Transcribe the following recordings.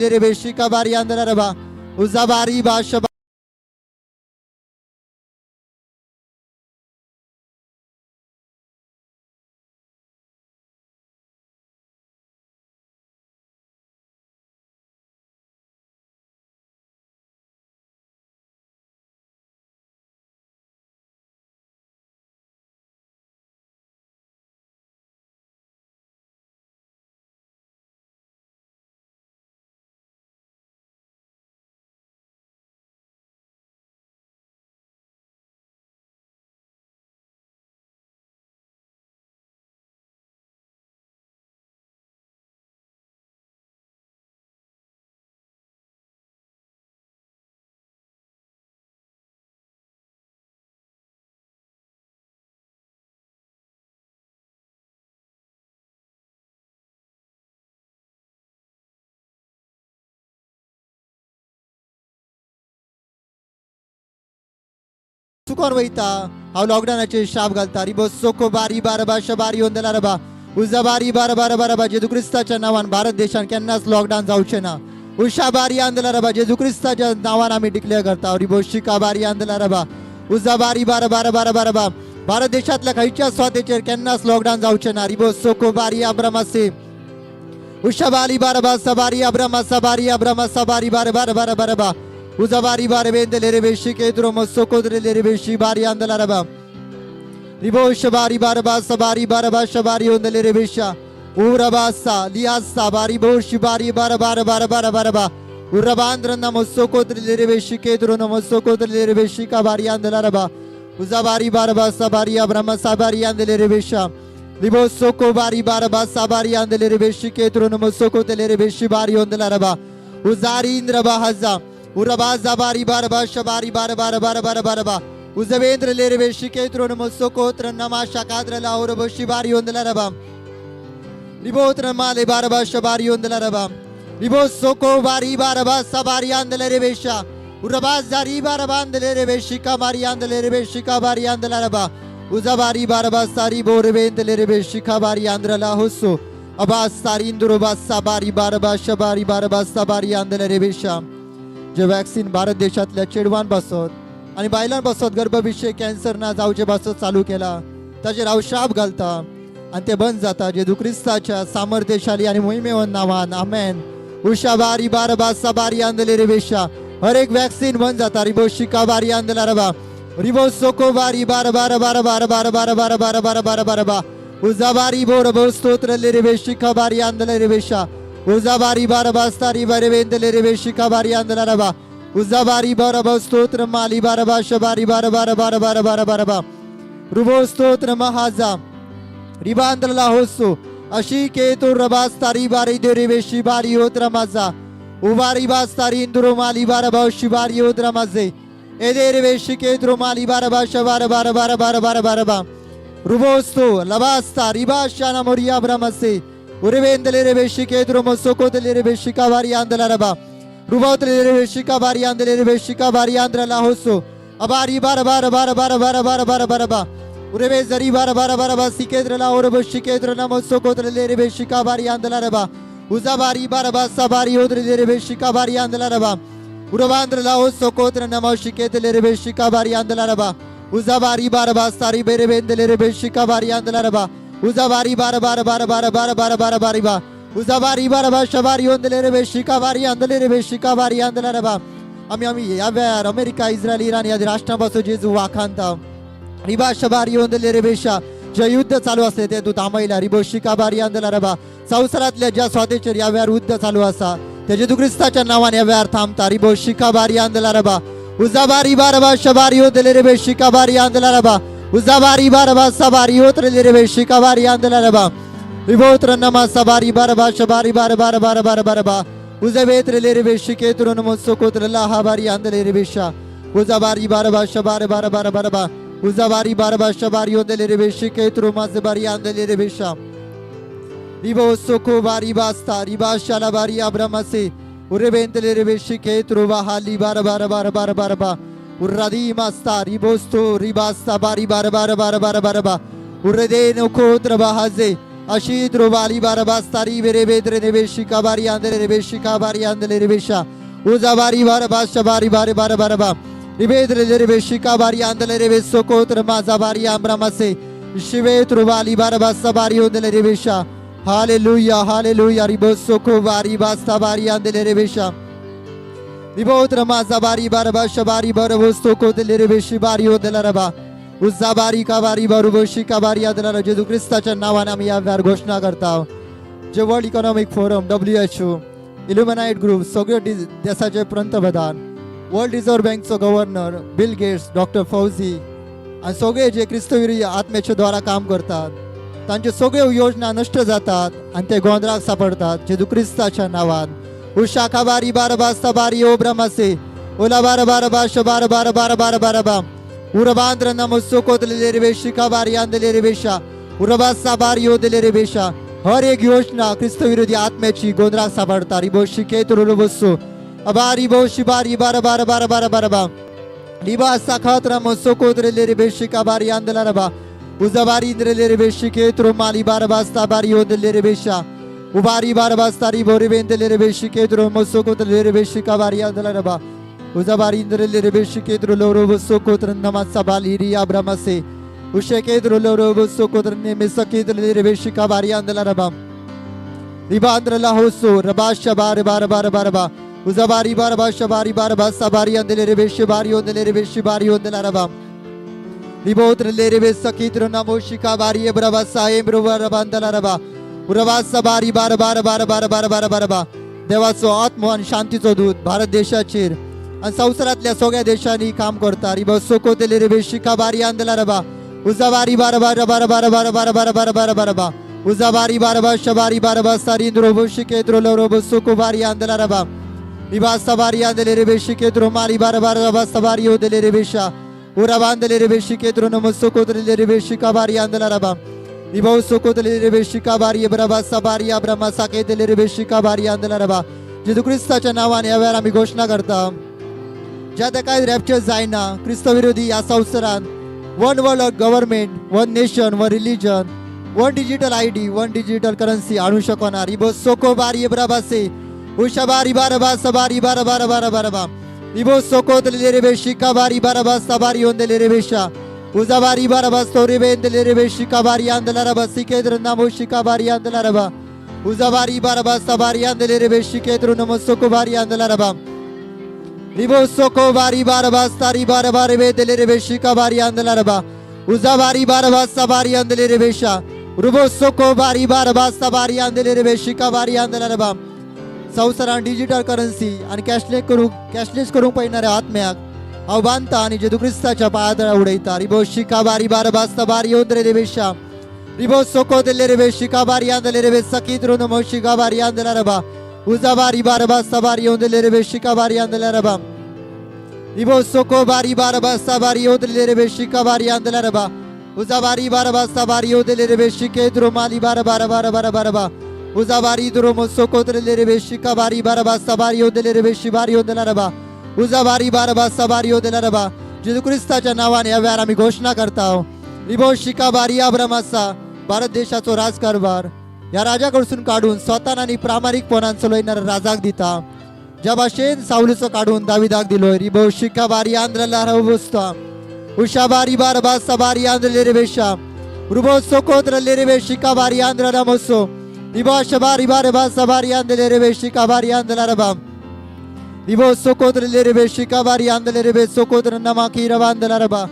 Rebeshika bari andaraba. Uzabari basha. चुकून वयता हांव लॉकडावनाचेर शाप घालता रिबो सोको बारी बारबा शबारी ओंदला रबा उजा बारी बार बार बारबा जेजू क्रिस्ताच्या नावान भारत देशान केन्नाच लॉकडावन जावचें ना उषा बारी आंदला रबा जेजू क्रिस्ताच्या नावान आमी डिक्लेअर करता रिबो शिका बारी आंदला रबा उजा बारी बार बार बार बारबा भारत देशातल्या खंयच्या स्वातेचेर केन्नाच लॉकडावन जावचें ना रिबो सोको बारी अब्रामासे उषा बारी बारबा सबारी अब्रामा सबारी अब्रामा सबारी बार बार बार बारबा Uzabari bare vendele rebeshi ke dromo sokodre rebeshi bari andala raba. Ribo shabari baraba sabari baraba shabari ondele rebesha. Urabasa liasa bari bo shibari baraba baraba baraba. Urabandra namo sokodre rebeshi ke dromo sokodre rebeshi ka bari andala raba. Uzabari baraba sabari abrama sabari andele rebesha. Ribo soko bari baraba sabari andele rebeshi ke dromo sokodre rebeshi bari ondala raba. Uzari indra bahaza. Uraba zabari baraba shabari baraba baraba baraba Uzavendra lerebe shiketro namosokotra nama shakadra la urabo shibari ondala raba Ribotra male baraba shabari ondala raba Ribo soko bari baraba sabari andala rebesha Uraba zari baraba andala rebeshika bari andala rebeshika bari andala raba Uzabari baraba sari borevendele rebeshika bari andra la husu Abas sari induro basa bari baraba shabari baraba sabari andala rebesha जे vaccine Bharat देशातल्या चेडवान बसत आणि बायलां बसत गर्भभिषेक cancer ना जावचे बसत चालू केला ताचेर हांव शाप घालता आणि ते बंद जाता जेजू क्रिस्ताच्या सामर्थ्यशाली आणि मोहिमेवन नावान आमेन उषा बारी बारबा सबारी आंदले रेबेशा हर एक वॅक्सिन बंद जाता रिबो शिका बारी आंदला रबा रिबो सोको बारी बार बार बार बार बार बार बार बार बार बार बार बार उजा बारी बोर बो स्तोत्र ले रेबे शिका बारी आंदले रेबेशा Uzabari barabastari barevendele rebeshika bari andala raba Uzabari barabastotra mali barabasha bari barabara barabara barabara Rubostotra mahaza Ribandala hosu Ashi ketu rabastari bari derebeshi bari otra maza Ubari bastari induru mali barabashi bari otra maze Ederebeshi ketru mali barabasha barabara barabara barabara Rubosto labasta ribashana moria bramase Urevendele rebeshike dromo sokodele rebeshika bari andala raba Rubotele rebeshika bari andele rebeshika bari andra la hoso Abari bara bara bara bara bara bara bara bara bara Ureve zari bara bara bara bara sikedra la oreboshike dromo sokodele rebeshika bari andala raba Uzabari bara bara sabari odre rebeshika bari andala raba Uravandra la hoso kodra namo shiketele rebeshika bari andala raba Uzabari bara bara sari berevendele rebeshika bari andala raba Uzabari bara bara bara bara bara bara bara bara bara Uzabari bara bara shabari ondele rebeshika bari andele rebeshika bari andela reba Ami yaver Amerika Israel Iran या राष्ट्रांपासून जेजू वाखांता Riba शबारी ondele rebesha जे युद्ध चालू असते ते तू थांबयला ribo शिका बारी andela reba संवसारातल्या ज्या स्वादेचेर यावेर युद्ध चालू आसा ते जेजू ख्रिस्ताच्या नावान यावेर थांबता रिबो शिका बारी andela reba Uzabari bara bara shabari ondele rebeshika bari andela reba Uzabari baraba sabari otre lirebe shikabari andela raba Ribotra nama sabari baraba shabari baraba baraba baraba Uzabetre lirebe shiketru namo sokotra la habari andele rebesha Uzabari baraba shabari baraba baraba Uzabari baraba shabari ondele rebe shiketru mazbari andele rebesha Ribo soko bari basta riba shalabari abramase Urebentele rebe shiketru bahali baraba baraba baraba Urradi masta ribosto ribasta bari bara bara bara bara bara ba Urredeno kotra bahaze Ashid Rubali Barabastari Verevedre Neveshika Bari Andele Reveshika Bari Andele Revesha Uzabari Barabasha Bari Bari Barabaraba Rivedre Reveshika Bari Andele Revesokotra Mazabari Ambramase Shivet Rubali Barabasa Bari Ondele Revesha Hallelujah Hallelujah Ribosoko Bari Basta Bari Andele Revesha Ribotra Mazabari Barabasha Bari Barabostoko Dele Reveshi Bari Ondele Raba उजाबारी का बारी बरोबशी का बारी आदराला जेजू ख्रिस्ताच्या नावाने आम्ही या घोषणा करता जे World Economic Forum WHO illuminate group सगळे देशाचे पंतप्रधान वर्ल्ड रिझर्व्ह बँकचो governor Bill Gates doctor Fauci आणि सगळे जे ख्रिस्तविरोधी आत्म्याच्या द्वारा काम करतात त्यांचे सगळे योजना नष्ट जातात आणि ते गोंधळात सापडतात जेजू ख्रिस्ताच्या नावान उशाखा बारी बारबास्ता बारी ओ ब्रह्मसे ओला बार बार bash bar bar bar bar bar bar Urabandra Namusoko delle Reveshika Bari and delle Revesha Urabasa Bario delle Revesha हर एक योजना ख्रिस्त विरोधी आत्म्याची गोंधळा सापडता रिबो शिके तुरुबसो अबारी बो शिबारी बार बार बार बार बार बा लिबा साखात्रा मसोको दelle Reveshika Bari and della Raba Uzabari delle Reveshike Trumali Barabasta Bario delle Revesha Ubari Barabasta Ribo Rivendele Reveshike Trumosoko delle Reveshika Bari and della Raba Uzabari delle Reveshike Truloro Soko Tranamatsa Baliri Abramase Usheke Truloro Soko Tranemesake delle Reveshika Bari and della Raba Ribandra Lahoso Rabasha Bar Bar Bar Baraba Uzabari Barabasha Bari Barabasa Bari and delle Reveshi Bario delle Reveshi Bario della Raba Ribotre le Revesaki Tranamoshika Bari Brabasa Embrovarabandala Raba Uravasa Bari Bar Bar Bar Bar Bar Bar Baraba देवाचो आत्मो आणि शांतीचो दूत भारत देशाचेर आणि संवसारातल्या सगळ्या देशांनी काम करता ribo सोको तेले रेबेशिका बारी आंदला रबा उजाबारी बार बार बार बार बार बार बार बार बार बार बा उजाबारी बार बार शबारी बार बार सारी द्रोबो शिके द्रोलो रोबो सोको बारी आंदला रबा रिबा सबारी आंदले रेबेशिके द्रो मारी बार बार रबा सबारी ओदले रेबेशा उरा बांदले रेबेशिके द्रो नमो सोको तेले रेबेशिका बारी आंदला रबा रिबो सोको तेले रेबेशिका बारी ब्रबा सबारी अब्रमा साके तेले रेबेशिका बारी आंदला रबा जेजू ख्रिस्ताच्या नावाने या वेळा आम्ही घोषणा करता ज्या काय रॅप्चर जायना ख्रिस्तविरोधी या संवसारात one world government one nation one religion one digital ID one digital currency आणू शकणार रिबो सोको बारी ब्राबासे उशाबारी बारबा सबारी बार बार बार बार बा रिबो सोको दले रेबेशिका बारी बारबा सबारी ओंदले रेबेशा उजाबारी बारबा स्टोरी बेंदले रेबेशिका बारी आंदला रबा सिकेद्र नामोशिका बारी आंदला रबा उजाबारी बारबा सबारी आंदले रेबेशिकेद्र नमो सोको बारी आंदला रबा Ribo soko bari barabas tari barabare vedele rebeshika bari andela raba uzabari barabas sabari andele rebesha Rubo soko bari barabas sabari andele rebeshika bari andela raba संवसारात डिजिटल करन्सी आणि कॅशलेस करून पळणाऱ्या आत्म्याक आव्हानता आणि जेजू ख्रिस्ताच्या पायातळा उडयता रिबो शिका बारी बारबास बारी ओंद्रे रेबेशा रिबो सोको देले रेबेशिका बारी आंदले रेबे सकीद्रो नमो शिका बारी आंदला रबा Uzabari barabas sabari ondele rebeshika bari andela raba Ribo soko bari barabas sabari ondele rebeshika bari andela raba Uzabari barabas sabari ondele rebeshike dromali bara bara bara bara bara ba Uzabari dromo soko ondele rebeshika bari barabas sabari ondele rebeshi bari ondela raba Uzabari barabas sabari ondela raba जेजू ख्रिस्ताच्या नावाने या वेळार आम्ही घोषणा करता ribo शिका बारी अब्रामासा भारत देशाचो राजकारभार या राजाकडसून काढून स्वतःना आणि प्रामाणिकपणान चलयणारा राजाक दिता ज्या भाशेन सावलीचो काढून दाविदाक दिलोय रिबो शिका बारी आंध्रला रवस्ता उषा बारी बार बासा बारी आंध्रले रेबेशा रुबो सोकोत्र ले रेबे शिका बारी आंध्र रमोसो रिबो शबारी बार बासा बारी आंध्रले रेबे शिका बारी आंध्रला रबा रिबो सोकोत्र ले रेबे शिका बारी आंध्रले रेबे सोकोत्र नमाकी रवांदला रबा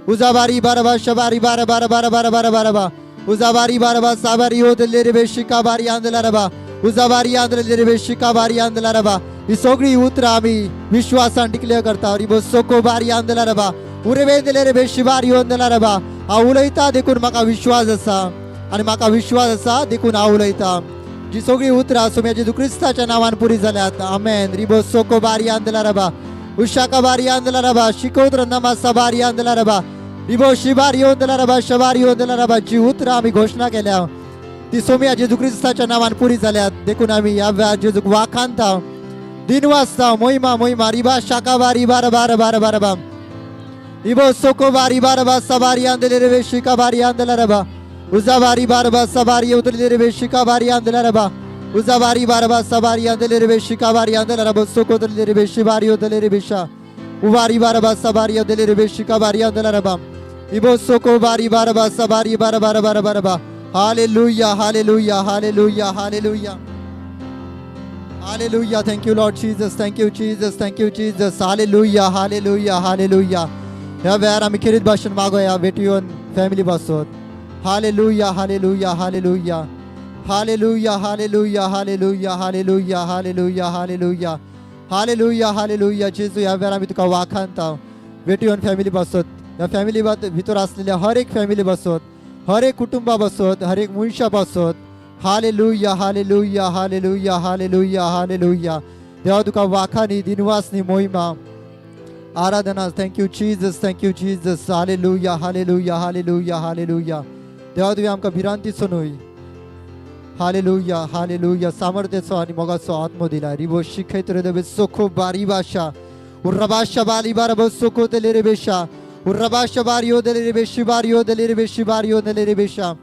उजाबारी बार बार शबारी बार बार बार बार बार बार बा Uzabari baraba sabari odele rebeshika bari andela raba Uzabari andele rebeshika bari andela raba ही सगळी उतरां आमी विश्वासान डिक्लेअर करता रिबो सोको बारी आंदला रबा उरेवेंदले रेबेशी बारी ओंदला रबा हांव उलयता देखून म्हाका विश्वास आसा आनी म्हाका विश्वास आसा देखून हांव उलयता जी सगळी उतरां सोम्या जेजू ख्रिस्ताच्या नांवान पुरी जाल्यात आमेन रिबो सोको बारी आंदला रबा उशाका बारी आंदला रबा शिकोत्र नमासा बारी आंदला रबा रिबो शिबारी ओंदला रबा शबारी ओंदला रबा जी उतरां आमी घोषणा केल्या ती सोम्या जेजू ख्रिस्ताच्या नांवान पुरी जाल्यात देखून आमी ह्या जेजूक वाखानता दिन वाजता मोहिमा मोहिमा रिबा शाका बारी बार बार बार बार बा रिबो सोको बारी बार बा सबारी आंदले रेबे शिका बारी आंदला रबा Uzabari baraba sabari udleri be şikabari andela ba. Uzabari baraba sabari andele be şikabari andela ba sokodleri be şibari udleri be şa. Uvari baraba sabari udleri be şikabari andela ba. İbo sokobari baraba sabari baraba baraba. Hallelujah, hallelujah, hallelujah, hallelujah. Hallelujah. Thank you, Lord Jesus. Thank you, Jesus. Thank you, Jesus. Hallelujah, hallelujah, hallelujah. या वेळार आमी किरीत भाशण मागोया भेटून family बसोत. Hallelujah, hallelujah, hallelujah. Hallelujah, hallelujah, hallelujah, hallelujah, hallelujah, hallelujah. Hallelujah, hallelujah. जेजू या वेळार आमी तुका वाखाणता. भेटून फॅमिली बसोत. या फॅमिली भितर असलेल्या हर एक फॅमिली बसोत. हर एक कुटुंबा बसोत. हर एक मनशा बसोत. Hallelujah, hallelujah, hallelujah, hallelujah, hallelujah. देवा तुका वाखानी दिनवासनी मोहिमा आराधना. Thank you Jesus, thank you Jesus. Hallelujah, hallelujah, hallelujah, hallelujah. देवा तुवें आमकां भिरांतीचो न्हय. Hallelujah, hallelujah. सामर्थ्याचो आनी मोगाचो आत्मो दिला. रिबो शिखैत्र देवे सोखो बारी भाषा. उर्रबाशा बाली बारबो सोखो तेलेरे बेशा. उर्रबाशा बारियो देलेरे बेशी बारियो देलेरे बेशी बारियो देलेरे बेशा.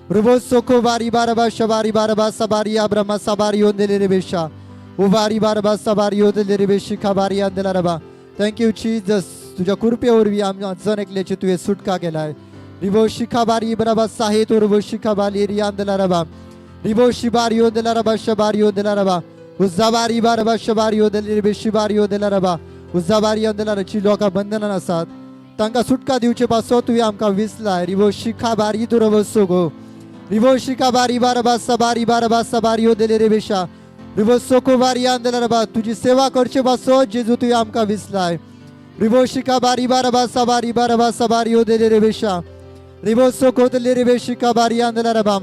Rubo soko bari baraba shabari baraba sabari abrama sabari ondelere besha. Uvari baraba sabari ondelere beshi kabari andelaraba. Thank you Jesus. तुझ्या कृपेवरवी आमच्या एकल्याची तुझे सुटका केलाय. रिबो शिखाबारी बराबा साहेत रुबो शिखाबाली रियांदलारबा. रिबो शिबारी ओदलारबा शबारी ओदलारबा. उजाबारी बारबा शबारी ओदलेरे बेशी बारी ओदलारबा. उजाबारी अंदलारची लोका बंधनान आसात. तांकां सुटका दिवचे पासो तुवें आमकां विसलाय. रिबो शिखाबारी तुरबो सोगो. Riboshika bari baraba sabari baraba sabari odelere besha. Ribosoko bari andelaraba तुझी सेवा करचे बसो जेजू तू आमकां विसलाय. रिबोशिका बारी बारबा sabari baraba sabari odelere besha. रिबोसoko odelere बेशिका बारी अंदेलारबा.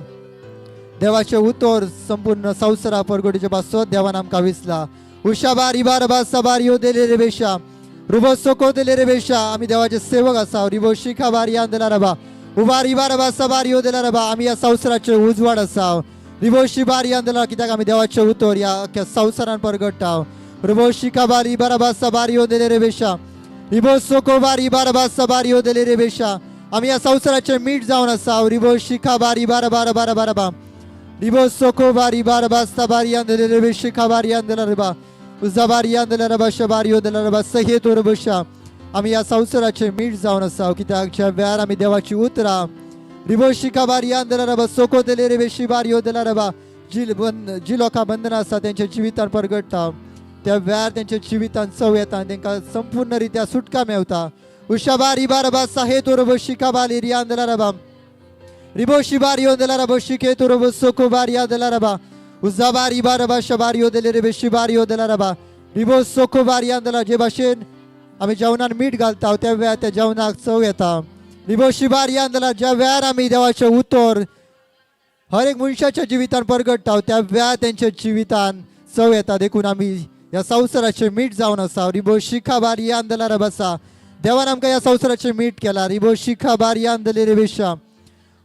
देवाचे उतर संपूर्ण संवसारा परगोडीचे बसो देवान आमकां विसला. उशा बारी बारबा sabari odelere besha. रिबोसoko odelere besha. आमी देवाचे सेवक आसा. रिबोशिका बारी अंदेलारबा. उबारी बारबा सबारी ओदेलारबा. आमी या संवसाराचे उजवाड आसाव. रिबोशी बारी अंदला कित्याक आमी देवाचे उतर या अख्ख्या संवसारान परगटाव. रिबोशी काबारी बारबा सबारी ओदेलेरे बेशा. रिबोसोको बारी बारबा सबारी ओदेलेरे बेशा. आमी या संवसाराचे मीठ जावन आसाव. रिबोशी काबारी बारबा बारबा. रिबोसोको बारी बारबा सबारी अंदलेरे बेशी काबारी अंदलारबा. उजाबारी अंदलारबा शबारी ओदेलारबा सहेतो रबशा. आमी या संवसाराचे मीठ जावन आसाव कित्याक ज्या वेळार आमी देवाची उतरां रिबोशिका बारी अंदलारबा सोको देलेरे बेशी बारी ओदेलारबा जी लोकां बंधनां आसा तेंच्या जिवितान परगटता त्या वेळार तेंच्या जिवितान चव येता आनी तेंकां संपूर्ण रित्या सुटका मेवता. उशा बारी बारबा साहेतो रबशिका बाली री अंदलारबा. रिबोशी बारी ओदेलारबा शिकेतो रब सोको बारी अंदलारबा. उजा बारी बारबा शबारी ओदेलेरे बेशी बारी ओदेलारबा. रिबो सोको बारी अंदला जे भाशेन आमी जेवणान मीठ घालता त्या वेळार त्या जेवणाक चव येता. रिबोशी बारी अंदला ज्या वेळार आमी देवाचे उतर हर एक मनशाच्या जिवितान परगटता त्या वेळार तेंच्या जिवितान चव येता. देखून आमी ह्या संवसाराचे मीठ जावन आसा. रिबोशिका बारी अंदलार बसा. देवान आमकां ह्या संवसाराचे मीठ केला. रिबोशिका बारी अंदलेरे बेशा.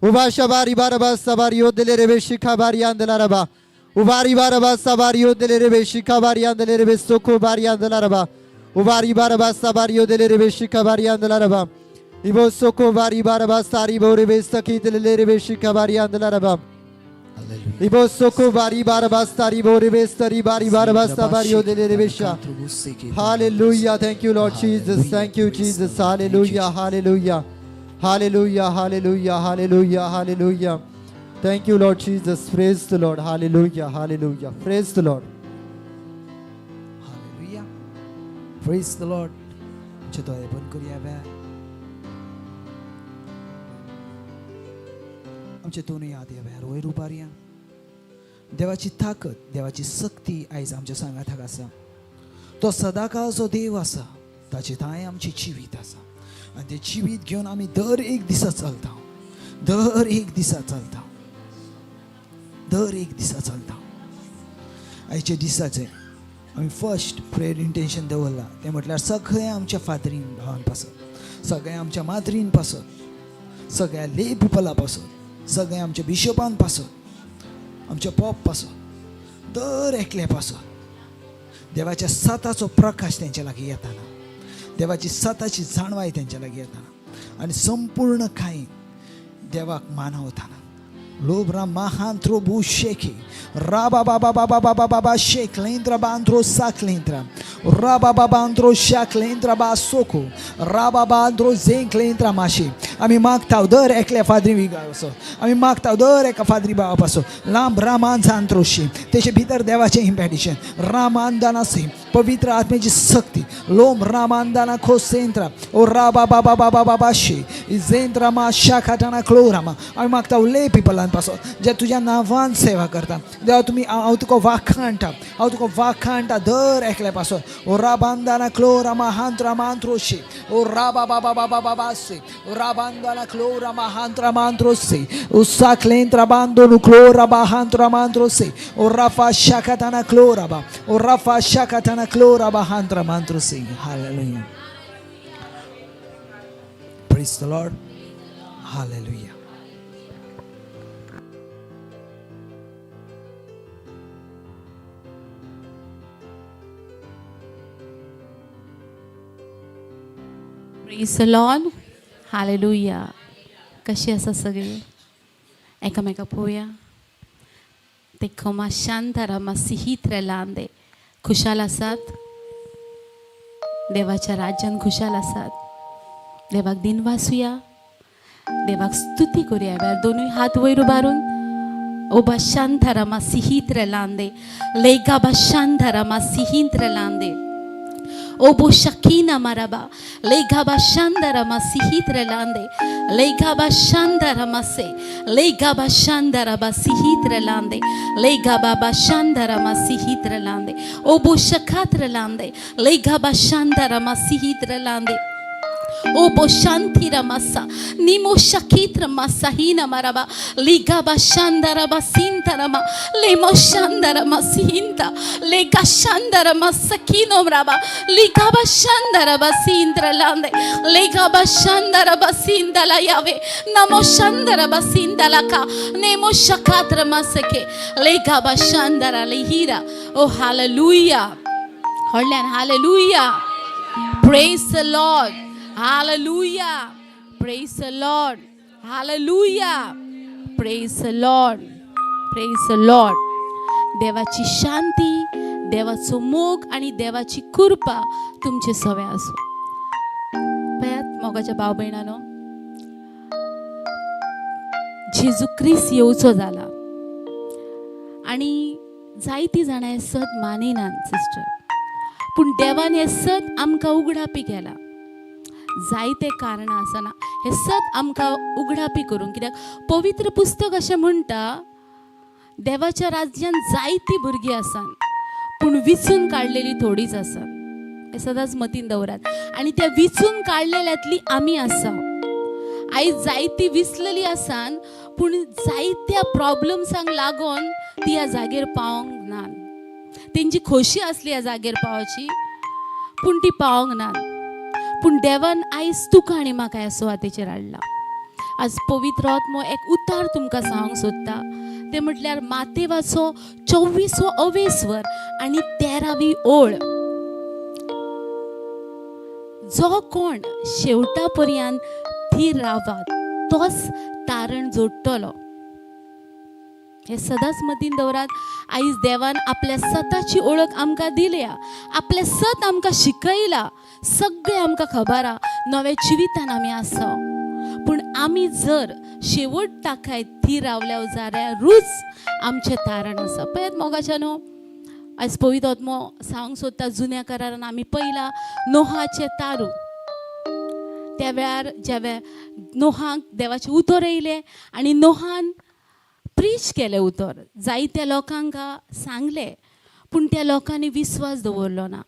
उबाशा बारी बारबा सबारी ओदलेरे बेशिका बारी अंदलार बा. उबारी बारबा सबारी ओदलेरे बेशिका बारी अंदलेरे बेसोको बारी अंदलार बा. Uvari baraba sabari odelere beşika bari andalaraba. İbo soko bari baraba sari bore besaki delere beşika bari andalaraba. İbo soko bari baraba sari bore bestari bari baraba sabari odelere beşa. Hallelujah. Thank you Lord Jesus. Thank you Jesus. Hallelujah. Hallelujah. Hallelujah. Hallelujah. Hallelujah. Hallelujah. Thank you Lord Jesus. Praise the Lord. Hallelujah. Hallelujah. Praise the Lord. Praise the Lord. आमचे दोळे बंद करूया वेळार आमचे दोनूय हात ह्या वेळार वयर उबारया. देवाची ताकद देवाची शक्ती आयज आमच्या सांगाताक आसा. तो सदाकाळचो देव आसा. ताचे थंय आमचे जिवीत आसा आनी ते जिवीत घेवन आमी दर एक दिसा चलता. दर एक दिसा चलता. दर एक दिसा चलता. आयचे दिसाचे आमी फर्स्ट प्रेयर इंटेंशन दवरला ते म्हटल्यार सगळे आमच्या फादरीन भावान पासत सगळे आमच्या माद्रीन पासत सगळ्या ले पिपला पासत सगळे आमच्या बिशपान पासत आमच्या पॉप पासत दर एकल्या पासत देवाच्या सताचो प्रकाश तेंच्या लागीं येताना देवाची सताची जाणवाय तेंच्या लागीं येताना आनी संपूर्ण कांय देवाक मानवताना लोब्रा महांत्रो बुशेकी राबा बाबा बाबा बाबा बाबा शेकलेंद्र बांद्रो साकलेंद्र राबा बाबांद्रो शाकलेंद्र बासोको राबा बांद्रो झेंकलेंद्र माशी आम्ही मागताव दर एकल्या फादरी विगावसो आम्ही मागताव दर एका फादरी बापासो लांब रामान सांत्रोशी तेचे भितर देवाचे इम्पॅडिशन रामांदानासी पवित्र आत्मेची शक्ती लोम रामांदाना खोसेंद्र ओ राबा बाबा बाबा बाबा शे इजेंद्र मा शाखाटाना क्लोरामा आम्ही मागताव ले पिपलांपासून जे तुझ्या नावान सेवा करता देवा तुम्ही हांव तुका वाखाणटा दर एकल्यापासून ओ राबांदाना क्लोरामा हांत्रा मांत्रोशी ओ राबा बाबा बाबा बाबा से ओ राबांदाना क्लोरामा हांत्रा मांत्रोसे ओ साक्लेंत्रा बांदोनु क्लोराबा हांत्रा मांत्रोसे ओ राफा शाखाटाना क्लोराबा ओ राफा शाखाटाना क्लोराबा हांत्रा मांत्रोसे hallelujah praise the Lord hallelujah praise the Lord hallelujah कशी आसा सगळी एकामेका पळोवया ते खमा शांत रामा सिहीत रेलांदे खुशाल आसात देवाच्या राज्यान खुशाल आसात देवाक दिन वाचुया देवाक स्तुती करूया वेळार दोनूय हात वयर उबारून ओबा शांत रामा सिहीत रेलांदे लेगा बा शांत Rama सिहीत रेलांदे Obo shakina maraba, legaba shandara masihit relande, legaba shandara mase, legaba shandara basihit relande, legaba bashandara masihit relande, obo shakat relande, legaba shandara masihit relande. Obo shanti ramasa, nimo shakitra masahina maraba, ligaba shandara basinta rama, lemo shandara masinta, lega shandara masakino raba, ligaba shandara basintra lande, legaba shandara basinda la yave, namo shandara basinda la ka, nemo shakatra masake, legaba shandara lehira. Oh hallelujah, Holland hallelujah, praise the Lord. Hallelujah. Praise the Lord. Hallelujah. Praise the Lord. Praise the Lord. देवाची शांती, देवाचो मोग आणि देवाची कृपा तुमचे सवय असो. पळयात मोगाच्या भाव भयणानो, जेजू ख्रिस्त येवचो जाला आणि जायती जाणां हे सत मानिनात सिस्टर, पूण देवान हे सत आमकां उगडापी केला. जायते कारणां आसना हे सत आमकां उगडापी करूंक, कित्याक पवित्र पुस्तक अशें म्हणटा देवाच्या राज्यान जायतीं भुरगीं आसात पूण विचून काडलेलीं थोडीच आसात. हे सदांच मतीन दवरात. आनी त्या विचून काडलेल्यांतलीं आमी आसा. आयज जायतीं विसलेलीं आसात पूण जायत्या प्रॉब्लम्सांक लागून ती ह्या जागेर पावोंक नात. तेंची खोशी आसली ह्या जागेर पावची पूण ती पावोंक नात. पूण देवान आयज तुका आनी म्हाका ह्या सुवातेचेर हाडला. आज पवित्र आत्मो एक उतार तुमकां सांगूंक सोदता. ते म्हटल्यार मातेवाचो 24वो अवेस्वर आनी 13वी ओळ. जो कोण शेवटा पर्यंत थीर रावात तोच तारण जोडटलो. हे सदांच मतीन दवरात. आयज देवान आपल्या सताची ओळख आमकां दिल्या, आपले सत आमकां शिकयला, सगळें आमकां खबर आहा. नव्या जिवितान आमी आसा पूण आमी जर शेवट ताकाय थीर रावल्या जाल्यारूच आमचें तारण आसा. पळयात मोगाच्यानो, आयज पवित्र आत्मो सांगूंक सोदता जुन्या करारान आमी पयला नोहाचें तारू. त्या वेळार ज्या वेळार नोहाक देवाचें उतर येयलें आनी नोहान प्रीच केलें उतर, जायत्या लोकांक सांगलें पूण त्या लोकांनी विश्वास दवरलो ना.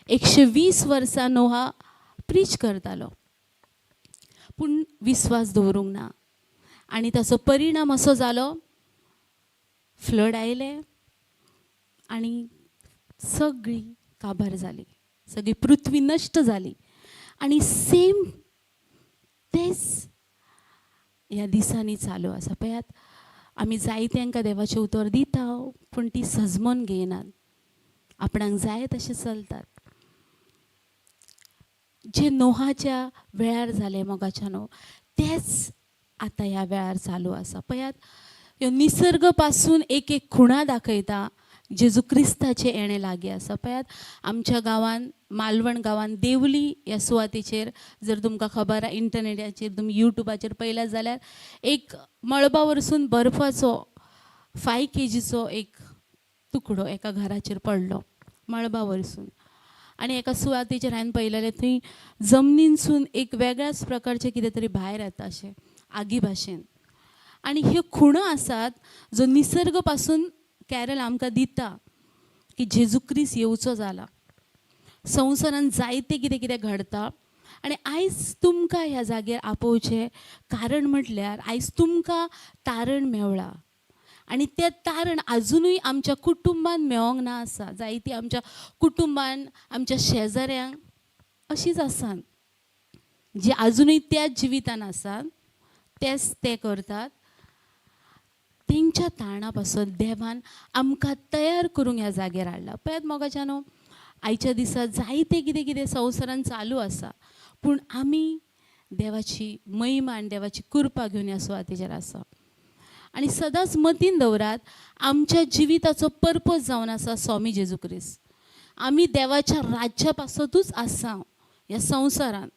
120 वर्सां नोहा प्रीच करतालो पूण विश्वास दवरूंक ना. आनी ताचो परिणाम असो जालो, फ्लड आयले आनी सगळी काबार जाली, सगळी पृथ्वी नश्ट जाली. आनी सेम तेच ह्या दिसांनी चालू आसा. पळयात आमी जायत्यांका देवाचें उतर दिता पूण ती सजमोन घेयनात, आपणाक जाय तशें चलतात. जे नोहाच्या वेळार जालें मोगाच्यानो तेच आता ह्या वेळार चालू आसा. पळयात, ह्यो निसर्ग पासून एक एक खुणा दाखयता जेजू क्रिस्ताचे येणे लागीं आसा. पळयात, आमच्या गांवांत, मालवण गांवांत देवली ह्या सुवातेचेर, जर तुमकां खबर आहा, इंटरनेटाचेर तुमी युट्यूबाचेर पळयल्यार जाल्यार एक मळबा वरसून बर्फाचो 5 kgचो एक तुकडो एका घराचेर पडलो मळबा वरसून. आनी एका सुवातेचेर हांवें पळयलेलें, थंय जमनीनसून एक वेगळ्याच प्रकारचें कितें तरी भायर येता अशें आगी भाशेन. आनी ह्यो खुणो आसात जो निसर्ग पासून कॅरल आमकां दिता की जेजू क्रिस्त येवचो जाला. संवसारान जायते कितें कितें घडटा आनी आयज तुमकां ह्या जाग्यार आपोवचें कारण म्हटल्यार आयज तुमकां तारण मेवळा. आनी तें तारण आजुनूय आमच्या कुटुंबान मेळोंक ना आसा. जायतीं आमच्या कुटुंबान, आमच्या शेजाऱ्यांक अशींच आसात जी आजुनूय त्याच जिवितान आसात, तेच ते करतात. तेंच्या तारणा पासून देवान आमकां तयार करूंक ह्या जाग्यार हाडला. पळयात मोगाच्यान, आयच्या दिसा जायते कितें कितें संवसारान चालू आसा, पूण आमी देवाची महिमा आनी देवाची कृपा घेवन ह्या सुवातेचेर आसा. आनी सदांच मतीन दवरात, आमच्या जिविताचो पर्पज जावन आसा स्वामी जेजू क्रिस्त. आमी देवाच्या राज्या पासतूच आसा ह्या संवसारान.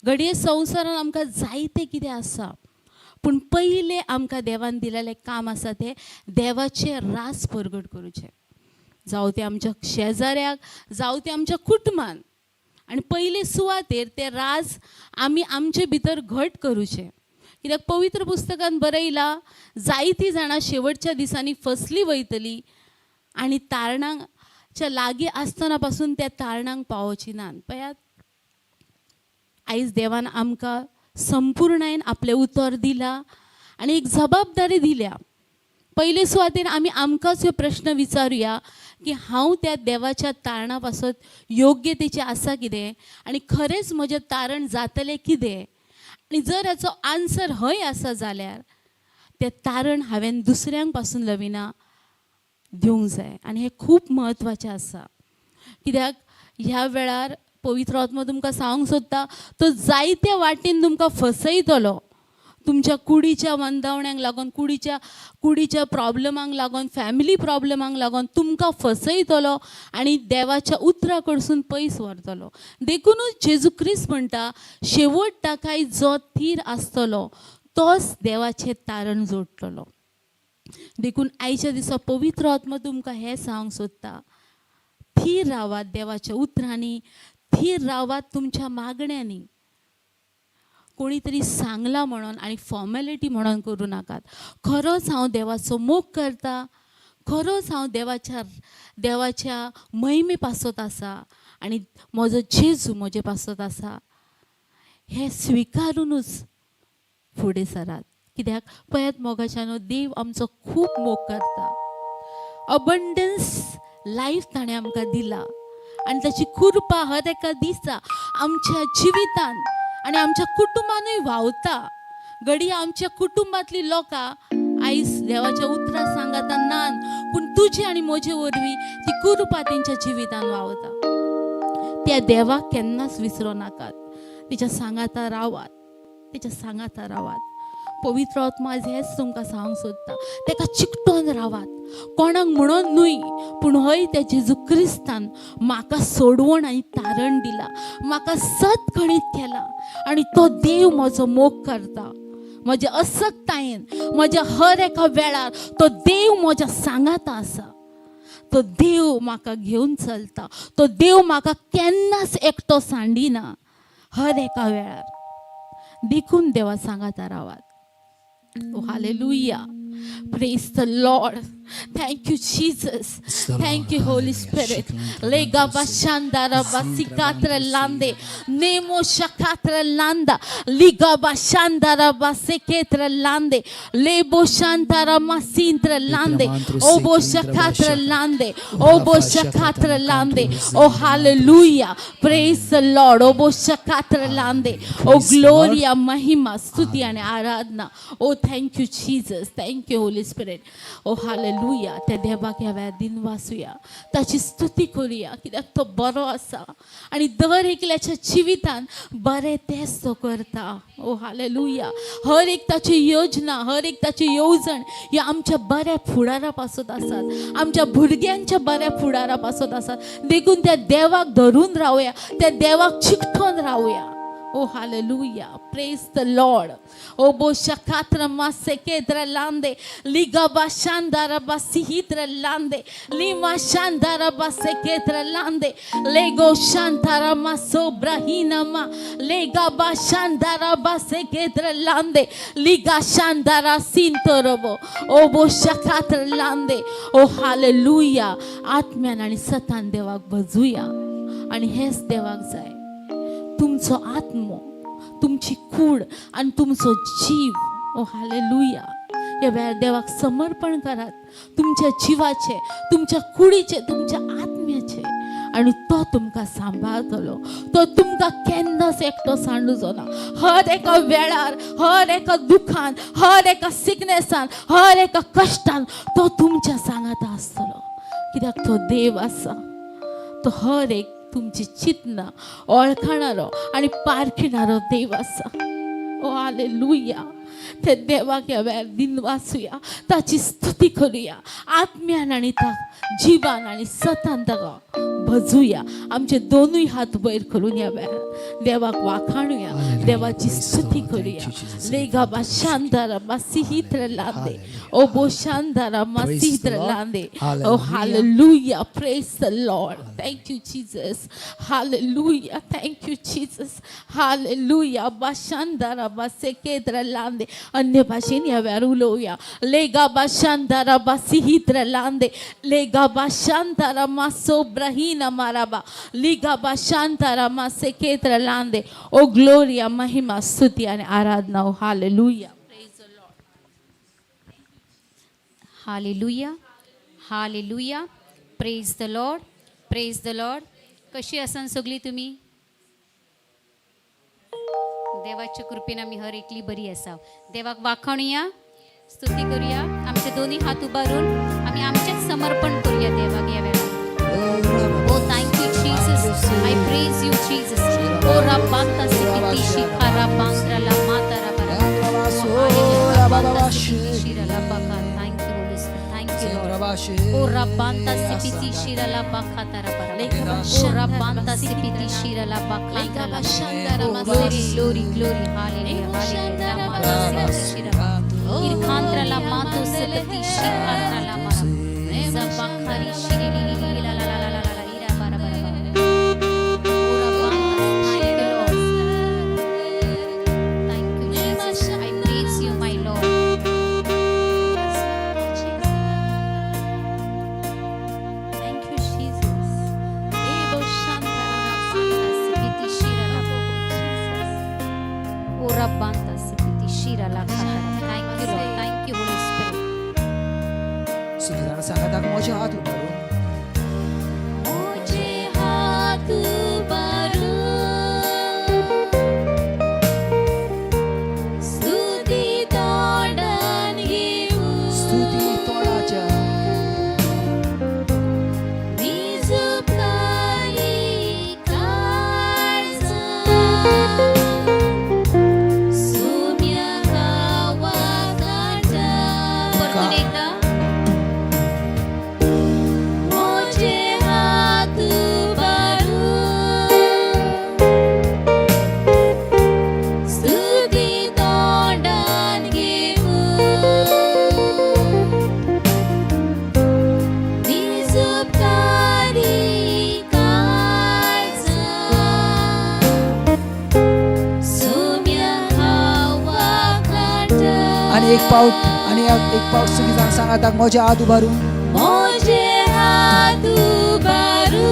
घडये संवसारान आमकां जायते कितें आसा, पूण पयलें आमकां देवान दिलेलें काम आसा तें देवाचें रास परगट करूचें, जावं तें आमच्या शेजाऱ्याक, जावं तें आमच्या कुटुंबान. आनी पयले सुवातेर तें राज आमी आमचे भितर घट करूचें. कित्याक पवित्र पुस्तकान बरयलां, जायतीं जाणां शेवटच्या दिसांनी फसलीं वयतलीं आनी तारणांच्या लागीं आसतना पासून त्या तारणांक पावोवचीं नात. पळयात, आयज देवान आमकां संपूर्णायेन आपलें उतर दिलां आनी एक जबाबदारी दिल्या. पयले सुवातेर आमी आमकांच ह्यो प्रश्न विचारुया की हांव त्या देवाच्या तारणा पासत योग्यतेचें आसा कितें, आनी खरेंच म्हजें तारण जातलें कितें. आनी जर हाचो आन्सर हय आसा जाल्यार तें तारण हांवें दुसऱ्यांक पासून लविना दिवंक जाय. आनी हें खूब म्हत्वाचें आसा. कित्याक ह्या वेळार पवित्र आत्मा तुमकां सांगूंक सोदता, तो जायत्या वाटेन तुमकां फसयतलो. तुमच्या कुडीच्या मंदावण्यांक लागून, कुडीच्या प्रॉब्लमांक लागून, फॅमिली प्रॉब्लमांक लागून तुमकां फसयतलो आनी देवाच्या उतरा कडसून पयस व्हरतलो. देखूनच जेजू क्रिस्त म्हणटा, शेवट ताकाय जो थीर आसतलो तोच देवाचें तारण जोडटलो. देखून आयच्या दिसा पवित्र आत्मा तुमकां हें सांगूंक सोदता, थीर रावात देवाच्या उतरांनी, थीर रावात तुमच्या मागण्यांनी. कोणी तरी सांगला म्हणून आनी फॉर्मेलिटी म्हणून करूं नाकात. खरोच हांव देवाचो मोग करता, खरोच हांव देवाच्या महिमे पासत आसा आनी म्हजो जेजू म्हजे पासत आसा, हें स्विकारूनच फुडें सरात. कित्याक पळयात मोगाच्यानो, देव आमचो खूब मोग करता. अबंडन्स लायफ ताणें आमकां दिला आनी ताची कृपा हर एका दिसा आमच्या जिवितान आनी आमच्या कुटुंबानूय व्हांवता. घडये आमच्या कुटुंबांतलीं लोकां आयज देवाच्या उतरां सांगाता नान, पूण तुजे आनी म्हजे वरवीं ती कृपा तेंच्या जिवितान व्हांवता. त्या देवाक केन्नाच विसरो नाकात. तिच्या सांगाता रावात, तिच्या सांगाता रावात. पवित्र आत्मा आज हेच तुमकां सांगूंक सोदता, तेका चिकटोन रावात. कोणाक म्हणून न्हय, पूण हय त्या जेजू क्रिस्तान म्हाका सोडवण आनी तारण दिला, म्हाका सतखणीत केला आनी तो देव म्हजो मोग करता. म्हज्या असक्तायेन, म्हज्या हर एका वेळार तो देव म्हज्या सांगाता आसा. तो देव म्हाका घेवन चलता. तो देव म्हाका केन्नाच एकटो सांडिना. हर एका वेळार देखून देवा सांगाता रावात. Oh, hallelujah. Praise the Lord. Thank you, Jesus. Thank you, Holy Spirit. Lega bashandara basikatra lande. Nemo shakatra landa. Liga bashandara baseketra lande. Lebo shantara masintra lande. Obo shakatra lande. Obo shakatra lande. Oh, hallelujah. Praise the Lord. Obo shakatra lande. Oh, gloria, mahima, stuti and aradna. Oh, thank you, Jesus. Thank you, Holy Spirit. Oh, hallelujah. Hallelujah. त्या देवाक ह्या वेळार दिन वाचूया, ताची स्तुती करुया, कित्याक तो बरो आसा आनी दर एकल्याच्या जिवितान बरें तेच तो करता. ओ हालेलुया. हर एक ताची योजना, हर एक ताची येवजण ही आमच्या बऱ्या फुडारा पासत आसात, आमच्या भुरग्यांच्या बऱ्या फुडारा पासत आसात. देखून त्या देवाक धरून रावया, त्या देवाक चिकटून रावया. Oh hallelujah, praise the Lord. Oh boshakatra masekedra lande liga bashandara basihitra lande lima shandara basekedra lande lego shantara masobrahina ma lega bashandara basekedra lande liga shandara sintorobo. Oh boshakatra lande. Oh hallelujah. आत्म्यान आनी सतान देवाक भजुया आनी हेच देवाक जाय. तुमचो आत्मो, तुमची कूड आणि तुमचो जीव. ओ हालेलुया. या वेळार देवाक समर्पण करात, तुमच्या जीवाचे, तुमच्या कुडीचे, तुमच्या आत्म्याचे, आणि तो तुमकां सांबाळतलो. तो तुमकां केन्नाच एकटो सांडूचो ना. हर एका वेळार, हर एका दुखान, हर एका सिकनेसान, हर एका कश्टान तो तुमच्या सांगात आसतलो, कित्याक तो देव आसा. तो हर एक तुमची चितना ओळखणारो आणि पारखणारो देव आसा. ओ हालेलुया. ते देवाक ह्या वेळार दिन वाचूया, ताची स्तुती करुया, आत्म्यान आनी ता जिवान आनी सतान ताका भजुया. आमचे दोनूय हात वयर करून ह्या वेळार देवाक वाखाणुया, देवाची स्तुती करुया. लेगा बाशांदारा मासिहित्र लांदे ओ बोशांदारा मासिहित्र लांदे. ओ hallelujah. Praise the Lord. Thank you Jesus. Hallelujah. Thank you Jesus. Hallelujah. बाशांदारा मासेकेद्र लांदे. अन्य भाषेन ह्या वेळार उलोवया. लेगा बाशांदारा मासिहित्र लांदे लेगा बाशांदारा मासोब्राहीना माराबा लिगा बाशांदारा मासेकेद्र लांदे. ओ ग्लोरिया, महिमा, स्तुति आणि आराधना. ओ hallelujah. Hallelujah. Hallelujah. Praise the Lord. Praise the Lord. कशी आसन सगळी तुम्ही? देवाच्या कृपेन आमी हर एकली बरी आसा. देवाक वाखाणुया, स्तुती करूया. आमचे दोन्ही हात उबारून आम्ही आमचेच समर्पण करूया देवाक या वेळार. ओ thank you Jesus. I praise you Jesus. ओ रब्बांता सिपिती शिखारा बांद्राला मातारा बरा. ओ रब्बांता सिपिती शिराला बाका. Thank you Holy Spirit. Thank you Lord. ओ रब्बांता सिपिती शिराला बाका तारा बरा. ओ रब्बांता सिपिती शिराला बाका तारा. Glory, glory, glory, hallelujah, hallelujah. Ramata sipiti shiraba. Irkhandrala mato sepati shikandrala mara. Zabakhari shirili la la la la la la ira bara bara bara. Ora banta. Thank you Lord. Thank you Jesus. I praise you my Lord. Thank you Jesus. Ebo shantara banta sipiti shirala. Ora banta sipiti shirala khatara. Thank you Lord. Thank you Holy Spirit. सगळेजण सांगा दाखव माझे हात उभारून. मुझे हाथ उबारू स्तुती तोंडान घेऊन स्तुती तोंडाच्या मी झुकली काळजा सौम्य गावाकाठा. परतून एकदा. मुझे हाथ उबारू स्तुती तोंडान घेऊन मी झुकली काळजा सौम्य गावाकाठा. आणि एक पाऊट सगळेजण सांगा दाखव माझे हात उभारून. मुझे हाथ उबारू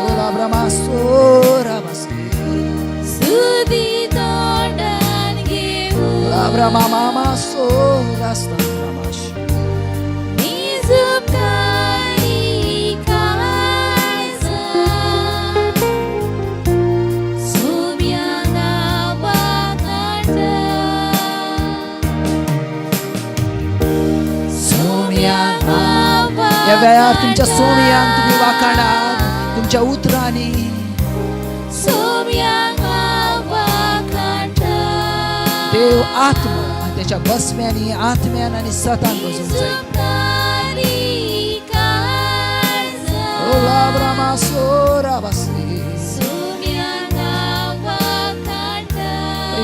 ओला ब्रह्मा सोरा बसे. स्तुती तोंडान घेऊन ओला ब्रह्मा मामा सोरा स्तंत्रमाश. मी झुकली काळजा सौम्य गावाकाठा. सौम्य वेळार तुमच्या सोमयांक तुम्ही वाखाणात तुमच्या उतरांनी सोम्यांक वाखाणटा देव आत्मा आणि त्याच्या बसम्यांनी आत्म्यान आणि सतान बसून जाईल ओ लाब्रामा सोरा बसली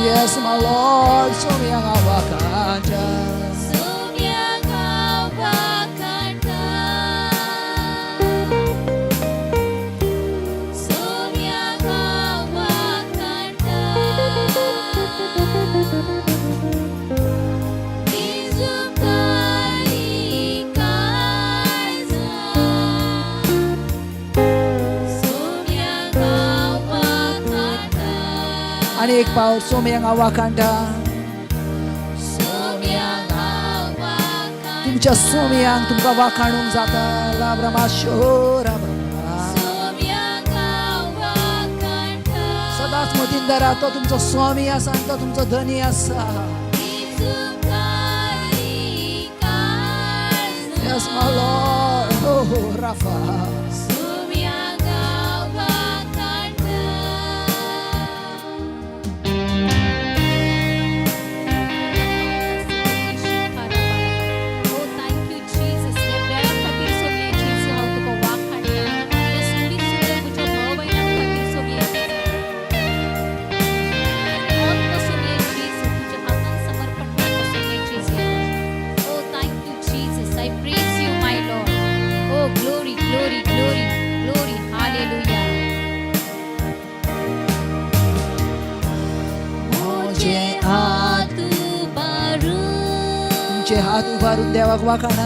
Yes, my Lord, सोमयांक वाखाणटा आणि एक पावट सोमयांक वाखाणटा तुमच्या सोमयांक तुमकां वाखाणूंक जाता लाब्रामा शोरा सदांच मतीन धरा तो तुमचो स्वामी आसा आनी तो तुमचो धनी आसा Yes, my Lord, oh Rafa तुमचे हात उभारून देवाक वाखाणा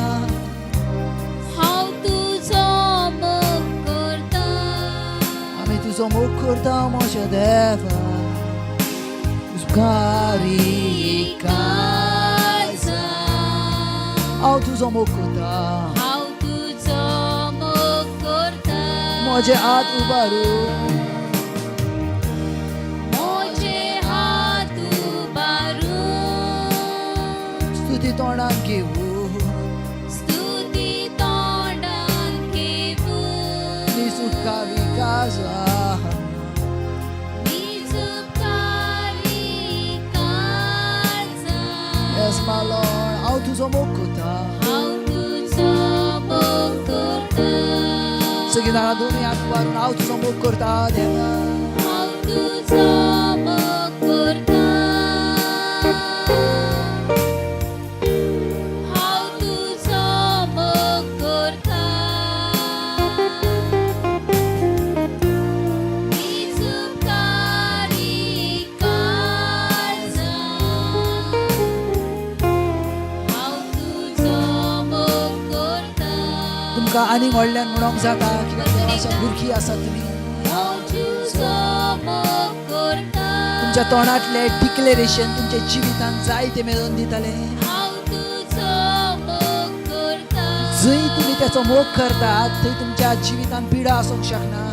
आमी तुजो मोग करता म्हज्या देवा उपकारी काळजा हांव तुजो मोग करता म्हजे हात उभारून स्तुती तोंडान घेवून निसुपकारी काळजा Yes, my Lord, हांव तुजो मोग करता सगळीं जाणां दोनूय हात उबारून हांव तुजो मोग करता देवा तुमकां आनीक व्हडल्यान म्हणोंक जाता कित्याक देवाच्या भुरगीं आसा तुमी तुमच्या तोंडांतले डिक्लेरेशन तुमच्या जिवितांत जायते मेळोवन दिताले जंय तुमी त्याचो मोग करतात थंय तुमच्या जिवितांत पिडा आसूंक शकना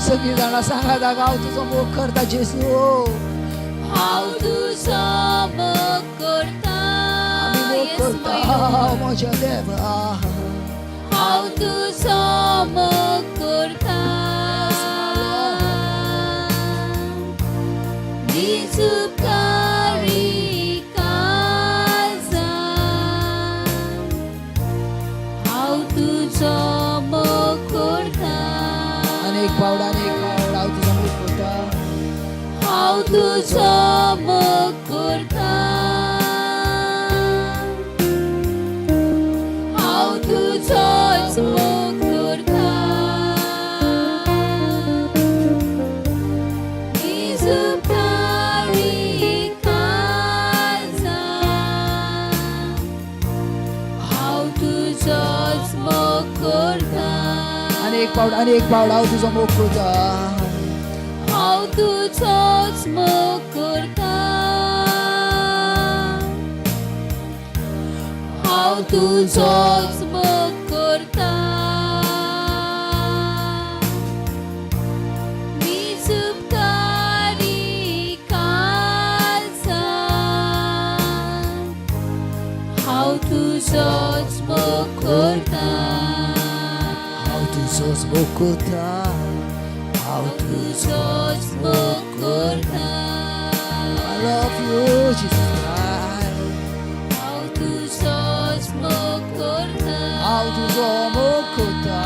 सगळीं जाणां सांगात हांव तुजो मोग करता जेसू आमी मोग करता म्हज्या देवा अनेक पावड हांव तुजो मोग करता तुझो मोग करता हांव तुझोच मोग करता एक पावडा आणि एक पावडा हांव तुजो मोग करता हांव तुजोच मोग करता हांव तुजोच मोग करता मीच उपकारी काळजां हांव तुजोच मोग करता हांव तुजोच मोग करता हांव तुजोच मोग करता I love you Jesus हांव तुजोच मोग करता हांव तुजो मोग करता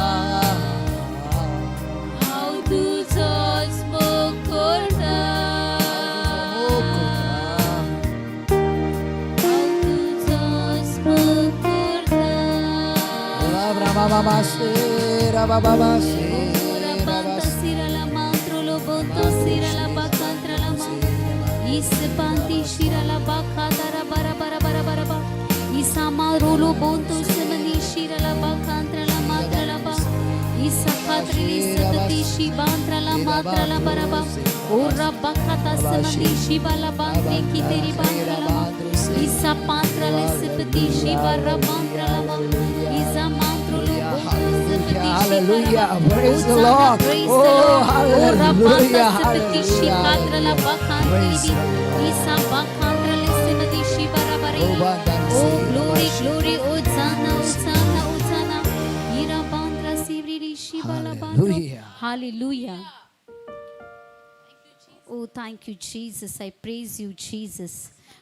हांव तुजोच मोग करता मोग करता हांव तुजोच मोग करता ora banta sira la mantro lo bonto sira la bacantra la ma is panti shira la bacata ra bara bara bara bara ba isama rolo bonto semani shira la bacantra la matra la ba isa patri satati shibantra la matra la bara ba ora bacata semani shiba la bante ki teri bantra la ma isa pantra le sepati shiba ra bantra la ma isa mantro lo Hallelujah. Praise the Lord. Oh, hallelujah. Oh, glory, glory. Hosanna, Hosanna, Hosanna. Hallelujah. Hallelujah. Oh, thank you, Jesus. I praise you, Jesus.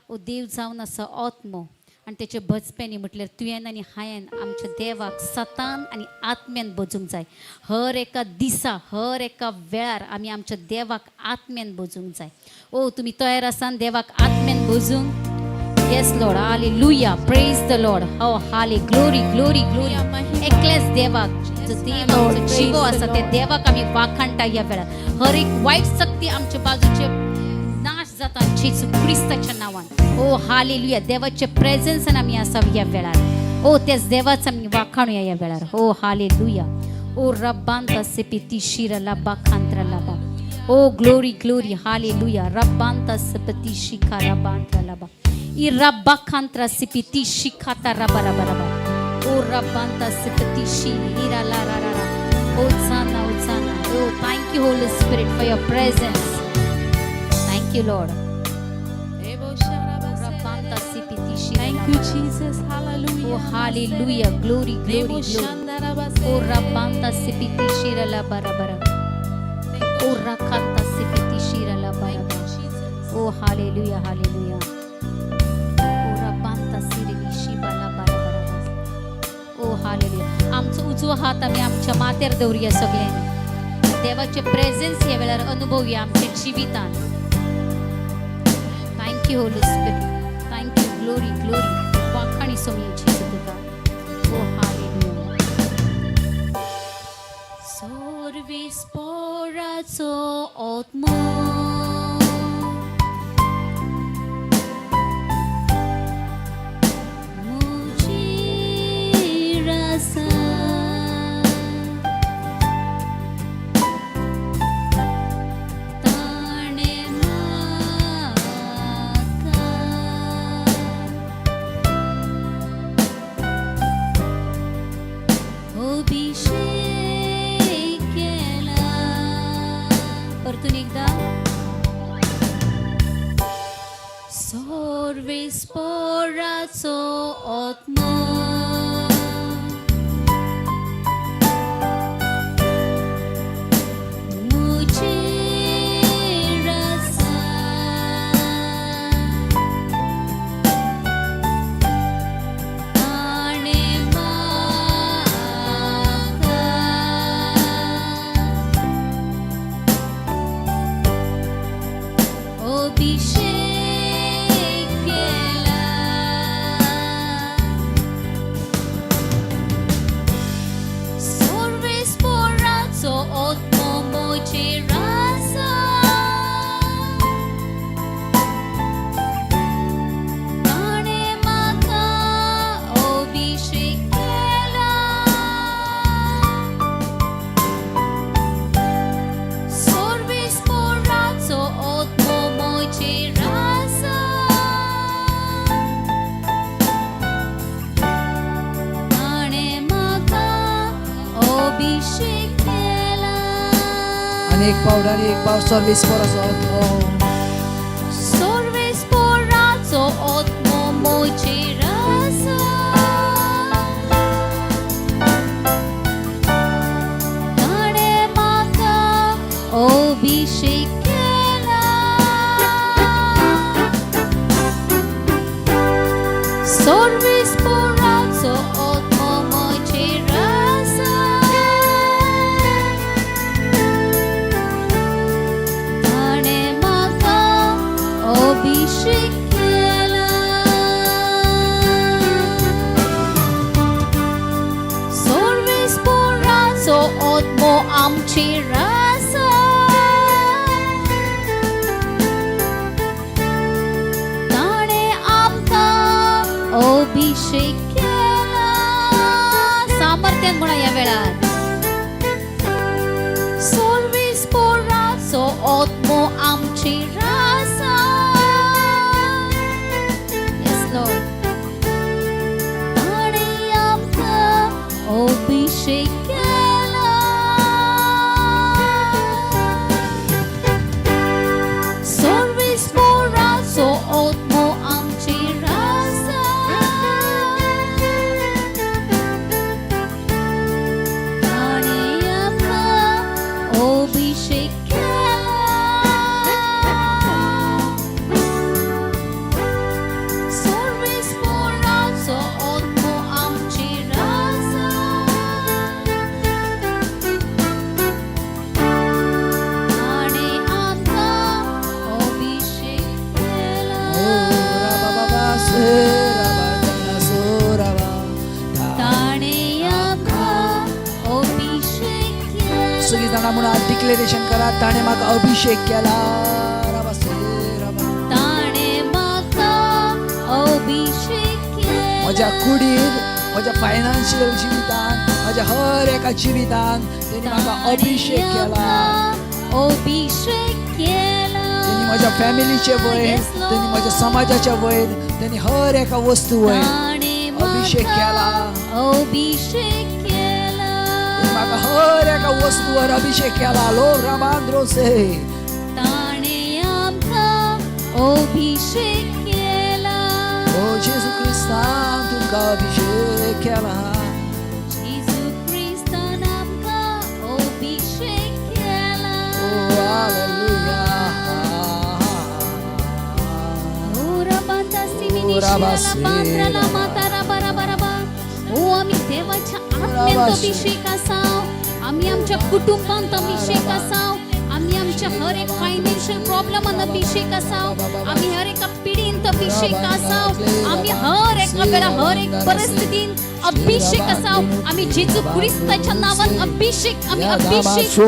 Oh, देव जावन आसा आत्मो आणि त्याचे बचप्यांनी म्हटल्यार तुवें आनी हांवें आमच्या देवाक सतान आनी आत्म्यान बजूंक जाय हर एका दिसा हर एका वेळार आमी आमच्या देवाक आत्म्यान बजूंक जाय ओ तुमी तयार आसान देवाक आत्म्यान बजूंक yes Lord hallelujah praise the Lord हो हाले ग्लोरी ग्लोरी ग्लोरी एकलेच देवाक जो देव आमचो जिवो आसा ते देवाक आमी वाखाणटा ह्या वेळार हर एक वायट शक्ती आमच्या बाजूचे नाश जाता जेजू क्रिस्ताच्या नावान ओ हालेलुया देवाचे प्रेझेन्सान आमी आसा ह्या वेळार ओ तेच देवाच आमी वाखाणुया ह्या वेळार ओ हालेलुया ओ रब्बांता सेपिती शिरा लाबा खांत्रा लाबा ओ ग्लोरी ग्लोरी हालेलुया रब्बांता सेपिती शिखा रब्बांत्रा लाबा ई रब्बा खांत्रा सेपिती शिखाता रबा रबा रबा ओ रब्बांता सेपिती शि हीरा ला रा रा रा ओ जाना ओ thank you Holy Spirit for your presence Thank you, Lord. Thank you, Jesus. Hallelujah. Oh, hallelujah. Glory, glory, glory. Oh, Rabanta Sipiti Shira la Barabara. Oh, Rakanta Sipiti Shira la Barabara. Oh, hallelujah, hallelujah. Oh, Rabanta Sirivi Shiba la Barabara. Oh, hallelujah. आमचो उजवा हात आमी आमच्या माथ्यार दवरुया सगळ्यांनी देवाचे presence ह्या वेळार अनुभवुया आमच्या जिवितान Thank you, Holy Spirit. Thank you, glory, glory. वाखाणी सोमियाची Tuka. Oh, hallelujah. Sorvis poraco otmo. Muji rasa. Sorvis poraco otmo. एक पाव service पोराचो Sorves porazo otmo mochirasa. Tane maka obishekela. Sorves porazo otmo mochirasa. Tane maka obishekela. Sorves porazo otmo amchirasa. Tane amka obishekela. सामर्थ्यात म्हणा या वेळात Sorves porazo otmo amchirasa. Yes, Lord. Tane amka obishekela. Sorves porazo otmo amchirasa. Tane amka obishekela. Sorves porazo otmo amchirasa. Tane amka obishekela. Tane amka obishekela. सगळी जाणा म्हणून declaration करा ताणे म्हाका अभिषेक केला राबा से राबा ताणे म्हाका अभिषेक केला. माझ्या कुडीर माझ्या फायनान्शियल जिवितान माझ्या हर एका जिवितान तेणी म्हाका अभिषेक केला अभिषेक केला. तेणी माझ्या फॅमिलीचे वयर Yes, Lord. तेणी माझ्या समाजाच्या वयर तेणी हर एका वस्तू वयर ताणे अभिषेक केला अभिषेक केला. तेणी म्हाका हर एका वस्तूवर अभिषेक केला लो राबांद्रो से ताणे आमका अभिषेक केला. ओ जेजू ख्रिस्तान तुमका अभिषेक केला जेजू ख्रिस्तान आमका अभिषेक केला. ओ हालेलुया ओ आम्ही देवाच्या आत्म्यात अभिषेक असाव. आम्ही आमच्या कुटुंबात अभिषेक असाव. आम्ही आमच्या हर एक फायनान्शियल प्रॉब्लेमात अभिषेक असाव. आम्ही हर एका पिढींत अभिषेक असाव. आम्ही हर एका वेळा हर एक परिस्थितीत अभिषेक असाव. आम्ही जेजू ख्रिस्ताच्या नावात अभिषेक आम्ही अभिषेक ओ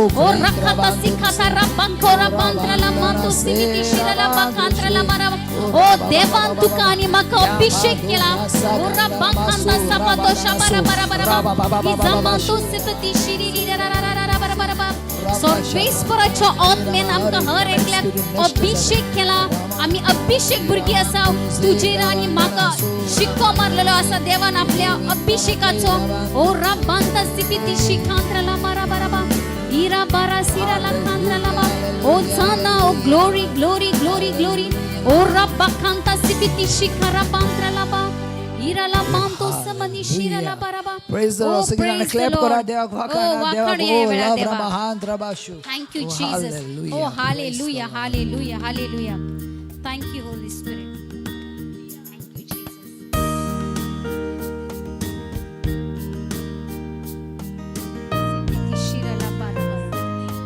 रखाता सिखाता रबांकोरा बांद्राला मातो सिमिती शिराला बाकांद्राला मारा ओ देवान तुका आणि माका अभिषेक केला. ओ रबांकांदा सपातो शबारा बारा बारा इजामातो सिपती शिरिरी रा रा रा रा रा बारा बारा सर्वेश्वराच्या आत्म्यान आमकां हर एकल्याक अभिषेक केला. आम्ही अभिषेक भुरगी असाव. तुजेर आणि माका शिक्को मारलेलो असा देवान आपल्या अभिषेकाचो ओ रबांता सिपिती शिखांद्राला मारा बारा बा इरा बारा सिराला खांद्राला बा ओ जाना ओ ग्लोरी ग्लोरी ग्लोरी ग्लोरी ओ रब्बा खांता सिपिती शिखारा बांद्राला बा इराला मांतो समनी शिराला बारा बा. Praise the Lord. सगळ्यांना clap करा देवाक वाखाणा देवाक वाखाण ओ या वेळा लव देवा. रबाहान रबाशू Thank you, Jesus. Hallelujah. Oh, hallelujah, hallelujah, hallelujah. Thank you, Holy Spirit. Thank you, Jesus.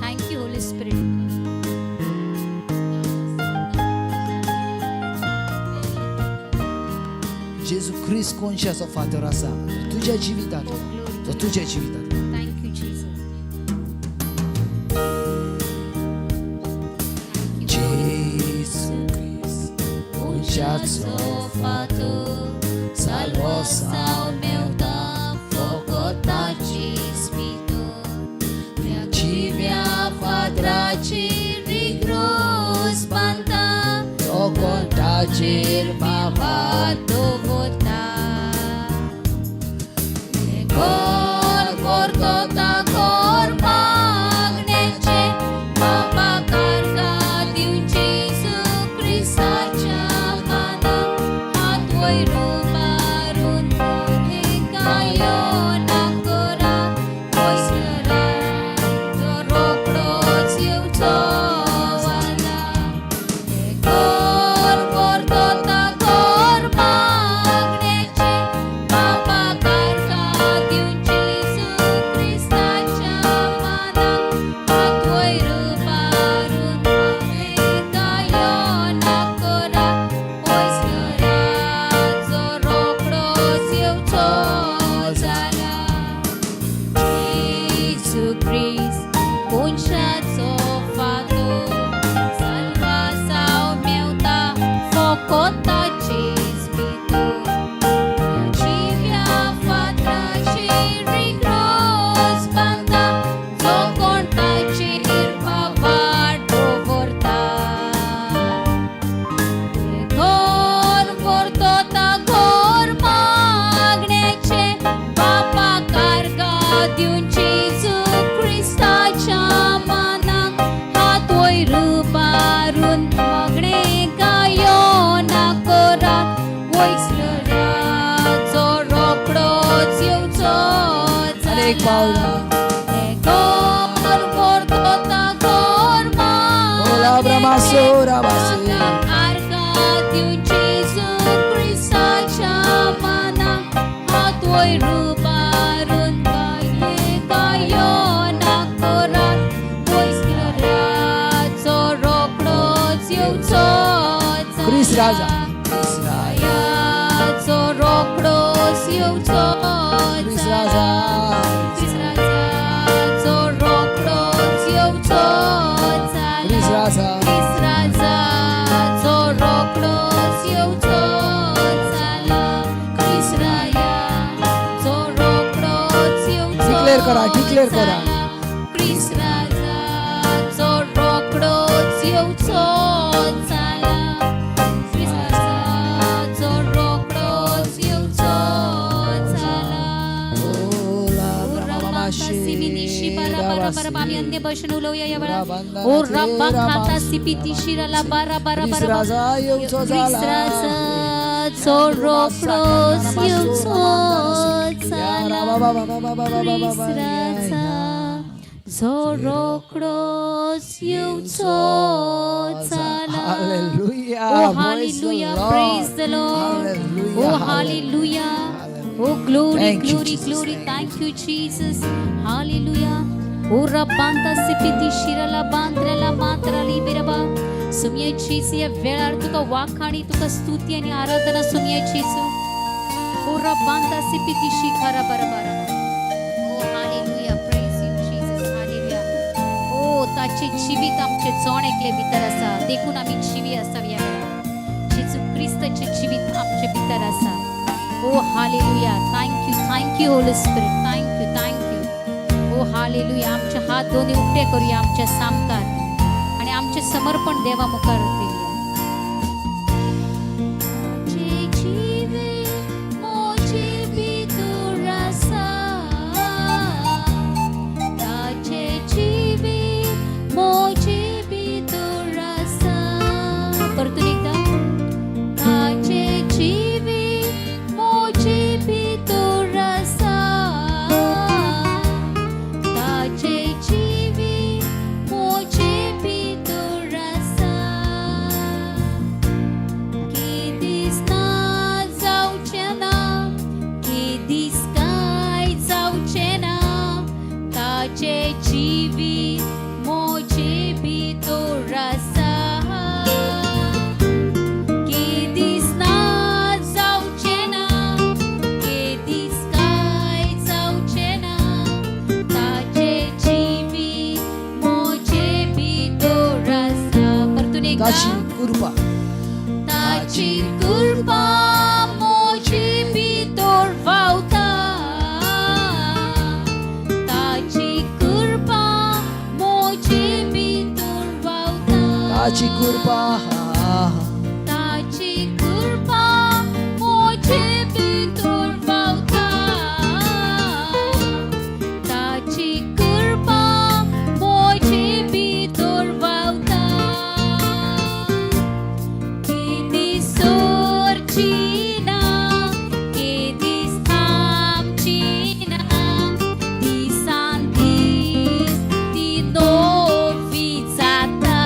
Thank you, Holy Spirit. जेजू ख्रिस्त कोणशाचो फादर आसा तुझ्या जिवितात तो तुझ्या जिवितात Thank you, Jesus. जेजू ख्रिस्त कोणशाचो fator, salvação meu dá, fogo taci spito, tive a fadraci rigros panta, fogo tacir mavato vota, cor cortota cor magnece, येवचो जाला येशू ख्रिस्त कोनशाचो फातो सल्वासाव मेवता फोकोताचेच भितर जिव्या फातराचेर रिग्रोस बांदता जो कोण ताचेर भावार दवरता घोर व्हरतो ता घोर मागण्याचे बापाक आर्गां दिवन जेजू क्रिस्ताच्या मानाक हात वयर उबारून मागणे गायो ना कोरात वयसराचो रोकडोच येवचो अनेक पावलां घोर व्हरतो ता घोर ओला ब्रह्मासो राबासे आर्गां दिवन जेजू क्रिस्ताच्या मानाक हात वयर उबारून गायो ना कोरात वयसराचो रोकडोच येवचो ख्रिस्त राजा गायाचो रोकडोच येवचो ख्रिस्त राजा क्रिस्ताचो रोकडोच येवचो ख्रिस्त राजा क्रिस्ताचो रोकडोच येवचो जाला क्रिस्ताचो रोकडोच येवचो Declare करा, declare करा. क्रिस्ताचो रोकडोच येवचो जाला क्रिस्ताचो रोकडोच येवचो जाला आम्ही अन्य भाषण उलोवया या वेळार ओ रब्बा खाता सिपिती शिराला बारा बारा ख्रिस्त बारा राजा येवचो जाला क्रिस्ताचो रोकडोच येवचो जाला क्रिस्ताचो रोकडोच येवचो जाला Hallelujah. Oh, Praise the hallelujah. Lord. Praise the Lord. Hallelujah. Oh, hallelujah. Oh, glory, Thank you, glory, Jesus. glory. Thank you, Jesus. Hallelujah. Oh, Rabbanta sipiti shirala bandrala matrali biraba. सुमयेची या वेळार तुका वाखाणी तुका स्तुती आणि आराधना सुमयेचीसु. Oh, Rabbanta sipiti shikara barabara. Oh, hallelujah. Praise you, Jesus. Hallelujah. Oh, ताचे जीवित आमचे जोण एकले भितर आसा. देखून आमी जीवी आसा या वेळार. जेजू क्रिस्ताचे जीवित आमचे भितर आसा. Oh, hallelujah. Thank you, Holy Spirit. Thank you. Oh, hallelujah. आमचे हात दोन्ही उक्ते करूया आमच्या सामकार आणि आमचे समर्पण देवा मुखार देऊया. जे जीवे मोजे भितर आसा, ताचे जीवे मोजे भितर आसा. परतून एकदा ताचे जीवे मोजे भितर आसा, ताचे जीवे मोजे भितर आसा. केदीस ना जावचें ना, केदीस कांय जावचें ना, ताचे जीवी मोजे भितर आसा. केदीस ना जावचें ना, केदीस कांय जावचें ना, ताचे जीवी मोजे भितर आसा. परतून एकदा ताची कृपा ताची कृपा मोजे भितर व्हांवता. ताची कृपा मोजे भितर व्हांवता. ताची कृपा ताची कृपा मोजे भितर व्हांवता. ताची कृपा मोजे भितर व्हांवता. केदीस सोरची ना, केदीस थांबची ना, दिसान दीस ती नवी जाता.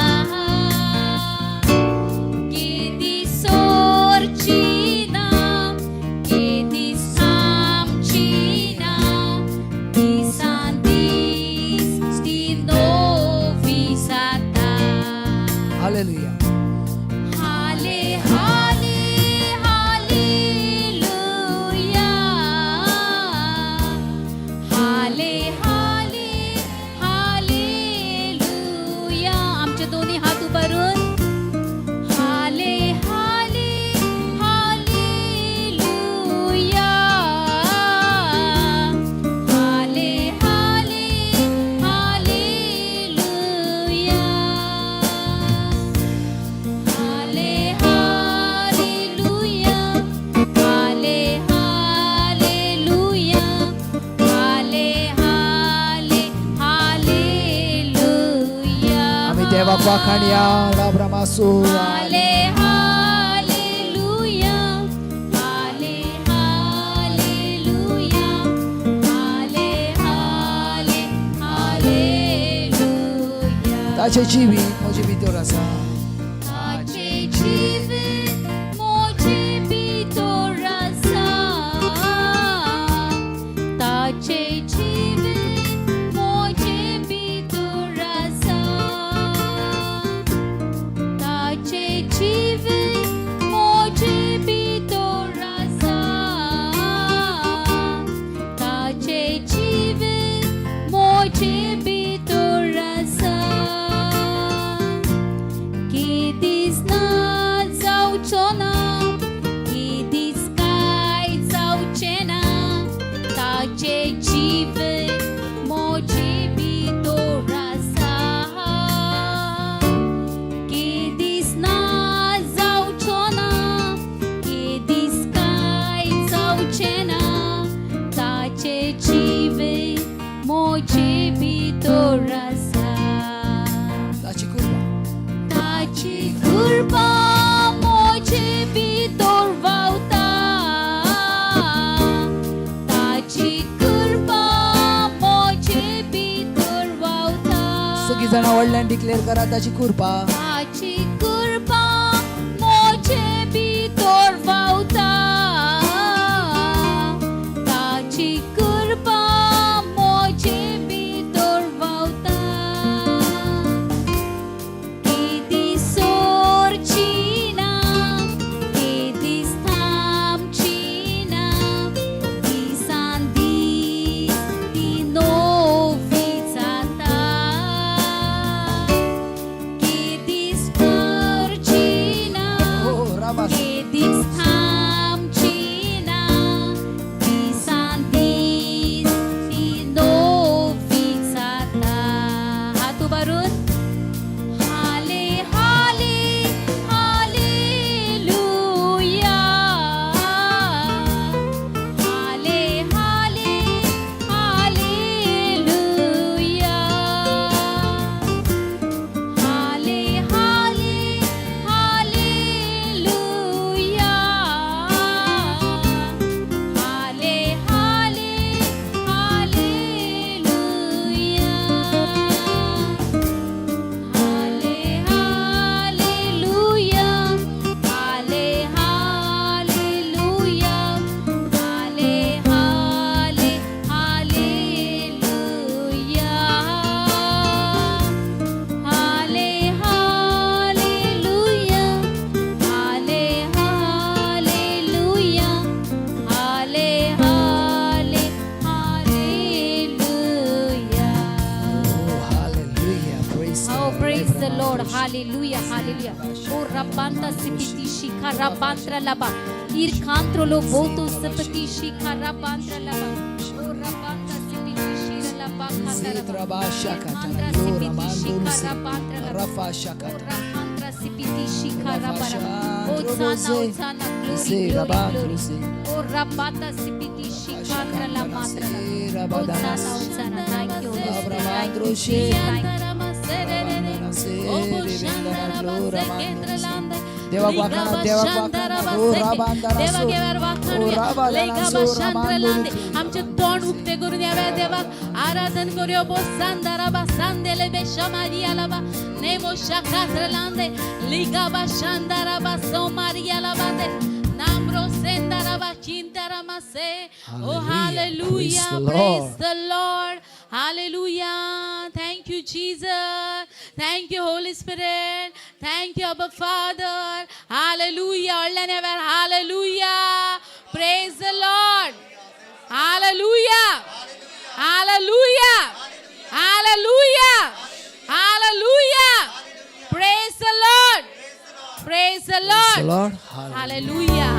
वाखाणया राब्रामासो हाले हालेलुया हाले हालेलुया हाले हाले हालेलुया ताचे जिवीत म्हजे भितर आसा ताचे जिवीत मोजे भितर आसा ताचे जिवीत मोजे भितर आसा ताचे जिवीत मोजे भितर आसा ताचे जिवीत मोजे भितर आसा Kidis na zauchona, kidis kai zauchena, tache jive moje bitorasa. Kidis na zauchona, kidis kai zauchena, tache jive moje bitorasa. ताची कृपा ताची कृपा मोजे भितर व्हांवता ताची कृपा मोजे भितर व्हांवता सगळीं जाणां व्हडल्यान डिक्लेअर करा ताची कृपा ताची कृपा मोजे भितर व्हांवता ताची कृपा मोजे भितर व्हांवता Kidis sorcina, kidis thamcina, disan dis dinovicata. Kidis sorcina, Oh, Rabas. kidis thamcina, disan dis dinovicata. Hatu barun. Hale hale haleluya Hale hale haleluya Hale hale haleluya Hale hale haleluya Hale haleluya Hale haleluya Hale hale haleluya Hale haleluya Hale haleluya Hale hale haleluya Oh, hallelujah. Praise the Oh, Lord. praise the Lord. Hallelujah. Hallelujah. Oh, Rabanta Sipiti Shika Rabantra Laba. Ir Kantrolo Boto Sipiti Shika Rabantra Laba. Oh, Rabanta Sipiti Shira Laba Zetra Kataraba. bashakata Mantra yora Sipiti manduru Shika se Rabantra Laba. rafa Oh, shakata Rahantra Sipiti Shika Rabaraba. Rafashandro Hosanna, se Hosanna, glory, se glory, rabandru glory. se Oh, Rabata Sipiti Shika Rabantra Laba. rabadana Hosanna, Hosanna. Thank you, Holy Spirit. Thank Abraham you, Roshe. Jesus. देवा वाखाणा देवा वाखाणा ओ राबांदारा so ओ राबादाना so राबांदोरू आमचे तोंड उक्ते करून यावे देवा आराधन करूया बोसांदारा बासांदेले बेशमारिया लाबा नेमो शाकात्रलांदे लिगा बाशांदारा बासोमारिया लाबादे नामरो सेंदारा बाचिंतारा मासे Oh hallelujah praise the Lord hallelujah thank you Jesus thank you Holy Spirit thank you Abba Father hallelujah ಒಳ್ಳೆನೆವರ್ hallelujah praise the Lord hallelujah hallelujah hallelujah hallelujah praise the Lord praise the Lord Lord hallelujah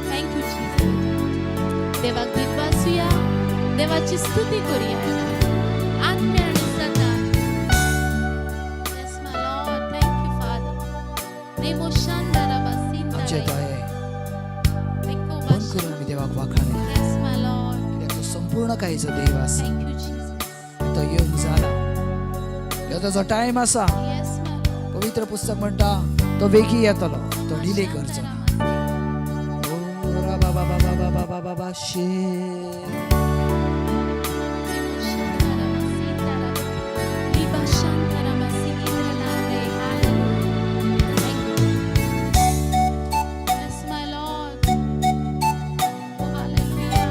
thank you Jesus देवाक दिन वाचूया देवाची स्तुती करूया आत्म्या आणि सदा yes my Lord thank you Father नेमो शांदारा आमचे बासिंदारा दये नेको बंद बाश करून आमी देवाक वाखाणले yes my Lord कित्याक तो संपूर्ण कायेचो देव आसा thank you Jesus तो येवन जाला ह्यो ताचो टायम आसा yes पवित्र पुस्तक म्हणता तो वेगी येतलो तो डिले करचो ना. ओ रा बा बा बा बा बा बा बा बा शे. Yes, my Lord. Oh, hallelujah.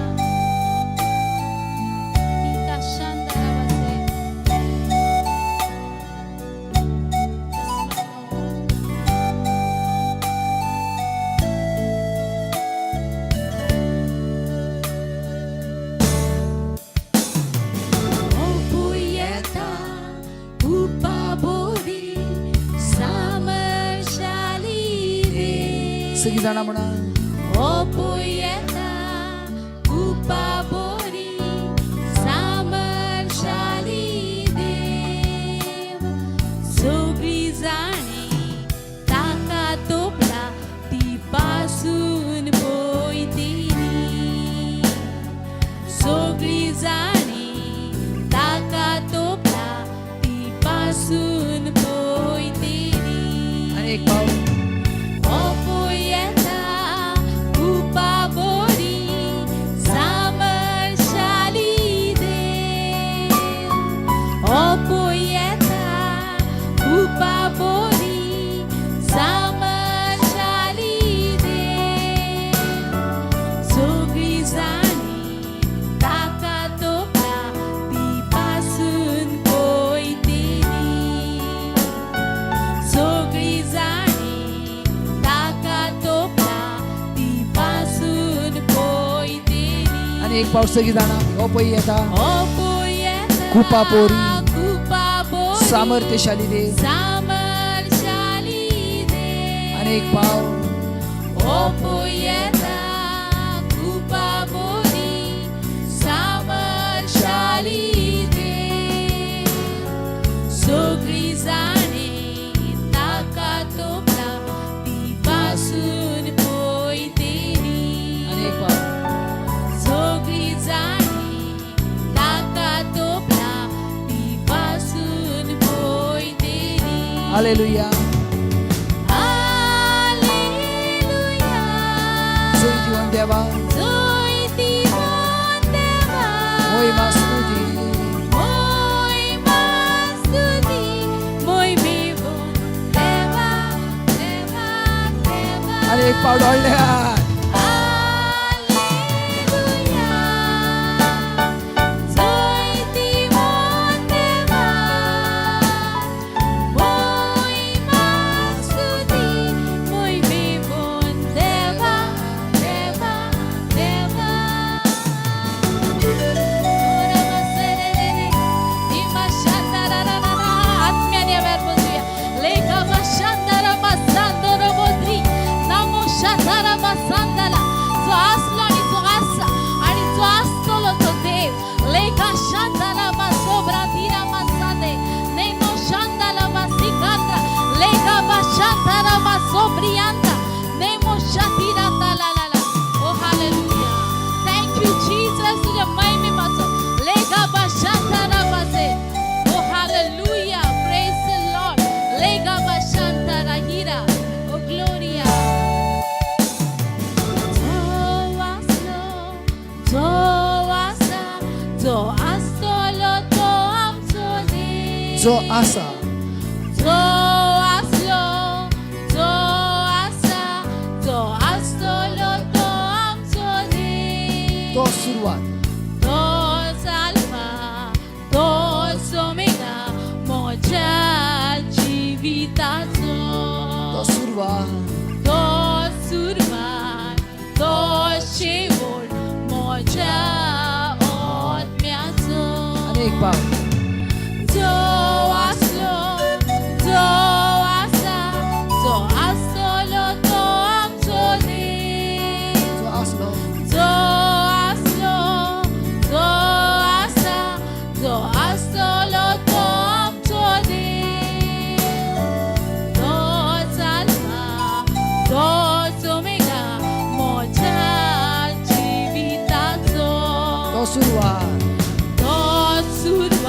सगळी जाणा म्हणा O poeta, cupa bori, samarshali dev, sogri zani, taka topla, ती पासून पोयतेनी, सगळी जाणी ताका तोपला ती पासून पोयतेनी. आणि एक पाव O poeta, cupa bori, samarshali dev. O poeta, cupa bori, samarshali dev. Sogri zani, taka topla, ती पासून पोयतेनी. सगळी जाणी ताका तोपला ती पासून पोयतेनी. आणि एक पाव सगळी जाणा ओ पै येता O poeta, cupa bori, cupa bori, सामर्थ्यशाली देव. samarshali dev. आणि एक पाव O poeta, cupa bori, samarshali dev. सगळी जाणी ताका तोपला ती पासून पोयतेनी. आणि एक पाव सगळी जाणी ताका तोपला ती पासून पोयतेनी. हालेलुया. हालेलुया. जय जीवन देवा जय दिवन देवा. महिमा स्तुती महिमा स्तुती, महिमेवो देवा, देवा, देवा. आणि एक पाव डॉलड्या हालेलुया. जय दिवन देवा. महिमा स्तुती, महिमेवो देवा, देवा, देवा. आत्म्याने व्याप बसूया. लेखा बशांदारा बसांदोरो बोधरी नामो शांदारा बसांदाला. जो असलो आणि जो असा आणि जो असतो तो देव. लेखा शांदाला बसोब्रा धीरा बसांदे नेनो शांदाला बसिकांद्रा. लेखा बशांदारा बसोब्रियांदा नेमो शातीरांदा ला ला ला. ओ हालेलुया. थँक यू जीसस तुझ्या महिमेपासून. लेखा बशांदारा बसे. ओ हालेलुया. Praise the Lord. लेखा बशांदारा हिरा. ओ ग्लोरिया. जो असलो तो आमचो देव. जो आसा जो असलो, जो असा, जो असलो तो आमचो देव. तो सुरुवात तोच अल्फा, तोच ओमेगा, म्हज्या जिविताचो. तो सुरुवात तो सुरवात, तो शेवट म्हज्या आत्म्याचो. आणि एक पाव जो असलो, जो असा, जो असलो तो आमचो देव. जो असलो जो असलो, जो असा, जो असलो तो आमचो देव. तोच अल्फा, तोच ओमेगा, म्हज्या जिविताचो. तो सुरुवात तो सुरवात,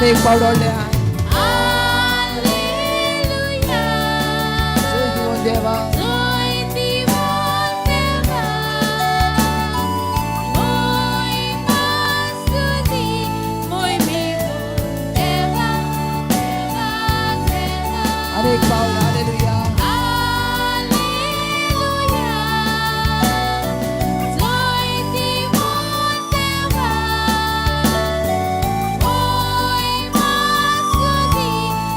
अनेक पावडले आहे हालेलुया जोय दिवोन देवा जोय दिवोन देवा महिमा स्तुती महिमेवोन देवा देवा देवा अनेक पावड हालेलुया हालेलुया जोय दिवोन देवा महिमा स्तुती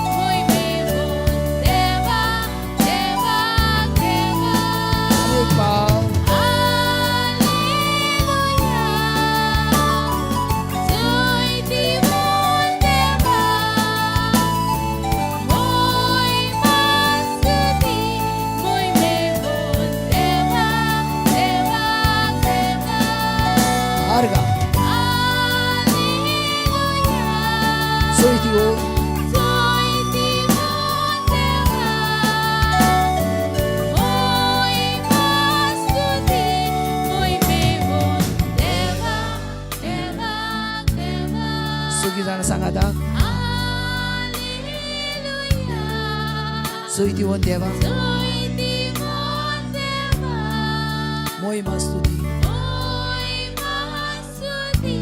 महिमेवोन देवा देवा देवा अनेक पावड हालेलुया जोय दिवोन देवा महिमा स्तुती महिमेवोन देवा देवा देवा अर्गा हालेलुया जोय दिवोन जोय दिवोन देवा महिमा स्तुती महिमेवोन देवा देवा देवा सगळी जण सांगा आता हालेलुया जोय दिवोन देवा जोय दिवोन देवा महिमा स्तुती महिमा स्तुती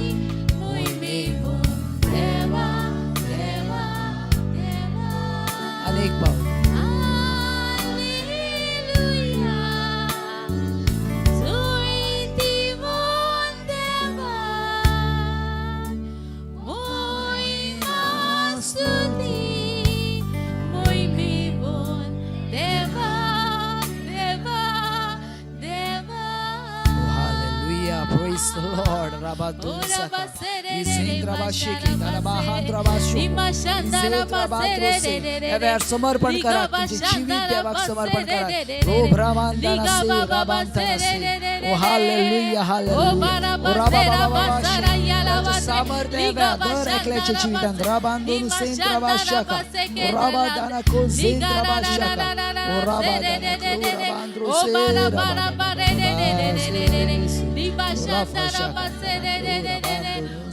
महिमेवोन देवा देवा देवा अनेक पावड हालेलुया जोय दिवोन देवा महिमा स्तुती महिमेवोन देवा देवा देवा Hallelujah. Praise the Lord. Rabadusaka. Izindrabashiki, Narabahandrabashu. Izindrabadrose. Ever समर्पण करा तुमचे जीवित देवाक समर्पण करा ओ ब्रह्मांडानसे राबांतानसे ओ हालेलुया हालेलुया ओ राबाबाबाबाशी सामर्थ्य एवर दर एकल्याच्या जीवितांत राबांदून सेंद्रबाशाका ओ राबादाना को सेंद्रबाशाका ओ राबादाना को राबांद्रोसे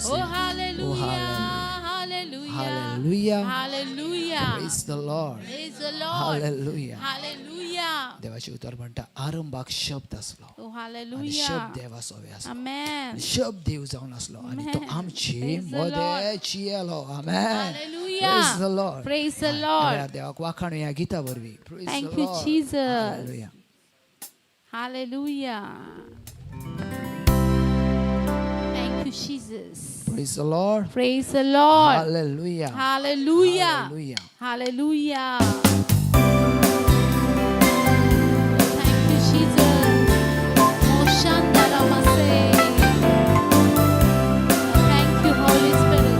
Oh hallelujah, hallelujah, Hallelujah. hallelujah. Praise the Lord. Praise the Lord. Hallelujah. Hallelujah. देवाचे उतर म्हणटा आरंभाक शब्द असलो Oh आणि hallelujah. शब्द देवा सोवे असलो Amen. शब्द देव जावन असलो आणि तो Amen. आमची Praise the मोदेची येलो amen Hallelujah. Praise the Lord. Praise the Lord. देवाक वाखाणू या गीता वरवी Praise Thank the you, Lord. Jesus. Hallelujah. Hallelujah. Thank you, Jesus. Praise the Lord. Praise the Lord. Hallelujah. Hallelujah. Hallelujah. Hallelujah. Thank you, Jesus. Moshandaramase. Thank you, Holy Spirit.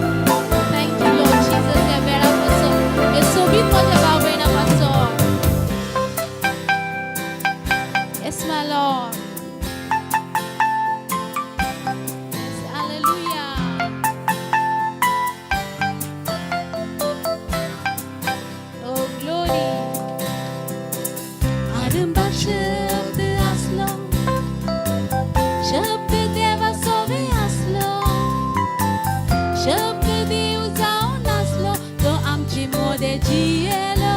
Thank you, Lord Jesus. Ya vera paso. Eu subi pode babai na paso. Yes, my Lord. Yes, hallelujah. Oh, glory. आरंभात शब्द असलो, शब्द देवा सोबे असलो, शब्द देव जाऊन असलो, तो आमची मोदे जियेलो.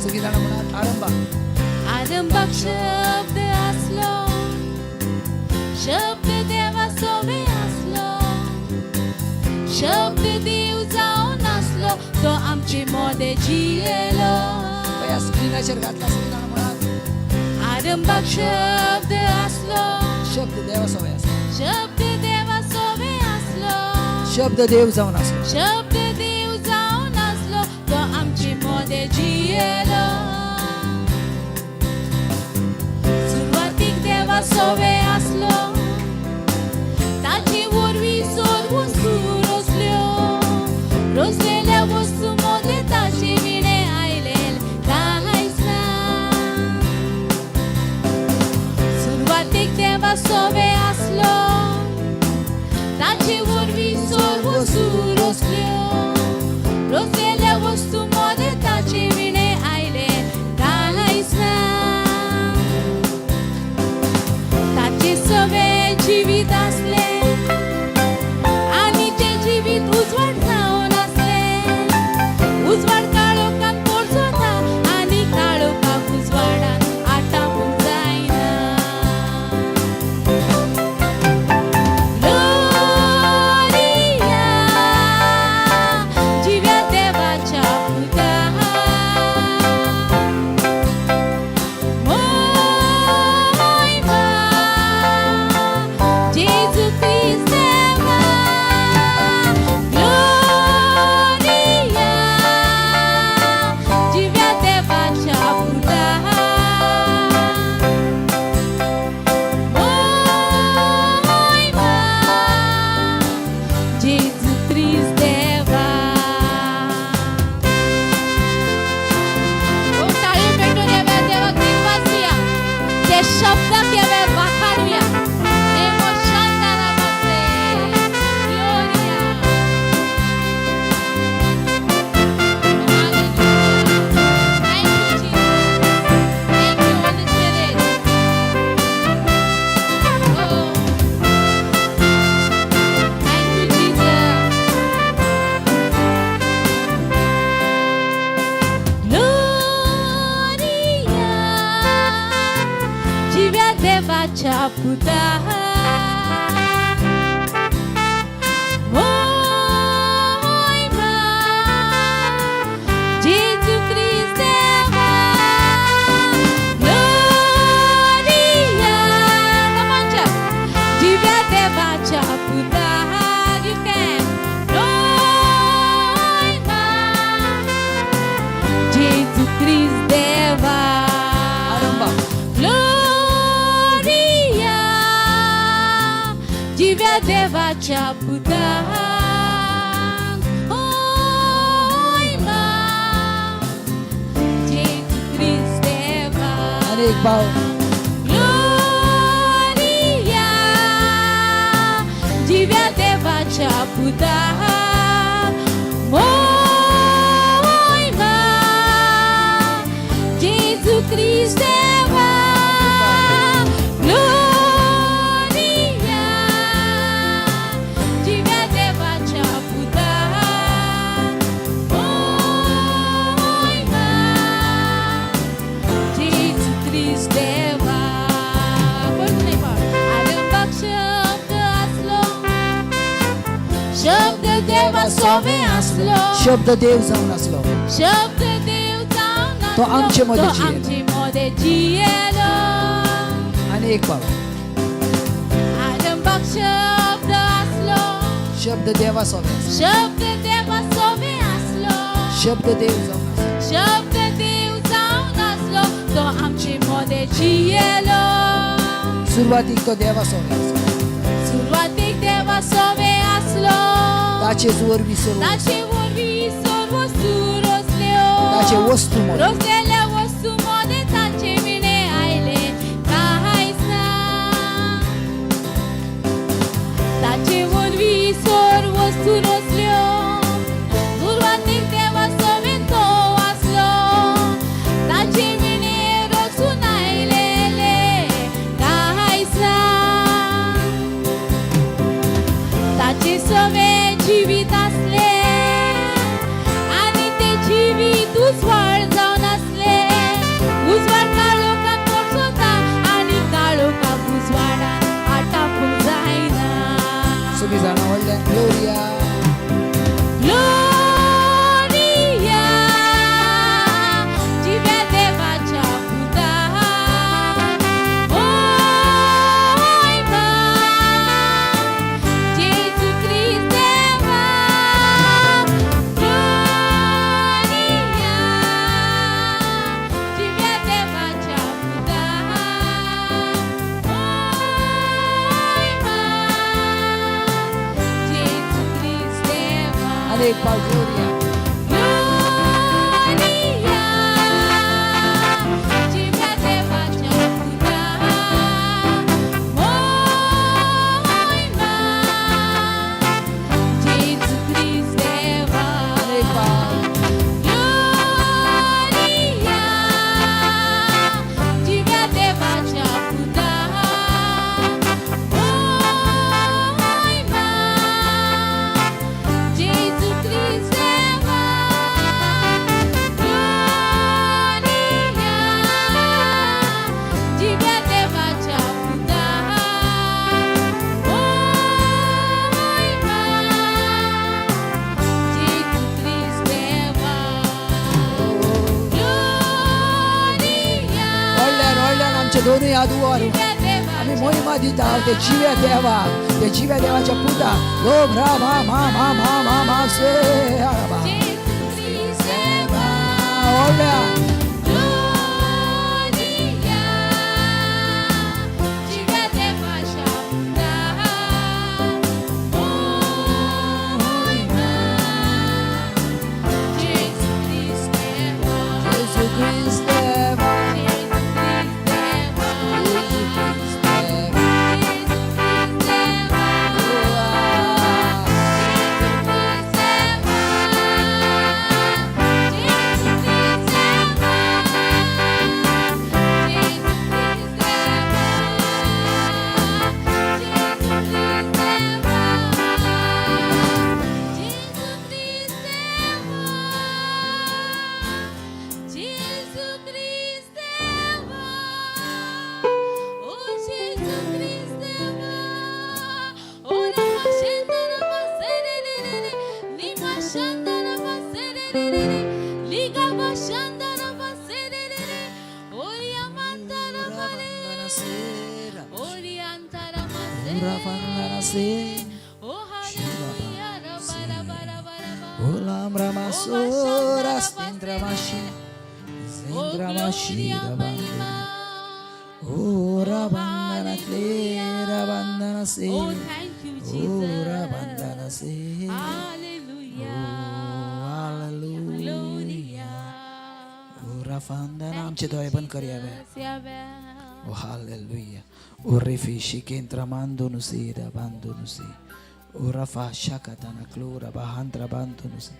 सगळी जण म्हणा आरंभाक आरंभात शब्द असलो, शब्द देवा सोबे असलो, शब्द देव जाऊन असलो, तो आमची मोदे जियेलो. या स्क्रीनाचेर घातला सगळी जण म्हणा आरंभात शब्द असलो, शब्द देवा सोवे असलो शब्द देवा सोबे असलो, शब्द देव जावन असलो शब्द देव जाऊन असलो, तो आमची मोदे जियेलो. सुरुवातीक देवा सोबे असलो, ताची उर्वी सोर वस्तू रोसल्यो, रोसलेल्या वस्तू मोदे ताची विणे आयलेल कांयच ना. सुरुवातीक देवा सोबे असलो, ताची उर्वी सोर वस्तू रोसल्यो, रोसलेल्या वस्तू मोदे ताची विणे आयले कांयच ना. ताचे सगळे जीवित असले आणि ते जीवित उजवाड जावं देवाच्या पुता जेजू ख्रिस्त देवा ग्लोरिया नमांच्या दिव्या देवाच्या पुता you can Noima जेजू ख्रिस्त देवा ग्लोरिया दिव्या देवाच्या पुता अनेक भाव ग्लोरिया दिव्या देवाच्या पुता महिमा जेजू ख्रिस्त देवा ग्लोरिया दिव्या देवाच्या पुता महिमा जेजू ख्रिस्त देवा आरंभात शब्द असलो शब्द देवा सोबे असलो शब्द देव जाऊन असलो शब्द देव जाऊन तो आमचे मध्ये तो जियेलो. आमचे मध्ये जियेलो अनेक भाव आरंभात शब्द असलो शब्द देवा सोबे शब्द देवा सोबे असलो शब्द देव जाऊन असलो शब्द देव जाऊन असलो तो आमचे मध्ये जियेलो सुरुवातीक तो देवा सोबे असलो सुरुवातीक देवा सोबे असलो ताचेच वरवी सर्व ताचे वरवी सर्व वस्तू रोजल्यो ताचे वस्तू मध्ये रोजलेल्या वस्तू मध्ये ताचे विणे आयले काहीच ना ताचे वरवी सर्व वस्तू रोजल्यो सुरुवातीक देवा सोबे तो असलो ताचे विणे रोजून आयलेले काहीच ना ताचे सोबे जीवित असले आणि ते जीवित उजवाड जाऊन असले उजवाड काळोखात पोचवता आणि काळोखात उजवाडात आटापून जाईना सगळी जाणा व्हडल्यान ग्लोरिया ग्लोरिया दिव्या देवाच्या पुता महिमा जेजू ख्रिस्त देवा ग्लोरिया दिव्या देवाच्या पुता महिमा जेजू ख्रिस्त देवा अनेक भाव ग्लोरिया ग्लोरिया दिव्या देवाच्या पुता महिमा जेजू ख्रिस्त देवा अनेक भाव ग्लोरिया दिव्या देवाच्या पुता महिमा जेजू ख्रिस्त देवा ग्लोरिया दिव्या देवाच्या पुता महिमा जेजू ख्रिस्त देवा ग्लोरिया व्हडल्यान आमचे दोनूय हात वर आम्ही महिमा दिता ते जिव्या देवा ते जिव्या देवाच्या पुता लोभ रा मा मा मा मा मा मा से आबा जेजू ख्रिस्त देवा व्हडल्यान ग्लोरिया दिव्या देवाच्या पुता महिमा जेजू ख्रिस्त देवा जेजू ख्रिस्त देवा जेजू ख्रिस्त देवा जेजू ख्रिस्त देवा जेजू ख्रिस्त देवा bashandara baserere liga bashandara baserere oria mantara bare oria antara masere oh hallelujah bara bara bara Olam Ramasora Stendramashi oh Zendramashi gloria mahima Ora bandana klera bandana se oh thank you Ora Jesus bandana se hallelujah Hallelujah gloria Ora bandana आमचे डोळे बंद करूया बे Siabe. Oh hallelujah Ore fishi che entramando nusira bando nusi Ora fascia katana clora bahantra bando nusi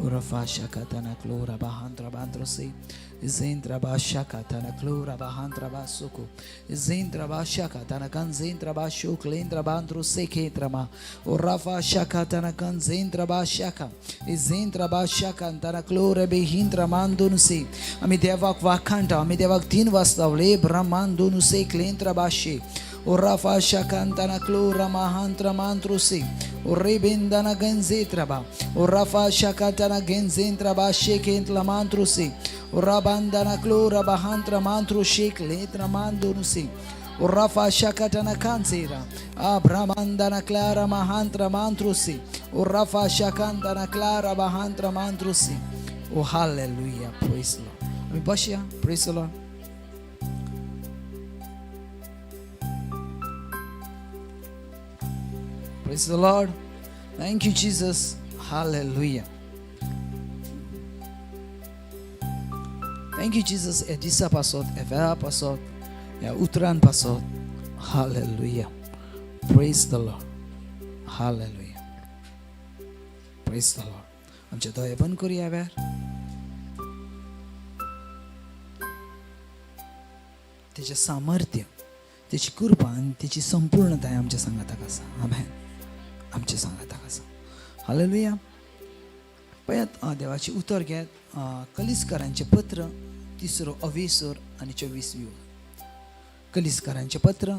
Ora fascia katana clora bahantra bandro si Zentra basha katana clora bahantra basuku Zentra basha katana kan zentra bashu klendra bandro se ketrama Ora fascia katana kan zentra bashaka Zentra basha katana clora behintra mando nusi आम्ही देवाक वाखांटा आम्ही देवाक 3 वाजता वले ब्रह्मांडो नुसे क्लेंत्र बाशे Orafa shakantana klora mahantra mantrusi. Orebendana genzetraba. Orafa shakatana genzentraba shekentla mantrusi. Orabandana klora bahantra mantru shek letra mandunusi. Orafa shakatana kansera. Abramandana clara mahantra mantrusi. Orafa shakantana clara bahantra mantrusi. Oh hallelujah, praise the Lord. Bashia, praise the Lord. Praise the Lord. Thank you, Jesus. Hallelujah. Thank you, Jesus. Edisa pasot, Evera pasot, Utran pasot. Hallelujah. Praise the Lord. Hallelujah. Praise the Lord. आमचे दोळे बंद करूया यार. त्याचे सामर्थ्य, त्याची कृपा आणि त्याची संपूर्णता आमच्या संगाताक आसा. आमेन. आमच्या संगाताक आसा. हालेलुया. पळयात देवाची उतर घेत कलिस्करांचे पत्र 3 अवेसर आणि 24 कलिस्करांचे पत्र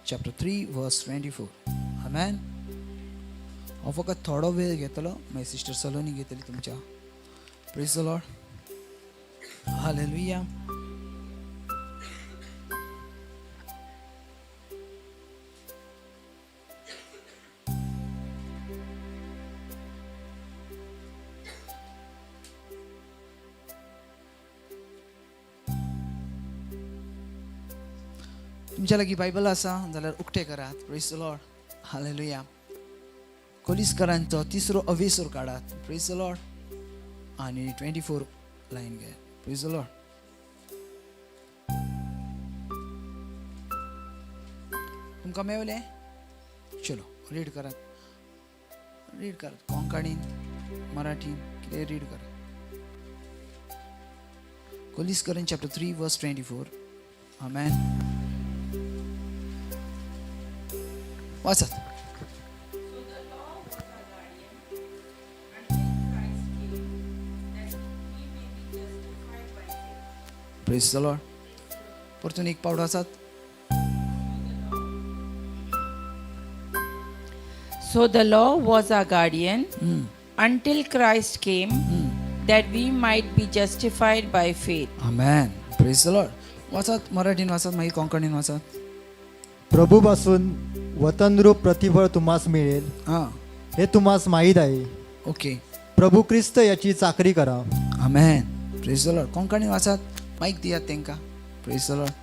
चॅप्टर 3 वर्स 24. आमेन. हांव फकत थोडो वेळ घेतलो. माय सिस्टर सलोनी घेतली तुमच्या. Praise the Lord. हालेलुया. तुमच्या लागीं बायबल आसा जाल्यार उक्ते करात. Praise the Lord. हालेलुया. कोलिस्करांचो 3 अवेसर काढात. Praise the Lord. आणि 24 लाईन घे. Praise the Lord. तुमकां मेवले? चलो रीड करात. रीड करात. कोंकणीन मराठीन कितें रीड करात. कोलिस्करांचो चॅप्टर 3 वर्स 24. आमेन. वाचत. Praise the Lord. परतून एक पावड वाचत. So the law was our guardian until Christ came that we might be justified by faith. Amen. Praise the Lord. वाचत. मराठीन वाचत मागीर कोंकणीन वाचत. प्रभूपासून वतनरूप प्रतिफळ तुम्हास मिळेल हां. हे तुम्हास माहीत आहे. ओके. प्रभू ख्रिस्त याची चाकरी करा. Amen. Praise the Lord. कोंकणीन वाचत. माईक दियात तेंका. Praise the Lord.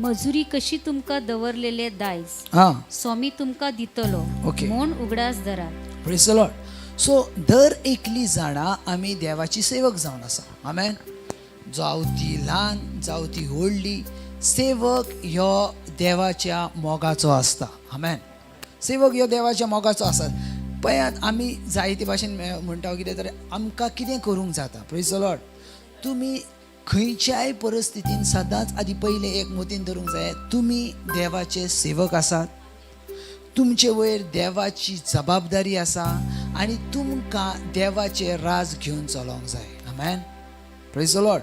मजुरी कशी तुमका दवरलेले दायज हां. स्वामी तुमका दितलो ओके. म्हूण उगडास धरा. Praise the Lord. सो दर एकली जाणां आमी देवाची सेवक जावन आसा. आमेन. जावं ती ल्हान जावं ती व्हडली, सेवक ह्यो देवाच्या मोगाचो आसता. आमेन. सेवक ह्यो देवाच्या मोगाचो आसा. पळयात आमी जायते भाशेन म्हणटा कितें तर आमकां कितें करूंक जाता. Praise the Lord. तुमी खंयच्याय परिस्थितीन सदांच आदी पयलें एक मोतीन धरूंक जाय. तुमी देवाचे सेवक आसात. तुमचे वयर देवाची जबाबदारी आसा आनी तुमकां देवाचे राज घेवन चलोंक जाय. आमेन. Praise the Lord.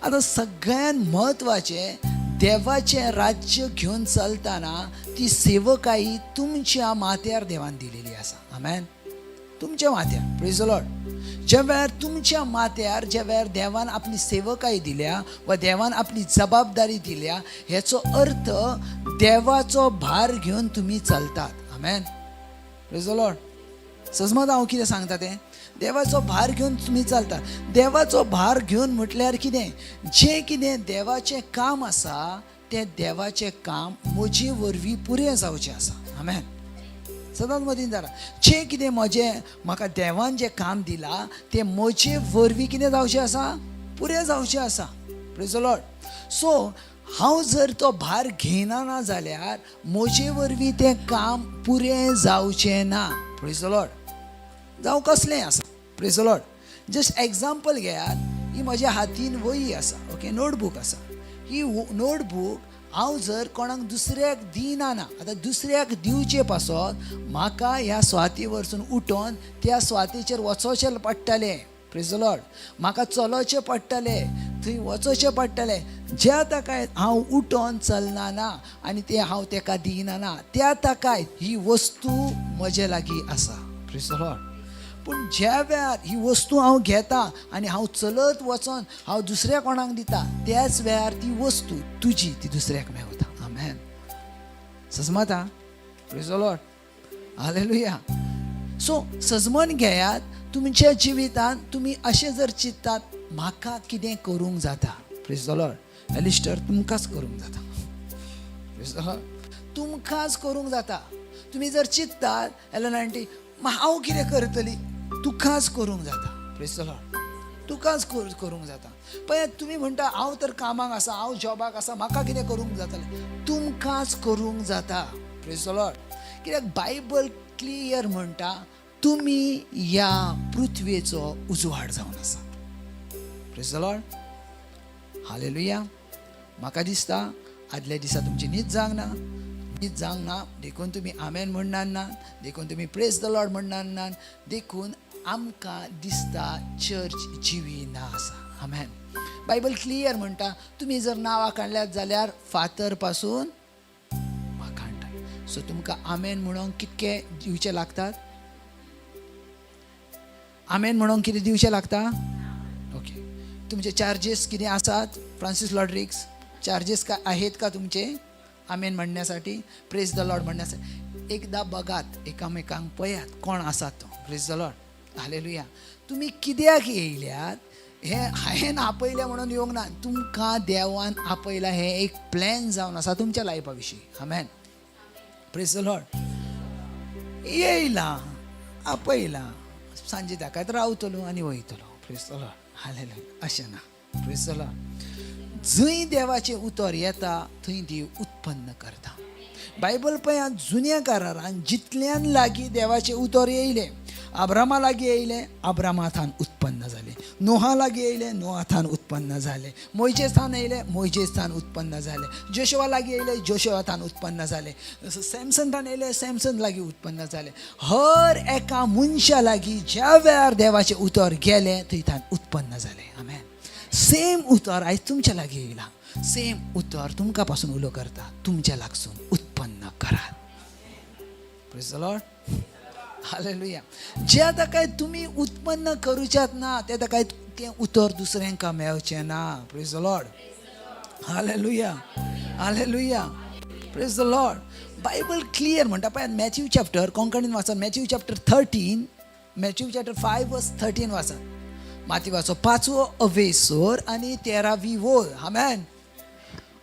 आतां सगळ्यात म्हत्वाचें देवाचे राज्य घेऊन चलताना ती सेवकाई तुमच्या माथ्यार देवान दिलेली आसा. आमेन. तुमच्या माथ्यार. Praise the Lord. ज्या वेळार तुमच्या माथ्यार ज्या वेळार देवान आपली सेवकाई दिल्या वा देवान आपली जबाबदारी दिल्या, हेचो अर्थ देवाचो भार घेऊन तुम्ही चलतात. आमेन. Praise the Lord. समजता हांव कितें सांगता तें? देवाचो भार घेऊन तुम्ही चलतात. देवाचो भार घेऊन म्हटल्यार कितें? जें कितें देवाचें काम आसा तें देवाचें काम म्हजे वरवीं पुरें जावचें आसा. आमेन. सदांच मदीं जाला. जें कितें म्हाका देवान जें काम दिलां तें म्हजे वरवीं कितें जावचें आसा? पुरें जावचें आसा. Praise the Lord. सो हांव जर तो भार घेयना ना जाल्यार म्हजे वरवीं तें काम पुरें जावचें ना. Praise the Lord. जावं कसलें आसा. Praise the Lord. Just example घेयात. ही म्हज्या हातीन वही आसा. ओके. नोटबूक आसा. ही नोटबूक हांव जर कोणाक दुसऱ्याक दिना ना, आतां दुसऱ्याक दिवचे पासत म्हाका ह्या स्वाती वरसून उठोन त्या स्वातीचेर वचोचें पडटलें. Praise the Lord. म्हाका चलोचें पडटलें, थंय वचोचें पडटलें. ज्या ताकाय हांव उठोन चलना ना आनी तें हांव ताका दिना ना, त्या ताकाय ही वस्तू म्हजे लागीं आसा. Praise the Lord. पूण ज्या वेळार ही वस्तू हांव घेता आनी हांव चलत वचोन हांव दुसऱ्या कोणाक दिता, त्याच वेळार ती वस्तू तुजी ती दुसऱ्याक मेवता. आमेन. सजमता. Praise the Lord. Hallelujah. So सजमन घेयात. तुमच्या जिवितांत तुमी अशें जर चिंततात म्हाका कितें करूंक जाता. Praise the Lord. एलिस्टर तुमकांच करूंक जाता. Praise the Lord. तुमकांच करूंक जाता. तुमी जर चिंततात एलनांटी हांव कितें करतली, तुकांच करूंक जाता. Praise the Lord. तुकांच करूंक जाता. पळय तुमी म्हणटा हांव तर कामाक आसा, हांव जॉबाक आसा, म्हाका कितें करूंक जातलें. तुमकांच करूंक जाता. Praise the Lord. कित्याक बायबल क्लियर म्हणटा तुमी ह्या पृथ्वीचो उजवाड जावन आसा. Praise the Lord. हालेलुया. म्हाका दिसता आदल्या दिसा तुमची न्हीद जावंक ना. न्हीद जावंक ना देखून तुमी आमेन म्हणनात ना, देखून तुमी प्रेज द लॉर्ड म्हणनात ना, देखून आमकां दिसता चर्च जिवीना आसा. आमेन. बायबल क्लियर म्हणटा तुमी जर नांवां काडल्यात जाल्यार फातर पासून वाखाणटा. सो तुमकां आमेन म्हणूंक कितके दिवचे लागतात? आमेन म्हणूंक कितें दिवचें लागता? ओके. तुमचे चार्जेस कितें आसात? फ्रांसीस लॉड्रिक्स चार्जेस का आहेत का तुमचे आमेन म्हणण्यासाठी, प्रेज द लॉर्ड म्हणण्यासाठी? एकदा बघात, एकामेकांक पळयात कोण आसा तो. Praise the Lord. हालेलुया. तुम्ही कित्याक येयल्यात हे हांवें आपयल्या म्हणून येवंक ना. तुमकां देवान आपयला हे एक प्लॅन जावन आसा तुमच्या लायफा विशीं. आमेन. Praise the Lord. येयला, आपयला, सांजे ताकाच रावतलो आनी वयतलो. Praise the Lord. हालेलुया. अशें ना. Praise the Lord. जंय देवाचें उतर येता थंय देव उत्पन्न करता. बायबल पळया जुन्या करारान जितल्यान लागीं देवाचें उतर येयलें, अब्रामा लागीं येयलें, अब्रामाथान उत्पन्न जालें. नोहा लागीं येयलें, नोहाथान उत्पन्न जालें. मोइजेस्थान येयलें, मोइजेस्थान उत्पन्न जालें. जोशुआ लागीं येयलें, जोशुआथान उत्पन्न जालें. सॅमसनथान येयलें, सॅमसन लागीं उत्पन्न जालें. हर एका मनशा लागीं ज्या वेळार देवाचें उतर गेलें थंयथान उत्पन्न जालें. आमेन. सेम उतर आयज तुमच्या लागीं येयला. सेम उतर तुमकां पासून उलो करता. तुमच्या लागसून उत्पन्न करात. Praise the Lord. हालेलुया. ज्या ताकाय तुमी उत्पन्न करूच्यात ना त्या ताकाय तें उतर दुसऱ्यांका मेळचें ना. Praise the Lord. Hallelujah. Hallelujah. Praise the Lord. Bible clear म्हणटा पळय मॅथ्यू चॅप्टर कोंकणीन वाचन मॅथ्यू चॅप्टर 13, मॅथ्यू चॅप्टर 5 वर्स 13 वाचन. मातीवाचो 5वो अवेसोर आनी 13वी ओळ. आमेन.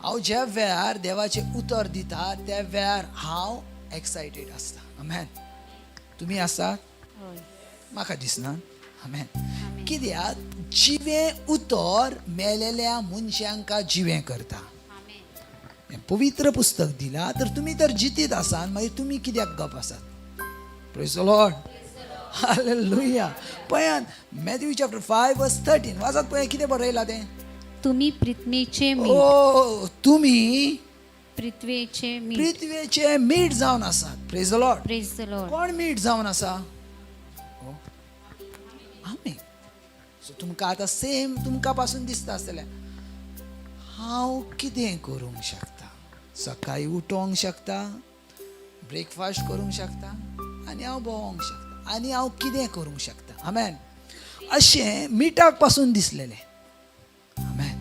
हांव ज्या वेळार देवाचें उतर दिता त्या वेळार हांव एक्सायटेड आसता. आमेन. तुमी आसात? म्हाका दिसना. आमेन. कित्याक जिवें उतर मेलेल्या मनशांका जिवें करता. पवित्र पुस्तक दिला तर तुमी तर जितीत आसात, मागीर तुमी कित्याक गप आसात? Praise the Lord. हालेलुया. पळयात मॅथ्यू चॅप्टर 5 वर्स 13 वाचत पळय कितें बरयलां तें. तुम्ही पृथ्वीचे मीठ. ओ तुमी पृथ्वीचे मीठ जावन आसात. Praise the Lord. Praise the Lord. कोण मीठ जावन आसा? आमी. सो तुमकां आतां सेम तुमकां पासून दिसता आसतलें हांव कितें करूंक शकता. सकाळी उठोवंक शकता, ब्रेकफास्ट करूंक शकता, आनी हांव भोंवंक शकता, आनी हांव कितें करूंक शकता. आमेन. अशें मिठाक पासून दिसलेलें. आमेन.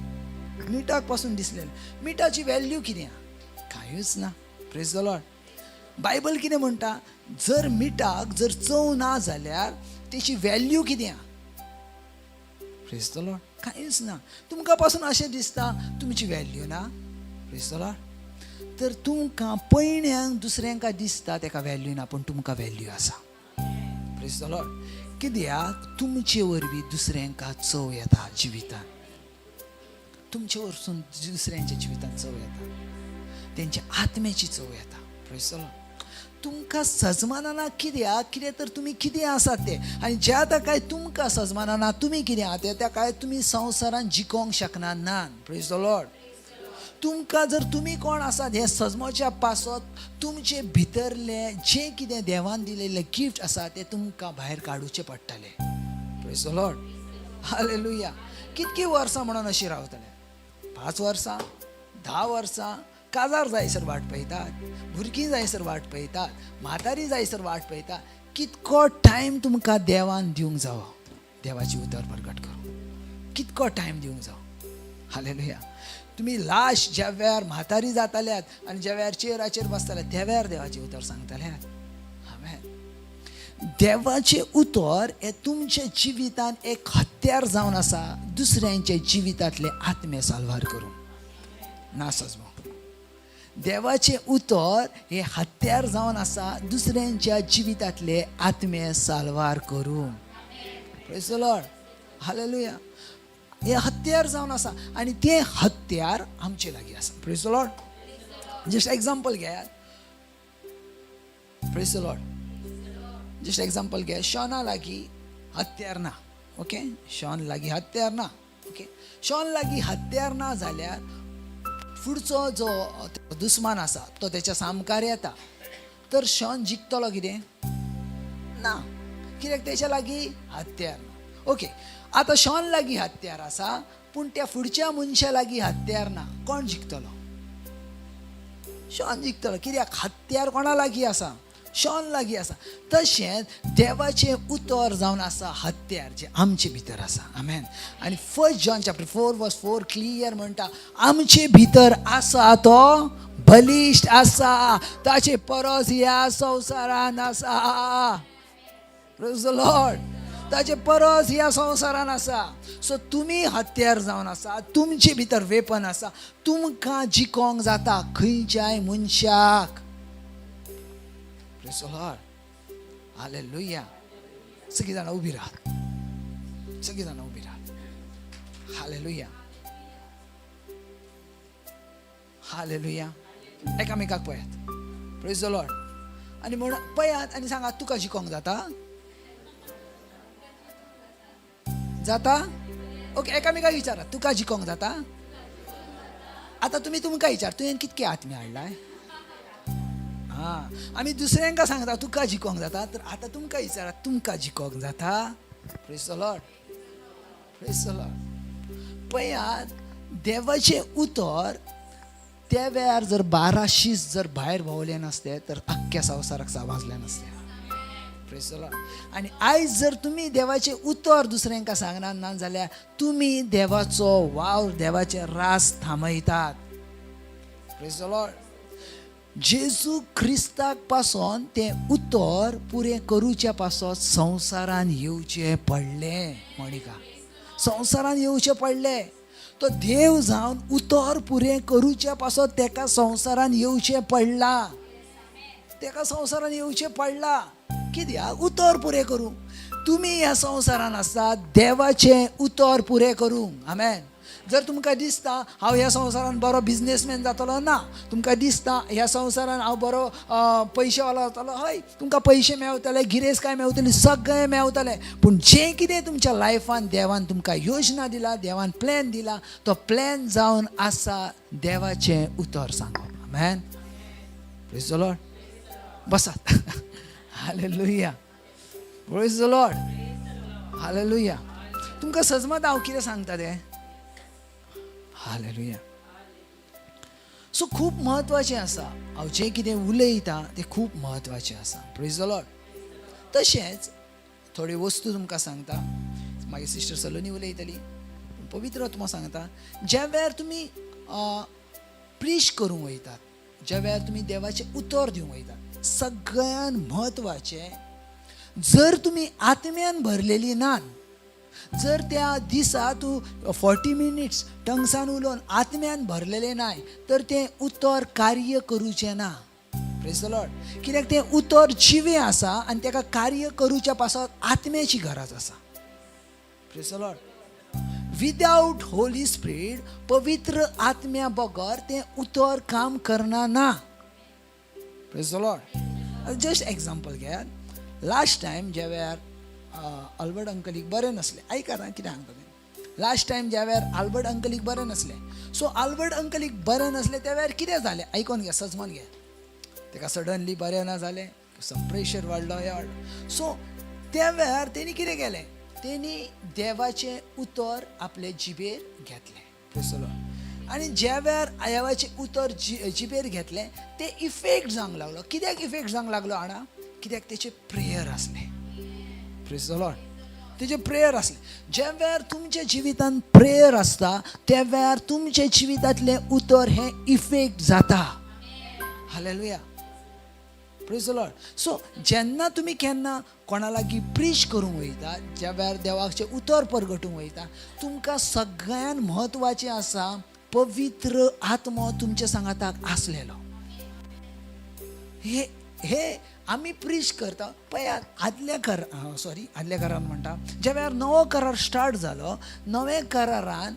मिठाक पासून दिसलेलें. मिठाची व्हॅल्यू कितें कांयूच ना. Praise the Lord. बायबल कितें म्हणटा, जर मिठाक जर चव ना जाल्यार तेची व्हॅल्यू कितें. Praise the Lord. कांयच ना. तुमकां पासून अशें दिसता तुमची व्हॅल्यू ना. Praise the Lord. तर तुमकां पयण्यांक दुसऱ्यांका दिसता तेका व्हॅल्यू ना, पूण तुमकां व्हॅल्यू आसा. Praise the Lord. कित्याक तुमचे वरवीं दुसऱ्यांका चव येता जिवितान. तुमचे वरसून दुसऱ्यांच्या जिवितान चव येता, तेंच्या आत्म्याची चव येता. Praise the Lord. तुमकां सजमानना कितें तर तुमी कितें आसात ते, आनी ज्या ताकाय तुमकां सजमानना तुमी कितें आहात त्या काय तुमी संवसारान जिखोवंक शकना ना. Praise the Lord. तुमकां जर तुमी कोण आसात हे सजमोच्या पासत तुमचे भितरले जे कितें देवान दिलेले गिफ्ट आसा ते तुमकां भायर काडूचे पडटले. Praise the Lord. हालेलुया. कितकी वर्सां म्हणून अशी रावतले. 5 वर्सां, 10 वर्सां. काजार जायसर वाट पळयतात, भुरगीं जायसर वाट पळयतात, म्हातारी जायसर वाट पळयतात. कितको टायम तुमकां देवान दिवंक जावो देवाची उतर प्रगट करूंक. कितको टायम दिवंक जावो. हालेलुया. तुमी लास्ट ज्या वेळार म्हातारी जाताल्यात आनी ज्या वेळार चेराचेर बसताल्यात त्या वेळार देवाची उतर सांगताल्यात. आमेन. देवाचे उतर हे तुमच्या जिवितान एक हत्यार जावन आसा दुसऱ्यांच्या जिवितांतले आत्मे साल्वार करूंक. ना सजमो. देवाचे उतर हे हत्यार जावन आसा दुसऱ्यांच्या जिवितांतले आत्मे साल्वार करूंक. Praise the Lord. हालेलुया. हे हत्यार जावन आसा आनी ते हत्यार आमचे लागीं आसा. Praise the Lord. Just example घेयात. Praise the Lord. Just example घे. शॉना लागीं हत्यार ना. ओके. शॉन लागीं हत्यार ना. ओके. शॉन लागीं हत्यार ना जाल्यार फुडचो जो दुस्मान आसा तो तेच्या सामकार येता तर शॉन जिखतलो कितें ना. कित्याक तेच्या लागीं हत्यार ना. ओके. आतां शॉन लागीं हत्यार आसा पूण त्या फुडच्या मनशा लागीं हत्यार ना. कोण जिखतलो. शॉन जिखतलो. कित्याक हत्यार कोणा लागीं आसा. शॉन लागीं आसा. तशेंच देवाचें उतर जावन आसा हत्यार जे आमचे भितर आसा. आमेन. आनी 1 जॉन चॅप्टर 4:4 क्लियर म्हणटा आमचे भितर आसा तो बलिश्ट आसा ताचे परस ह्या संवसारान आसा. Praise the Lord. ताचे परस ह्या संवसारान आसा. सो तुमी हत्यार जावन आसा. तुमचे भितर वेपन आसा. तुमकां जिखोवंक जाता खंयच्याय मनशाक. Praise the Lord. Hallelujah. सगळी जाणां उबी राहात. सगळी जाणां उबी राहात. हालेलुया. हालेलुया. एकामेकाक पळयात. Praise the Lord. आनी म्हण पळयात आनी सांगात तुका जिखोवंक जाता. जाता. ओके. एकामेकाक विचारात तुका जिखोवंक जाता. आतां तुमी तुमकां विचार तुवें कितके आत्मे हाडलाय. आमी दुसऱ्यांका सांगता तुका जिखोवंक जाता तर आतां तुमकां विचारात तुमकां जिखोवंक जाता. Praise the Lord. Praise the Lord. पळयात देवाचे उतर त्या वेळार जर 12 शीस जर भायर भोंवले नासते तर आख्ख्या संवसाराक सांबाळले नासते. Praise the Lord. आनी आयज जर तुमी देवाचे उतर दुसऱ्यांका सांगना ना जाल्यार तुमी देवाचो वावर देवाचे रास थांबयतात. Praise the Lord. जेजू क्रिस्ताक पासून ते उतर पुरे करूच्या पासून संवसारान येवचे पडले. मोनिका संवसारान येवचे पडले. तो देव जावन उतर पुरे करूच्या पासून तेका संवसारान येवचे पडला. तेका संवसारान येवचे पडला. कित्याक उतर पुरे करूंक. तुमी ह्या संवसारान आसात देवाचे उतर पुरे करूंक. आमेन. जर तुमकां दिसता हांव ह्या संवसारान बरो बिझनेसमॅन जातलो ना. तुमकां दिसता ह्या संवसारान हांव बरो पयशेवालो जातलो. हय तुमकां पयशे मेळटले गिरेस्त मेळटली सगळें मेळटलें. पूण जें कितें तुमच्या लायफान देवान तुमकां योजना दिला देवान प्लॅन दिला तो प्लॅन जावन आसा देवाचें उतर सांगप. आमेन. Praise the Lord. बसात. Hallelujah. Praise the Lord. Hallelujah. तुमकां सजमत हांव कितें सांगता तें. हालेलुया. सो खूब महत्वाचें आसा हांव जें कितें उलयतां तें खूब महत्वाचें आसा. Praise the Lord. तशेंच थोडी वस्तू तुमकां सांगता, मागीर सिस्टर सलोनी उलयतली. पवित्र आत्मा सांगता, ज्या वेळार तुमी प्रीच करूंक वयतात, ज्या वेळार तुमी देवाचें उतर दिवंक वयतात, सगळ्यान महत्वाचें, जर तुमी आत्म्यान भरलेली नात, जर त्या दिसा तूं 40 मिनिट्स टंग्सान उलोवन आत्म्यान भरलेलें नाय, तर तें उतर कार्य करूचें ना. Praise the Lord. कित्याक तें उतर जिवें आसा आनी तेका कार्य करूच्या पासत आत्म्याची गरज आसा. Praise the Lord. Without Holy spirit, पवित्र आत्म्या बगर तें उतर काम करना ना. Praise the Lord. Just example घेयात. लास्ट टायम ज्या वेळार अल्बर्ट अंकलीक बरें नसलें, आयकात कितें सांगता तें. लास्ट टायम ज्या वेळार अल्बर्ट अंकलीक बरें नसलें, सो अल्बर्ट अंकलीक बरें नसलें त्या वेळार कितें जालें आयकोन घे, सजमोन घे. तेका सडनली बरें ना जालें, सम प्रेशर वाडलो, हें वाडलो. सो त्या वेळार तेणी कितें केलें, तेणी देवाचें उतर आपले जिबेर घेतलें. Praise the Lord. आनी ज्या वेळार देवाचें उतर जिबेर घेतलें, तें इफेक्ट जावंक लागलो. कित्याक इफेक्ट जावंक लागलो जाणा, कित्याक तेचे प्रेयर आसलें. Praise the Lord. तेजे प्रेयर आसलें. ज्या वेळार तुमच्या जिवितांत प्रेयर आसता, त्या वेळार तुमच्या जिवितांतलें उतर हें इफेक्ट जाता. Hallelujah. Praise the Lord. So जेन्ना तुमी केन्ना कोणा लागीं प्रीच करूंक वयता, ज्या वेळार देवाचें उतर परगटूंक वयता, तुमकां सगळ्यान म्हत्वाचें आसा पवित्र आत्मो तुमच्या सांगाताक आसलेलो. हे आमी प्रीच करता पळयात. आदल्या करारान म्हणटा, ज्या वेळार नवो करार स्टार्ट जालो, नवे करारान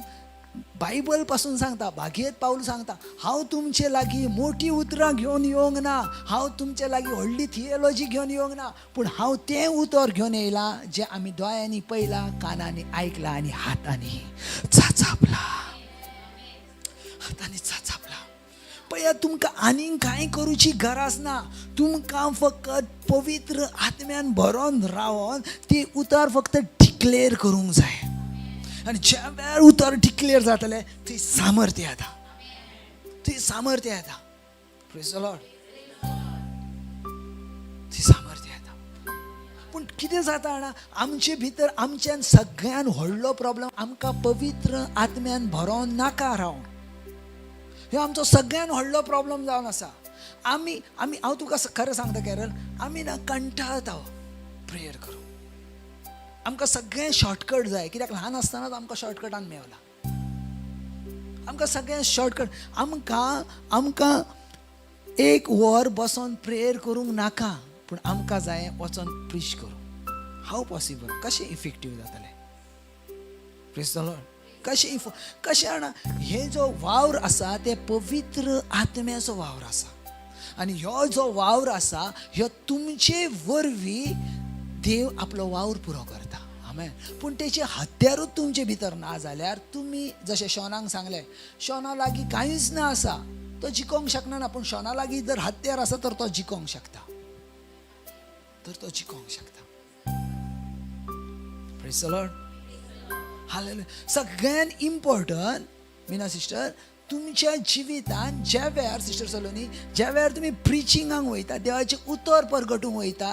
बायबल पासून सांगता, भागयत पाऊल सांगता, हांव तुमचे लागीं मोठी उतरां घेवन येवंक ना, हांव तुमचे लागीं व्हडली थियोलॉजी घेवन येवंक ना, पूण हांव तें उतर घेवन येयलां जें आमी दोळ्यांनी पळयलां, कानांनी आयकलां आनी हातांनी चांचापलां. हातांनी चांचापलां. पळया, तुमकां आनीक कांय करूची गरज ना. तुमकां फकत पवित्र आत्म्यान भरोन रावन ती उतर फक्त डिक्लेअर करूंक जाय. आनी ज्या वेळार उतर डिक्लेअर जातलें, थंय सामर्थ्य येता. थंय सामर्थ्य येता. Praise the Lord. थंय सामर्थ्य येता. पूण कितें जाता जाणा, आमचे भितर आमच्यान सगळ्यान व्हडलो प्रॉब्लेम, आमकां पवित्र आत्म्यान भरोन नाका रावंक. ह्यो आमचो सगळ्यान व्हडलो प्रॉब्लेम जावन आसा. आमी हांव तुका खरें सांगता कॅरल, आमी ना कंटाळता प्रेयर करूं. आमकां सगळें शॉर्टकट जाय. कित्याक ल्हान आसतनाच आमकां शॉर्टकटान मेवला. आमकां सगळें शॉर्टकट. आमकां 1 वर बसोन प्रेयर करूंक नाका, पूण आमकां जाय वचोन प्रीच करूं. हाव पॉसिबल? कशें इफेक्टीव जातलें? Praise the Lord. कशें जाणा, हे जो वावर आसा ते पवित्र आत्म्याचो वावर आसा. आनी ह्यो जो वावर आसा, ह्यो तुमचे वरवीं देव आपलो वावर पुरो करता. आमेन. पूण तेचे हत्यारूच तुमचे भितर ना जाल्यार, तुमी जशें शॉनाक सांगलें, शॉना लागीं कांयच ना आसा, तो जिखोंक शकना ना. पूण शॉना लागीं जर हत्यार आसा तर तो जिखोंक शकता. Praise the Lord. हालेलुया. सगळ्यान इम्पॉर्टंट मिना सिस्टर, तुमच्या जिवितान ज्या वेळार, सिस्टर सलोनी, ज्या वेळार तुमी प्रिचिंगाक वयता, देवाचें उतर परगटूंक वयता,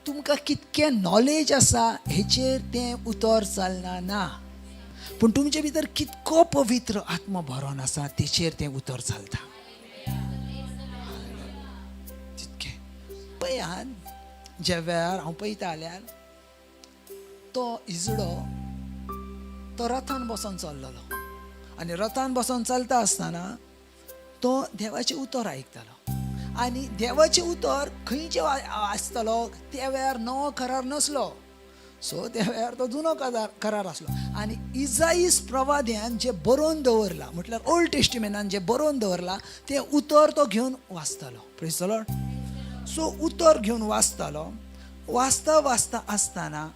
तुमकां कितकें नॉलेज आसा हेचेर तें उतर चलना ना. पूण तुमचे भितर कितको पवित्र आत्मा भरोन आसा तेचेर तें उतर चलता. तितकें. पळयात, ज्या वेळार हांव पळयता जाल्यार तो इजडो तो रथान बसोन चल्लोलो. आनी रथान बसोन चलता आसतना तो देवाचें उतर आयकतालो. आनी देवाचें उतर खंयचें आसतलो, त्या वेळार नवो करार नसलो. सो त्या वेळार तो जुनो करार आसलो. आनी इजाईस प्रवाद्यान जें बरोवन दवरलां, म्हटल्यार ओल्ड टेस्टिमेंटान जें बरोवन दवरलां, तें उतर तो घेवन वाचतालो. Praise the Lord. सो उतर घेवन वाचता आसतना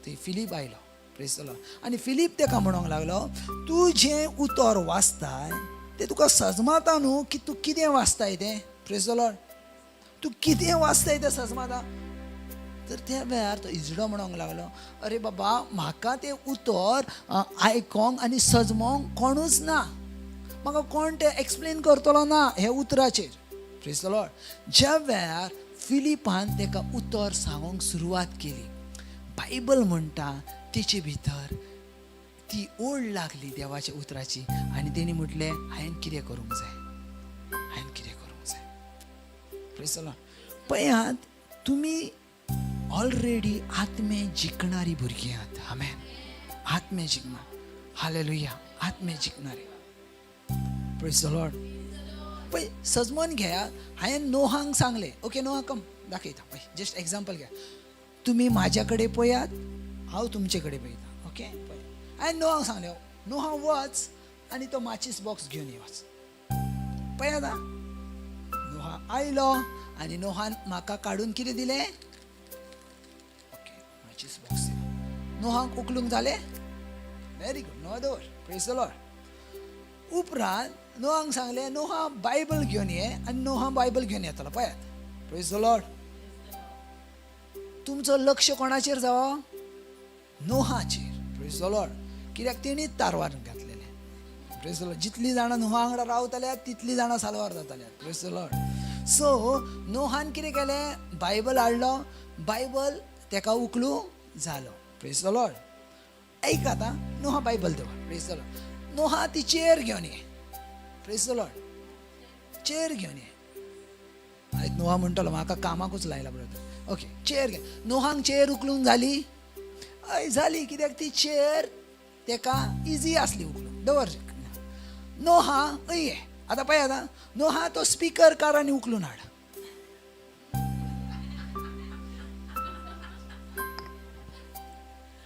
थंय फिलीप आयलो. Praise the Lord. आनी फिलीप तेका म्हणूंक लागलो, तूं जें उतर वाचताय तें तुका सजमाता न्हू की तूं कितें वाचताय तें. Praise the Lord. तूं कितें वाचताय तें सजमाता. तर त्या वेळार तो इजडो म्हणूंक लागलो, अरे बाबा, म्हाका तें उतर आयकोंक आनी सजमोंक कोणूच ना. म्हाका कोण ते एक्सप्लेन करतलो ना हे उतराचेर. Praise the Lord. ज्या वेळार फिलिपान तेका उतर सांगूंक सुरवात केली, बायबल म्हणटा तेचे भितर ती ओढ लागली देवाच्या उतराची आनी तेणी म्हटलें हांवें कितें करूंक जाय, हांवें कितें करूंक जाय. Praise the Lord. पळयात, तुमी ऑलरेडी आत्मे जिखणारी भुरगीं आहात. आमेन. आत्मे जिखणार. हालेलुया. आत्मे जिखणारे. Praise the Lord. पळय, सजमोन घेया, हांवें नोहांक सांगलें, ओके नोहा कम दाखयता, पळय जस्ट एक्झाम्पल घ्या. तुमी म्हाज्या कडेन पळयात, हांव तुमचे कडेन पळयता. ओके, पळय हांवें नोहांक सांगलें, नोहा वच आनी तो माचीस बॉक्स घेवन ये वच. पळयात आं, नोहा आयलो आनी नोहान म्हाका काडून कितें दिलें, ओके माचीस बॉक्स दिलो. नोहांक उखलूंक जालें. Very good. नोहा दवर. Praise the Lord. उपरांत नोहांक सांगलें, नोहा बायबल घेवन ये, आनी नोहा बायबल घेवन येतलो. पळयात. Praise the Lord. तुमचो लक्ष कोणाचेर जावो, नोहाचेर. Praise the Lord. कित्याक तेणीच तारवार घातलेलें. Praise the Lord. जितलीं जाणां नोहा वांगडा रावतल्यात तितलीं जाणां सालवार जातल्यात. Praise the Lord. सो नोहान कितें केलें, बायबल हाडलो, बायबल तेका उखलूंक जालो. Praise the Lord. ऐक आतां, नोहा बायबल दवर. Praise the Lord. नोहा ती चेअर घेवन ये. Praise the Lord. चेअर घेवन ये. आयज नोहा म्हणटलो म्हाका कामाकूच लायला ब्रदर. ओके, चेअर घे. नोहांक चेअर उखलूंक जाली, हय जाली, कित्याक ती चेअर तेका इजी आसली उखलूंक. दवर. नोहा हय ये. आतां पळय, आतां नोहा तो स्पीकर काड आनी उखलून हाड.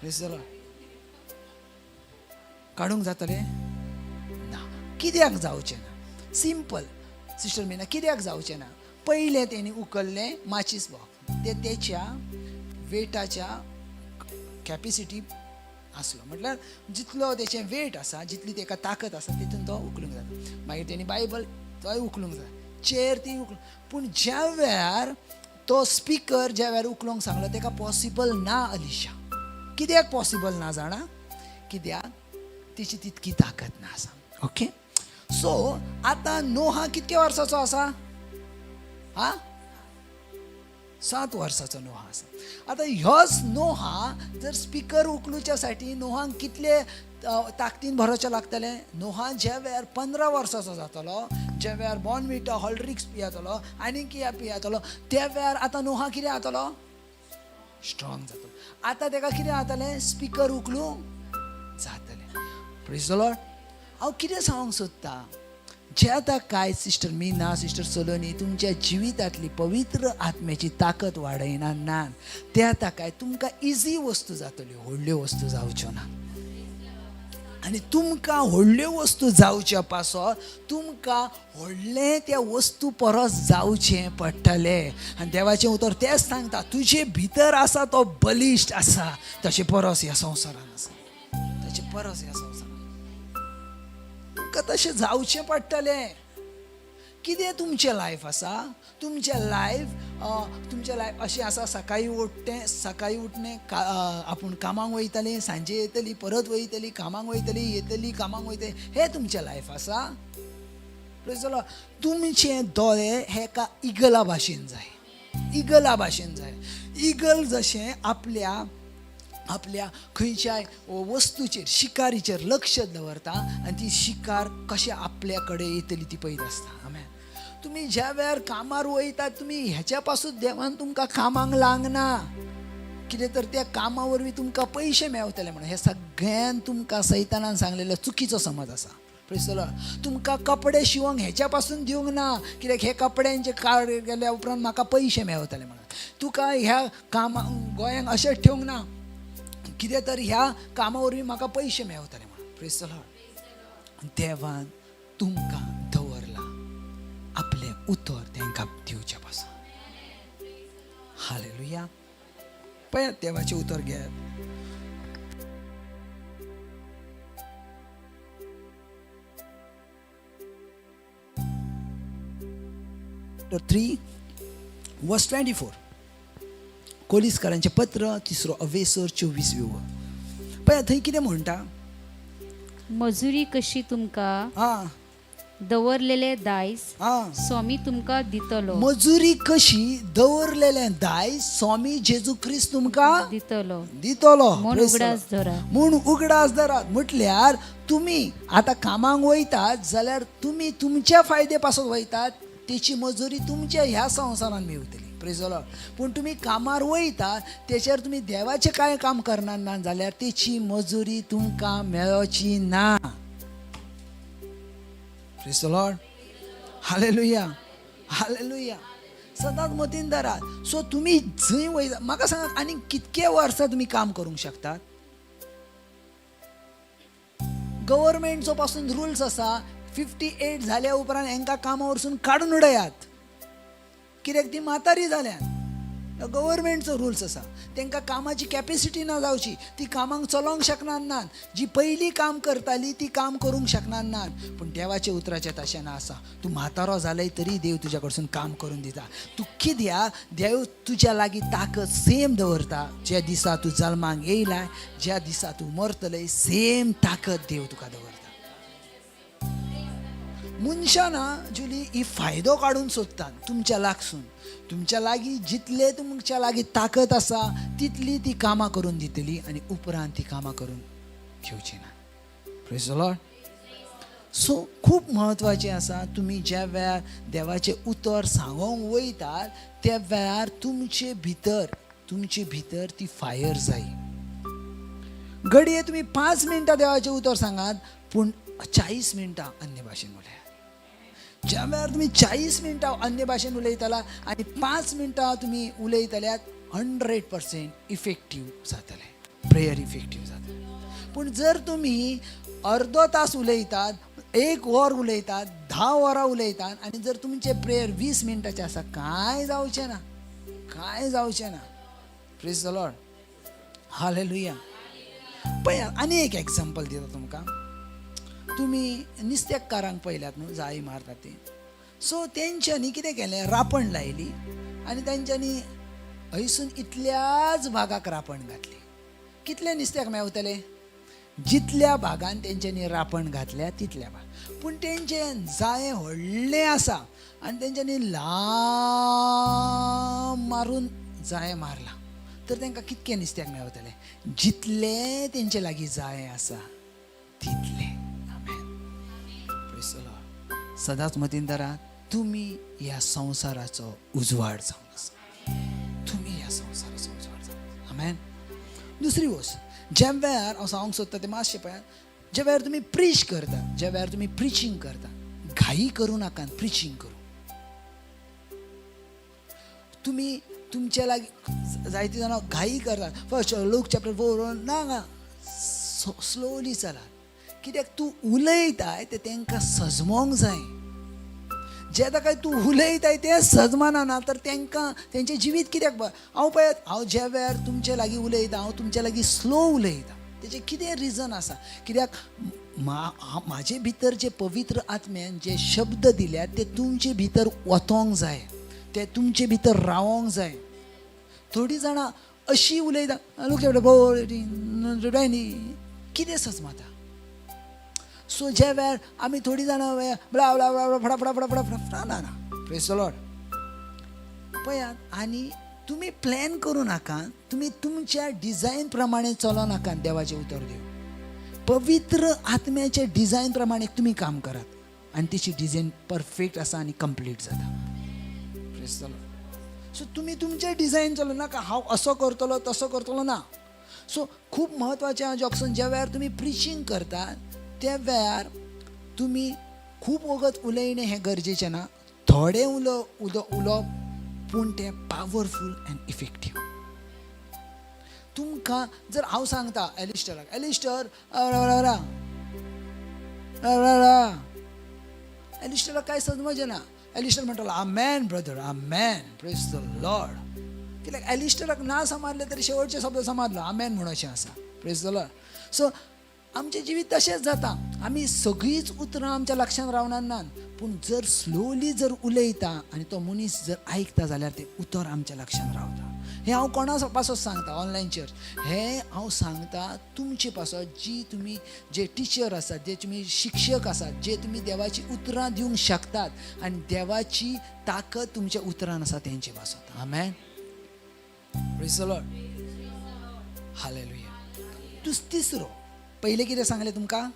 Praise the Lord. काडूंक जातलें ना. कित्याक जावचें ना? सिंपल सिस्टर मीना, कित्याक जावचें ना? पयलें तेणी उखल्लें माचीस बॉक्स, ते तेच्या वेटाच्या कॅपेसिटी आसलो. म्हटल्यार जितलो तेचें वेट आसा, जितली तेका ताकद आसा, तितून तो उखलूंक जाता. मागीर तेणी बायबल तोय उखलूंक जाय, चेअर ती उखलूंक. पूण ज्या वेळार तो स्पीकर ज्या वेळार उखलूंक सांगलो, तेका पॉसिबल ना. अलिशा, कित्याक पॉसिबल ना जाणा? कित्याक तिची तितकी ताकद ना आसा. ओके. सो आतां नोहा कितक्या वर्साचो आसा? 7 वर्साचो नोहा आसा. आतां ह्योच नोहा जर स्पीकर उखलुच्या साठी नोहांक कितले ताकदीन भरोवचें लागतलें? नोहा ज्या वेळार 15 वर्साचो जातलो, ज्या वेळार बॉर्नविटा हॉर्लिक्स पियेतलो आनी कितें पियेतलो, त्या वेळार आतां नोहा कितें जातलो? स्ट्रॉंग जातलो. आतां तेका कितें जातलें? स्पीकर उखलूंक जातलें. Praise the Lord. हांव कितें सांगूंक सोदतां, जे आतां काय सिस्टर मीना, सिस्टर सलोनी तुमच्या जिवितांतली पवित्र आत्म्याची ताकद वाडयना ना, ते आतां काय तुमकां इजी वस्तू जातल्यो, व्हडल्यो वस्तू जावच्यो ना. आनी तुमकां व्हडल्यो वस्तू जावच्या पासत तुमकां व्हडलें त्या वस्तू परस जावचें पडटलें. आनी देवाचें उतर तेंच सांगता, तुजे भितर आसा तो बलिश्ट आसा, तशें परस ह्या संवसारान आसा, तशें परस ह्या संवसारान तुमकां तशें जावचें पडटलें. कितें तुमचें लायफ आसा? तुमचें लायफ अशें आसा, सकाळी उठणें, आपूण कामाक वयतलीं, सांजे येतलीं, परत वयतलीं, कामाक वयतलीं, येतलीं, कामाक वयतलीं, हें तुमचें लायफ आसा? Praise the Lord. तुमचे दोळे हे एका इगला भाशेन जाय, इगला भाशेन जाय. इगल जशें आपल्या खंयच्याय वस्तूचेर, शिकारीचेर लक्ष दवरता आनी ती शिकार कशें आपल्या कडेन येतली ती पळयत आसता. आमेन. तुमी ज्या वेळार कामार वयतात, तुमी हेच्या पासून देवान तुमकां कामाक लावंकना, कितें तर त्या कामा वरवीं तुमकां पयशे मेळटले म्हणून. हे सगळ्यान तुमकां सैतानान सांगलेलो चुकीचो समज आसा. Praise the Lord. तुमकां कपडे शिवंक हेच्या पासून दिवंक ना, कित्याक हे कपड्यांचे कार्ड गेल्या उपरांत म्हाका पयशे मेळटले म्हणून. तुका ह्या कामा गोंयांत अशें ठेवंक ना, कितें तर ह्या कामा वरवीं म्हाका पयशे मेळटले म्हणून. Praise the Lord. देवान तुमकां दवरला आपलें उतर तांकां दिवच्या पासून. हालेलुया. पळयात देवाचें उतर घेयात. Chapter 3 verse 24. कोलिसकारांचें पत्र 3 अवेसर 24 ओळ. पळय थंय कितें म्हणटा? मजुरी कशी तुमकां दवरलेले दायस हा स्वामी तुमका दितलो मजुरी कशी दवरलेले दाय स्वामी जेजू ख्रिस्त तुमका दितलो दितलो म्हूण Praise the उगडास Lord. धरा. म्हूण उगडास धरात म्हटल्यार तुम्ही आता कामाक वयतात जाल्यार तुम्ही तुमच्या फायदे पासून वयतात त्याची मजुरी तुमच्या ह्या संवसारान मेवतली प्रेज द लॉर्ड. पण तुम्ही कामार वयता त्याच्यावर तुम्ही देवाचे काय काम करणार ना जाल्यार त्याची मजुरी तुमकां मेळची ना. Praise the Lord. Hallelujah hallelujah. सदांच मतीन धरात. सो तुम्ही जंय वयता म्हाका सांगात आनी कितके वर्सां तुम्ही काम करूंक शकतात. गव्हर्नमेंटचो पासून रुल्स आसा 58 झाल्या उपरांत हांकां कामा वरसून काडून उडयात कित्याक ती म्हातारी जाल्यात. गव्हर्नमेंटचो रुल्स आसा. तांकां कामाची कॅपेसिटी ना जावची. ती कामाक चलोवंक शकणार नात. जी पयलीं काम करताली ती काम करूंक शकणार नात. पूण देवाचे उतराचें तशें ना आसा. तूं म्हातारो जालें तरी देव तुज्या कडसून काम करून दिता. तूं कित्याक देव तुज्या लागीं ताकद सेम दवरता. ज्या दिसा तूं जल्माक येयला ज्या दिसा तूं मरतलें सेम ताकद देव तुका दवरता. मनशां जुली ही फायदो काडून सोदतात तुमच्या लागसून. तुमच्या लागीं जितले तुमच्या लागीं ताकद आसा तितली ती कामां करून दितली आनी उपरांत ती कामां करून घेवची ना. Praise the Lord. सो खूब म्हत्वाचें आसा तुमी ज्या वेळार देवाचें उतर सांगोंक वयतात त्या वेळार तुमचे भितर ती फायर जाय. घडये तुमी 5 मिनटां देवाचें उतर सांगात पूण 40 मिनटां अन्य भाशेन उलयात. ज्या वेळार तुम्ही 40 मिनटां अन्य भाशेन उलयतला आनी 5 मिनटां तुम्ही उलयतल्यात 100% इफेक्टीव जातले. प्रेयर इफेक्टीव जातले. पूण जर तुम्ही अर्दो तास उलयतात 1 वर उलयतात 10 वरां उलयतात आनी जर तुमचे प्रेयर 20 मिनटाचे आसा कांय जावचें ना. Praise the Lord. हालेलुया. पळय आनी एक एग्जांपल दिता तुमकां. तुम्ही निस्तेकारांक पळयल्यात न्हू जाळी मारतात ती. सो तेंच्यांनी कितें केलें रापण लायली आनी तेंच्यांनी हयसून इतल्याच भागाक रापण घातली. कितले निस्त्याक मेवतले जितल्या भागान तेंच्यांनी रापण घातल्या तितल्या भाग. पूण तेंचें जाळें व्हडलें आसा आनी तेंच्यांनी लांब मारून जाळें मारलां तर तेंकां कितके निस्त्याक मेवतले जितले तेंचे लागीं जाळें आसा तितले. सदांच मतीन धरात तुम्ही ह्या संवसाराचो उजवाड जावन आसा. तुम्ही ह्या संवसाराचो उजवाड जावन. आमेन. दुसरी गोष्ट ज्या वेळार हांव सांगूंक सोदता तें मातशें पळयात. ज्या वेळार तुमी प्रीच करता ज्या वेळार तुमी प्रिचींग करता घाई करूं नाकात प्रिचींग करूं. तुमी तुमच्या लागीं जायती जाणां घाई करतात. फर्स्ट लूक चॅप्टर 4 ना स्लोली चलात. कित्याक तूं उलयताय तें तांकां सजमोंक जाय. जेन्ना काय तूं उलयताय तें सजमाना ना तर तांकां तेंचें जिवीत कित्याक हांव पळयात हांव ज्या वेळार तुमचे लागीं उलयता हांव तुमच्या लागीं स्लो उलयतां. तेजें कितें रिजन आसा कित्याक म्हाजे भितर जे पवित्र आत्म्यान जे शब्द दिल्यात ते तुमचे भितर वचोंक जाय. ते तुमचे भितर रावोंक जाय. थोडीं जाणां अशीं उलयता कितें सजमाता. सो ज्या वेळार आमी थोडीं जाणां ब्ला ब्ला ब्ला फडा फडा फडा फडा फडा ना ना. Praise the Lord. पळयात आनी तुमी प्लॅन करूं नाका. तुमी तुमच्या डिझायन प्रमाणे चलो नाका. देवाचें उतर दिव. पवित्र आत्म्याच्या डिझायन प्रमाणे तुमी काम करात आनी तेची डिझायन परफेक्ट आसा आनी कंप्लीट जाता. Praise the Lord. सो तुमी तुमचे डिझायन चलो नाका हांव असो करतलो तसो करतलो ना. सो खूब म्हत्वाचें हांव जॉक्सन ज्या वेळार तुमी प्रिचींग करतात त्या वेळार तुमी खूब वगत उलयणें हें गरजेचें ना. थोडें उलोवप पूण तें पावरफूल एंड इफेक्टीव. तुमकां जर हांव सांगता एलिस्टराक एलिस्टराक कांय समजचें ना. एलिस्टर म्हणटलो amen brother amen praise the Lord. कित्याक एलिस्टराक ना समजले तरी शेवटचे शब्द समजलो आमेन म्हणोचें आसा. Praise the Lord. सो आमचें जिवीत तशेंच जाता. आमी सगळींच उतरां आमच्या लक्षांत रावनात पूण जर स्लोली जर उलयता आनी तो मनीस जर आयकता जाल्यार ते उतर आमच्या लक्षांत रावता. हे हांव कोणा पासत सांगता ऑनलायन चर्च, हे हांव सांगता तुमचे पासत जी तुमी जे टिचर आसात, जे तुमी शिक्षक आसात, जे तुमी देवाची उतरां दिवंक शकतात आनी देवाची ताकद तुमच्या उतरान आसा तेंचे पासत. Amen. Praise the Lord. Hallelujah. तिसरो पहिले कितें सांगलें तुमकां?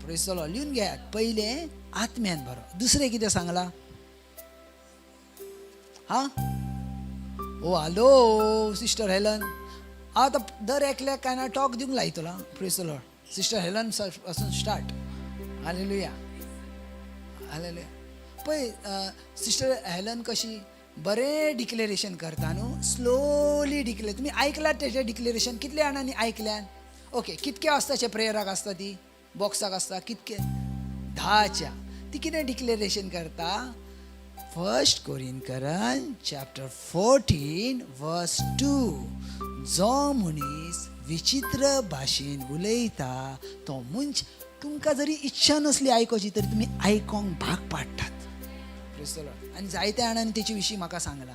Praise the Lord. लिहून घेयात. पहिले आत्म्यान बरो. दुसरें कितें सांगला? Oh hello sister Helen. हांव आतां दर एकल्याक कांय टॉक दिवंक लायतलो. Praise the Lord. Sister Helen पासून स्टार्ट. हालेलुया. हालेलुया. पळय सिस्टर हेलन कशी बरें डिक्लेरेशन करता न्हू. Slowly declare. तुमी आयकलात तेजें डिक्लेरेशन? कितल्या जाणांनी आयकल्यान? ओके. कितके आसताचे प्रेयराक आसता ती बॉक्साक आसता? कितके? 10च्या. ती कितें डिक्लेरेशन करता? 1 कोरिंथीयन चॅप्टर 14 वर्स 2. जो मनीस विचित्र भाशेन उलयता तो मनश, तुमकां जरी इच्छा नसली आयकोची तरी तुमी आयकोंक भाग पाडटात. आनी जायत्या जाणांनी तेचे विशीं म्हाका सांगलां.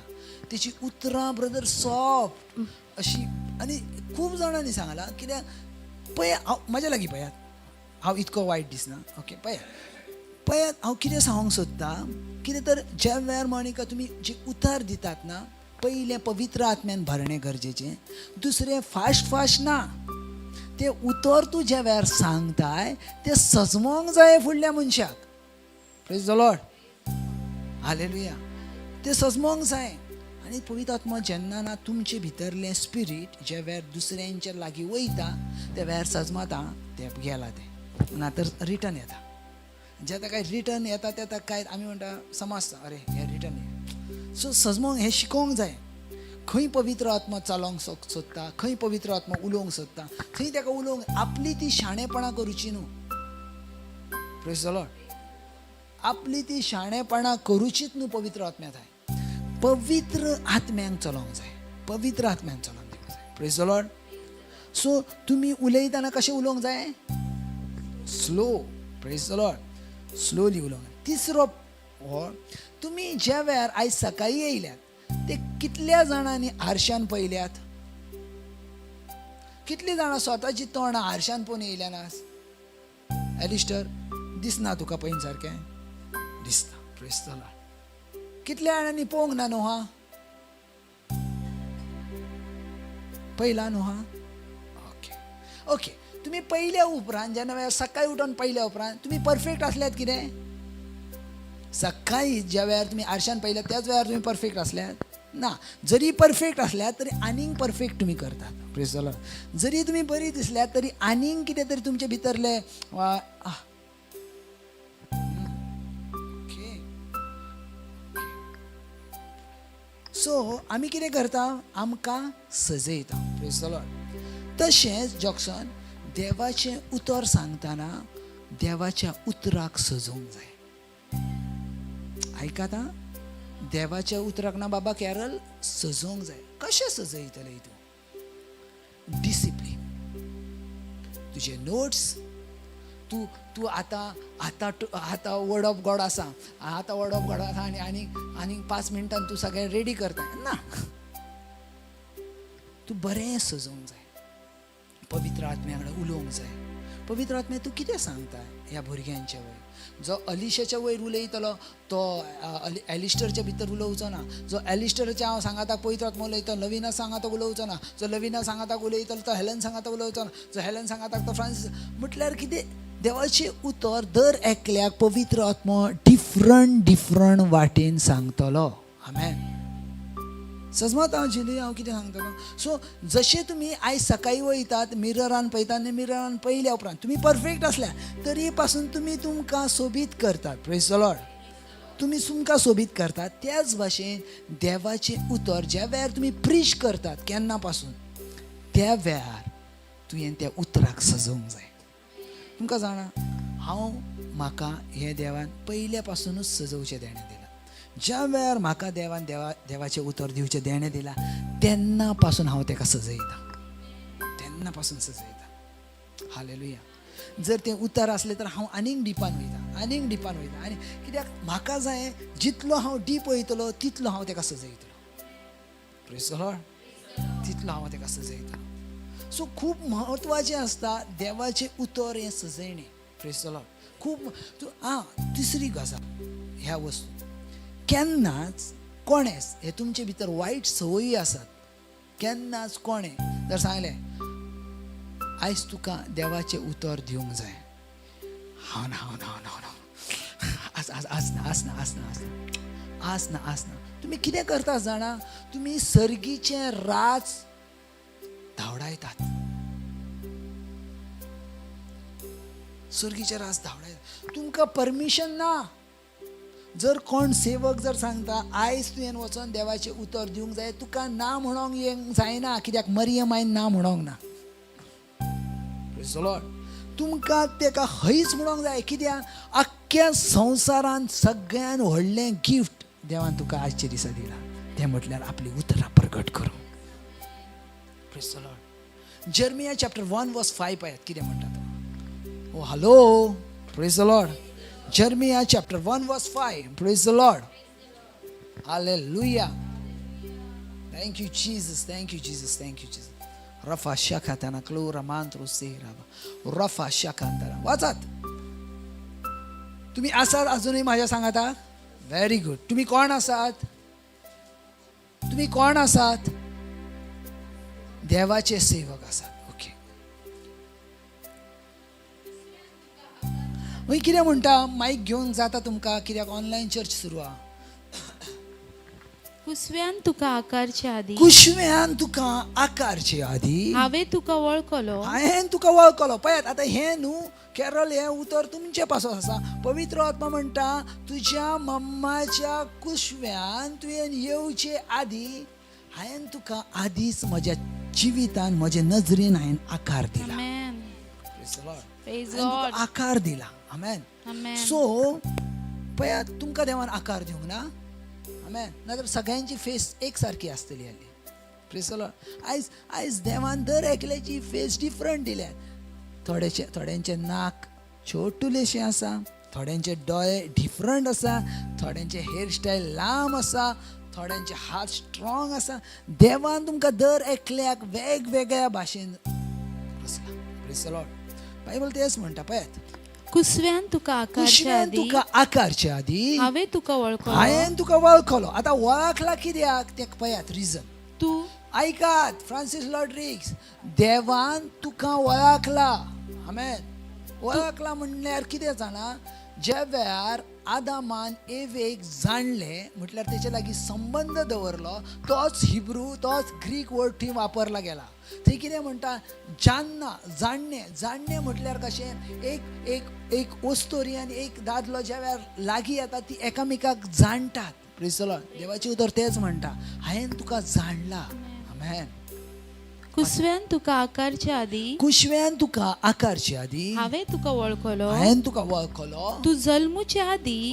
तेची उतरां ब्रदर सॉफ्ट अशी, आनी खूब जाणांनी सांगलां. कित्याक पळय म्हाज्या लागीं पळयात, हांव इतको वायट दिसना. ओके पळयात हांव कितें सांगूंक सोदतां. कितें तर ज्या वेळार माणिका तुमी जे उतार दितात ना, पयलें पवित्र आत्म्यान भरणें गरजेचें. दुसरें फास्ट ना. तें उतर तूं ज्या वेळार सांगताय तें सजमोंक जाय फुडल्या मनशाक. Praise the Lord. हालेलुया. ते सजमोंक जाय. आनी पवित्र आत्मा जेन्ना ना तुमचे भितरलें स्पिरीट ज्या वेळार दुसऱ्यांच्या लागीं वयता त्या वेळार सजमता ते गेला ते ना तर रिटर्न येता. जेन्ना काय रिटर्न येता तेन्ना काय आमी म्हणटा समजता अरे हे रिटर्न येता. सो सजमोंक हें शिकोवंक जाय. खंय पवित्र आत्मा चालोवंक सोदता, खंय पवित्र आत्मा उलोवंक सोदता, थंय ताका उलोवंक. आपली ती शाणेपणां करुची न्हू. Praise the Lord. आपली ती शाणेपणां करुचीच न्हू पवित्र आत्म्या थंय. पवित्र आत्म्यांक चलोवंक जाय. पवित्र आत्म्यांक चलोवंक दिवंक जाय. Praise the Lord. सो तुमी उलयतना कशें उलोवंक जाय? Slow. Praise the Lord. Slowly उलोवंक. तिसरो हो, तुमी ज्या वेळार आयज सकाळी येयल्यात ते कितल्या जाणांनी आरशान पळयल्यात? कितलीं जाणां स्वताची तोंडां आरशान पळोवन येयल्या ना? एलिस्टर दिसना तुका पळयन सारकें? दिसता. Praise the Lord. कितल्या जाणांनी पळोवंक ना न्हू? पळयला न्हू? ओके. तुमी पयल्या उपरांत जेन्ना वेळार सकाळी उठोन पयल्या उपरांत तुमी परफेक्ट आसल्यात कितें? सकाळी ज्या वेळार तुमी आरशान पयल्यात त्याच वेळार तुमी परफेक्ट आसल्यात ना. जरी परफेक्ट आसल्यात तरी आनीक परफेक्ट तुमी करतात. Praise the Lord. जरी तुमी बरी दिसल्यात तरी आनीक कितें तरी तुमचे भितरले सो आमी कितें करता? आमकां सजयता. Praise the Lord. तशेंच जॉक्सन देवाचें उतर सांगतना देवाच्या उतराक सजोवंक जाय. आयकात आं. देवाच्या उतराक ना बाबा कॅरल सजोवंक जाय. कशें सजयतले तूं? डिसिप्लीन. तुजे नोट्स तूं आतां वर्ड ऑफ गॉड आसा, आतां वर्ड ऑफ गॉड आसा आनी 5 मिनटान तूं सगळें रेडी करता ना. तूं बरें सजोवंक जाय. पवित्र आत्म्या कडेन उलोवंक जाय. पवित्र आत्म्या तूं कितें सांगता ह्या भुरग्यांच्या वयर? जो अलिशाच्या वयर उलयतलो तो एलिस्टरच्या भितर उलोवचो ना. जो एलिस्टरच्या हांव सांगाता पवित्र आत्मा उलयता लविना सांगाता उलोवचो ना. जो लविना सांगाता उलयतलो तो हेलन सांगाता उलोवचो ना. जो हेलन सांगाता तो फ्रांसीस. म्हटल्यार कितें? देवाचें उतर दर एकल्याक पवित्र आत्मा डिफरंट वाटेन सांगतलो. आमेन. सजमत हांव जिली हांव कितें सांगतलो? सो जशें तुमी आयज सकाळी वयतात मिररान पळयतात आनी मिररान पयल्या उपरांत तुमी परफेक्ट आसल्या तरी पासून तुमी तुमकां सोबीत करतात. Praise the Lord. तुमी तुमकां सोबीत करतात. त्याच भाशेन देवाचें उतर ज्या वेळार तुमी प्रीच करतात केन्ना पासून त्या वेळार तुवें त्या उतराक सजोवंक जाय. तुमकां जाणा म्हाका हे देवान पयल्या पासूनच सजोवचें देणें दिलां. ज्या वेळार म्हाका देवाचें उतर दिवचें देणें दिलां तेन्ना पासून हांव ताका सजयता. तेन्ना पासून सजयता. हालेलुया. जर ते उतार असले तर हांव आनीक डिपान वयता आनी कित्याक म्हाका जाय जितलो हांव डीप वयतलो तितलो हांव तेका सजयतलो. Praise the Lord. तितलो हांव तेका सजयतलो. सो खूब म्हत्वाचें आसता देवाचें उतर हें सजयणें. Praise the Lord. खूब तिसरी गजाल ह्या वस्तू केन्नाच कोणेच हे तुमचे भितर वायट संवयी आसात केन्नाच कोणें जर सांगलें आयज तुका देवाचें उतर दिवंक जाय हांव ना आसना तुमी कितें करता जाणा तुमी सर्गीचें राज धांवडायतात. सर्गीचें राज धांवडायतात. तुमकां परमिशन ना. जर कोण सेवक जर सांगता आयज तुवें वचोन देवाचें उतर दिवंक जाय तुका ना म्हणोंक येवंक जायना कित्याक मरियम आयन ना म्हणोंक ना. Praise the Lord. तुमकां तेका हयच म्हणोंक जाय कित्याक आख्ख्या संवसारान सगळ्यान व्हडलें गिफ्ट देवान तुका आजच्या दिसा दिलां तें म्हटल्यार आपली उतरां प्रकट करूंक. Praise the Lord. Jeremiah chapter 1 verse 5 पळयात कितें म्हणटा तो. Oh hello. Praise the Lord. Jeremiah chapter 1 verse 5. Praise the Lord. Hallelujah. Thank you Jesus. Thank you Jesus. Thank you Jesus. Rafa shakatana klura mantro seraba. Rafa shakantana. वाचत. तुम्ही आसात अजूनही माझ्या सांगाता. Very good. तुम्ही कोण आसात? तुम्ही कोण आसात? देवाचे सेवक आसात. ओके. मागीर कितें म्हणटा मायक घेवंक जाता तुमकां कित्याक ऑनलायन चर्च सुरू आहा. कुसव्यान तुका आकारचे आदी कुशव्यान तुका आकारचे आदी हांवें तुका वळखलो. हांवें तुका वळखलो. पळयात आतां हें न्हू कॅरल हें उतर तुमचे पासून आसा. पवित्र आत्मा म्हणटा तुज्या मम्माच्या कुशव्यान तुवें येवचे आदी हांवें तुका आदींच म्हज्या जिवितान म्हज्या नजरेन हांवें आकार दिला. आमेन. Praise हांवें तुका God. आकार दिला. आमेन. आमेन. सो पळयात तुमकां देवान आकार दिवंक ना. आमेन. नाजाल्यार सगळ्यांची फेस एक सारखी आसतली आली. Praise the Lord. आयज देवान दर एकल्याची फेस डिफरंट दिल्यात. थोड्यांचे नाक छोटुलेशें आसा. थोड्यांचे दोळे डिफरंट आसा. थोड्यांचे हेअरस्टायल लांब आसा. थोड्यांचे हात स्ट्रॉंग आसा. देवान तुमकां दर एकल्याक वेगवेगळ्या भाशेन रचला. Praise the Lord. बायबल तेच म्हणटा पळयात. कुसव्यान तुका आकारचे कुशव्यान आदी तुका आकारचे आदी हांवें तुका वळखलो. हांवें तुका वळखलो. आतां वळखला कित्याक ते पळयात रिजन. तूं ऐकात फ्रांसिस लॉड्रिक्स देवान तुका वळखला. आमेन. वळखला म्हणल्यार कितें जाणा ज्या वेळार आदामान एवेक जाणलें म्हटल्यार तेचे लागीं संबंद दवरलो तोच हिब्रू तोच ग्रीक वर्ड थंय वापरला गेला. थंय कितें म्हणटा जाणणें म्हटल्यार कशें एक वस्तोरी आनी एक दादलो ज्या वेळार लागीं येता ती एकामेकाक जाणटात. Praise the Lord. देवाचें उतर तेच म्हणटा हांवें तुका जाणला. आमेन. कुसव्यान तुका आकारचे आदी कुशव्यान तुका आकारचे आदी हांवें तुका वळखलो. हांवें तुका वळखलो. तूं जल्मुचे आदी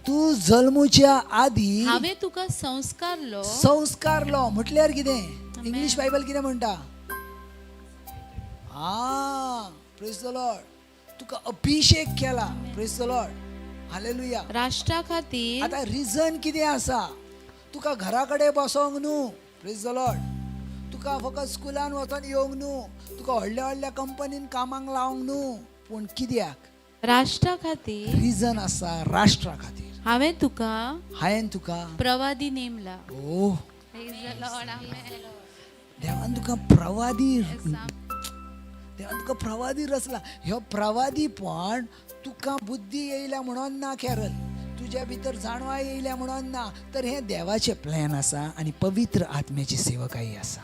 तूं जल्मुच्या आदी हांवें तुका संस्कारलो. संस्कारलो म्हटल्यार कितें इंग्लीश बायबल कितें म्हणटा. Praise the Lord. तुका अभिषेक केला. Praise the Lord. हालेलुया. राष्ट्रा खातीर आता रिजन कितें आसा तुका घरा कडेन बसोंक न्हू. Praise the Lord. तुका फकत स्कुलान वचोन येवंक न्हू. तुका व्हडल्या कंपनीन कामाक लावंक न्हू. पूण कित्याक राष्ट्रा खातीर रिजन आसा राष्ट्रा खातीर. हांवें तुका प्रवादी नेमला. Praise the Lord. Amen. देवान तुका प्रवादी रचला. ह्यो प्रवादीपण तुका बुद्धी येयल्या म्हणून ना कॅरल. तुज्या भितर जाणवा येयल्या म्हणून ना तर हें देवाचें प्लॅन आसा आनी पवित्र आत्म्याची सेवकाई आसा.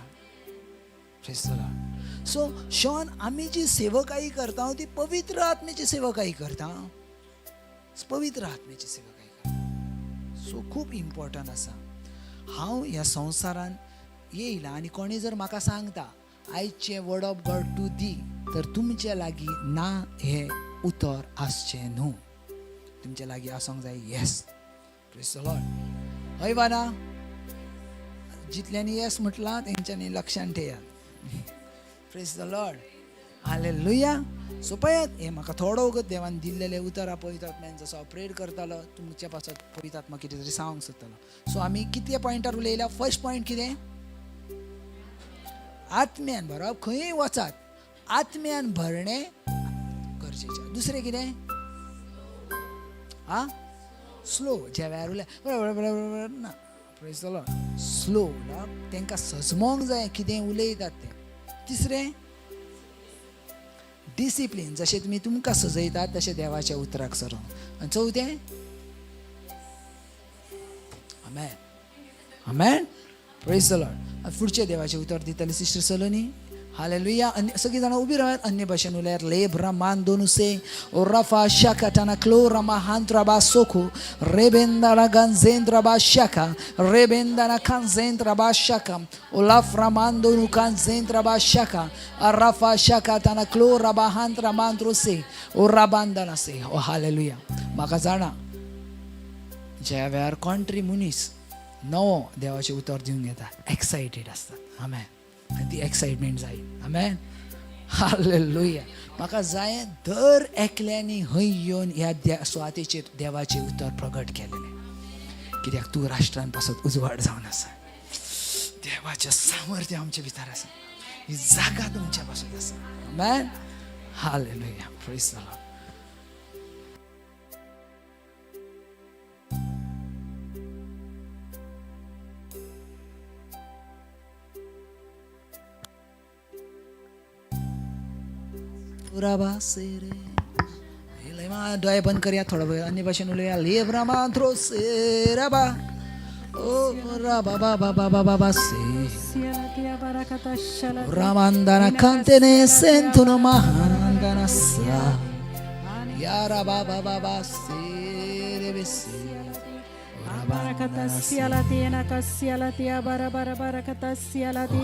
Praise the Lord. So Shaun आमी जी सेवकाई करता ती पवित्र आत्म्याची सेवकाई करता. पवित्र आत्म्याची सेवकाई करता. सो खूब इम्पॉर्टंट आसा. हांव ह्या संवसारान येयला आनी कोणी जर म्हाका सांगता आयचे वर्ड ऑफ गॉड टू दी तर तुमच्या लागीं ना हे उतर आसचें न्हू. तुमच्या लागीं आसोंक जाय येस. Praise the Lord. हय वा ना. जितल्यांनी येस म्हटलां तेंच्यांनी लक्षांत ठेयात. Praise the Lord. Hallelujah. So पळयात हे म्हाका थोडो वगत देवान दिल्लेले उतर पवित्र आत्म्यान जसो हांव प्रेड करतालो तुमच्या पासत पवित्र आत्मा कितें तरी सांगूंक सोदतालो. सो आमी कितल्या पॉयंटार उलयल्या. फर्स्ट पॉयंट कितें, आत्म्यान भरप. खंय वचात आत्म्यान भरणे गरजेचें. दुसरें कितें, स्लो. ज्या वेळार उलय ना प्रेज द लॉर्ड, स्लो तांकां सजमोंक जाय कितें उलयतात तें. तिसरें डिसिप्लीन, जशें तुमी तुमकां सजयतात तशें देवाच्या उतराक सरोन. आनी चवथें amen. Amen. Praise the Lord. फुडचें देवाचें उतर दितली सिस्टर सलोनी. हालेलुया. सगळीं जाणां उबी रावात. अन्य भाशेन उलयात. ले ब्रामान दोनुसे ओराफा शाका टाना क्लो रामा हांत्राबा सोखो रेबेंदाना गंजेंद्राबा शाका रेबेंदाना खांजेंद्राबा शाका ओलाफ रामान दोनु खांजेंद्राबा शाका अराफा शाका टाना क्लो राबा हांत्रा मांत्रोसे ओराबांदाना से. ओ हालेलुया. म्हाका जाणा ज्या वेळार कंट्री मनीस नवो देवाचें उतर दिवंक येता एक्सायटेड आसतात. आमेन. आनी ती एक्सायटमेंट जाय. आमेन. हालेलुया. म्हाका जाय दर एकल्यानी हंय येवन ह्या सुवातेचेर देवाचें उतर प्रगट केलेलें. कित्याक तूं राष्ट्रान पासत उजवाड जावन आसा. देवाचें सामर्थ्य आमचे भितर आसा. ही जागा तुमच्या पासत आसा. आमेन. हालेलुया. Praise the Lord. डोळे बंद करूया. थोडा वेळ अन्य भाषेन उलया. ले ब्रामा थ्रो से राबा ओ राबा बाबा बाबा बाबा से रामांदाना कांतेने सेंतुनो महांदाना सा या राबा बाबा बाबा से रे बेसे Barakatasialati Nakasialatia Barabarakatasialati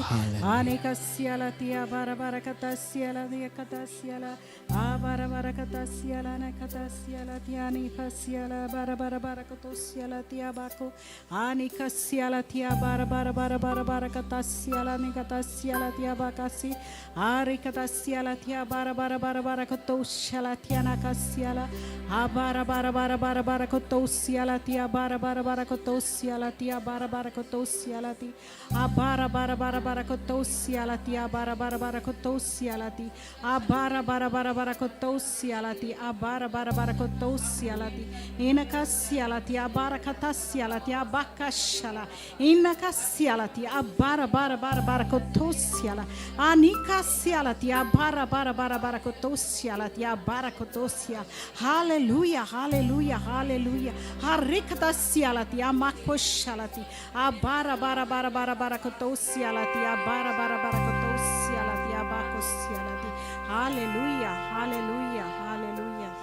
Anikasialatia Barabarakatasialati Katasiala Abarabarakatasiala Nakatasialatia Nikasiala Barabarakatosialatia Baku Anikasialatia Barabarakatasiala Nikatasialatia Bakasi Arikatasialatia Barabarakatosialatia Nakasiala Abarabarakatosiala tia bara bara bara kotosia tia bara bara kotosia ti abara bara bara bara kotosia tia bara bara bara kotosia ti abara bara bara bara kotosia ti abara bara bara kotosia ti inakasia ti abara katasia ti abakashala inakasia ti abara bara bara bara kotosia anikasia ti abara bara bara bara kotosia ti abara kotosia. Hallelujah, hallelujah, hallelujah. Harikatasialati amakoshalati abara bara bara bara bara kotosialati abara bara bara kotosialati abakosialati. Hallelujah, hallelujah, hallelujah, hallelujah.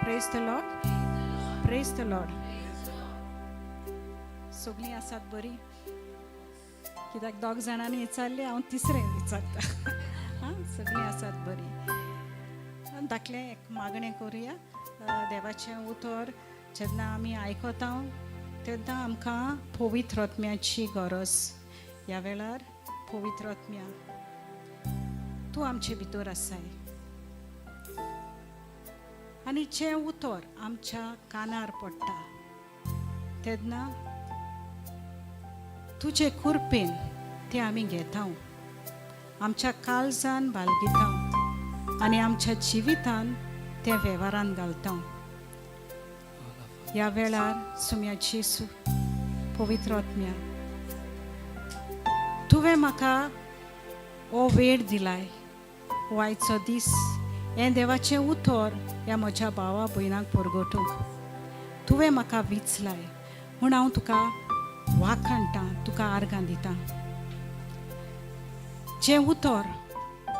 Praise the Lord. Praise the Lord. सगळीं आसात बरी. कित्याक दोग जाणांनी विचारले हांव तिसरें विचारता. सगळीं आसात बरी. धाकलें एक मागणें करुया. देवाचें उतर जेन्ना आमी आयकता तेन्ना आमकां पवित्र आत्म्याची गरज. ह्या वेळार पवित्र आत्म्या तूं आमचे भितर आसाय आनी जें उतर आमच्या कानार पडटा तेन्ना तुजे कृपेन तें आमी घेता, आमच्या काळजान बाळगिता आनी आमच्या जिवितान ते वेव्हारान घालता. ह्या वेळार सुम्या जेसू पवित्र आत्म्या तुवें म्हाका हो वेळ दिलाय, हो आयचो दीस हें देवाचें उतर ह्या म्हज्या भावा भयणांक परगटूंक तुवें म्हाका विचलाय म्हूण हांव तुका वाखाणटा, तुका आर्गां दिता. जें उतर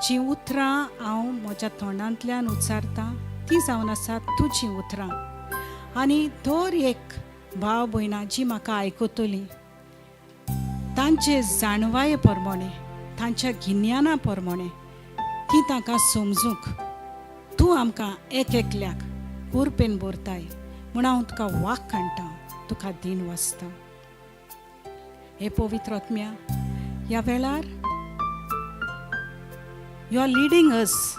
जीं उतरां हांव म्हज्या तोंडांतल्यान उच्चारता तीं जावन आसात तुजीं उतरां. आनी दर एक भाव भयणां जीं म्हाका आयकतलीं तांचे जाणवाये प्रमाणे तांच्या गिन्याना प्रमाणे ती तांकां समजूंक तूं आमकां एक एकल्याक कुरपेन भरताय म्हूण हांव तुका वाखाणटा, तुका दिन वाचता. हे पवित्र आत्म्या ह्या वेळार You are leading us,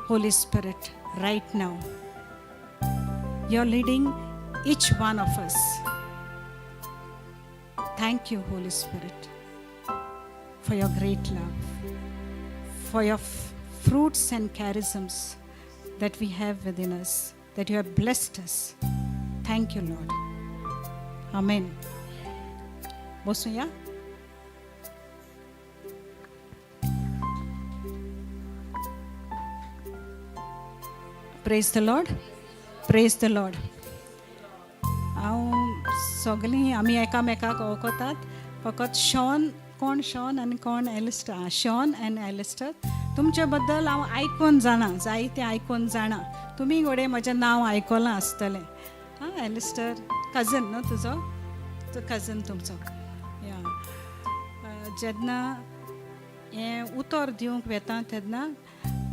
Holy Spirit, right now. You are leading each one of us. Thank you, Holy Spirit, for your great love, for your fruits and charisms that we have within us, that you have blessed us. Thank you, Lord. Amen. बसूया. Praise the Lord. Praise the Lord. हांव सगळीं आमी एकामेकाक वळखतात. फकत Shawn कोण Shawn आनी कोण Alastair. Shawn end Alastair तुमचे बद्दल हांव आयकून जाणा, जायतें आयकून जाणा. तुमी घोडे म्हजें नांव आयकलां आसतलें. आं एलिस्टर कजन न्हू तुजो, तो कजन तुमचो. या जेन्ना हें उतर दिवंक वेता तेन्ना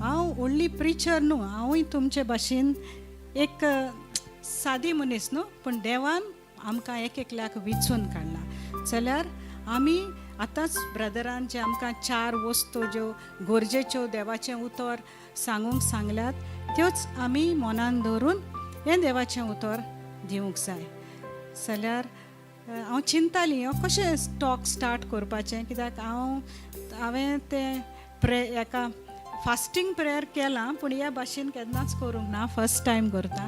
हांव व्हडली प्रिचर न्हू, हांवूय तुमचे भाशेन एक सादी मनीस न्हू, पूण देवान आमकां एक एकल्याक विचून काडला. जाल्यार आमी आतांच ब्रदरान जे आमकां 4 वस्तू ज्यो गरजेच्यो देवाचें उतर सांगूंक सांगल्यात त्योच आमी मनान दवरून हें देवाचें उतर दिवंक जाय. जाल्यार हांव चिंतालीं कशें टॉक स्टार्ट करपाचें, कित्याक हांवें तें एका फास्टींग प्रेयर केलां, पूण ह्या भाशेन केन्नाच करूंक ना, फर्स्ट टायम करता.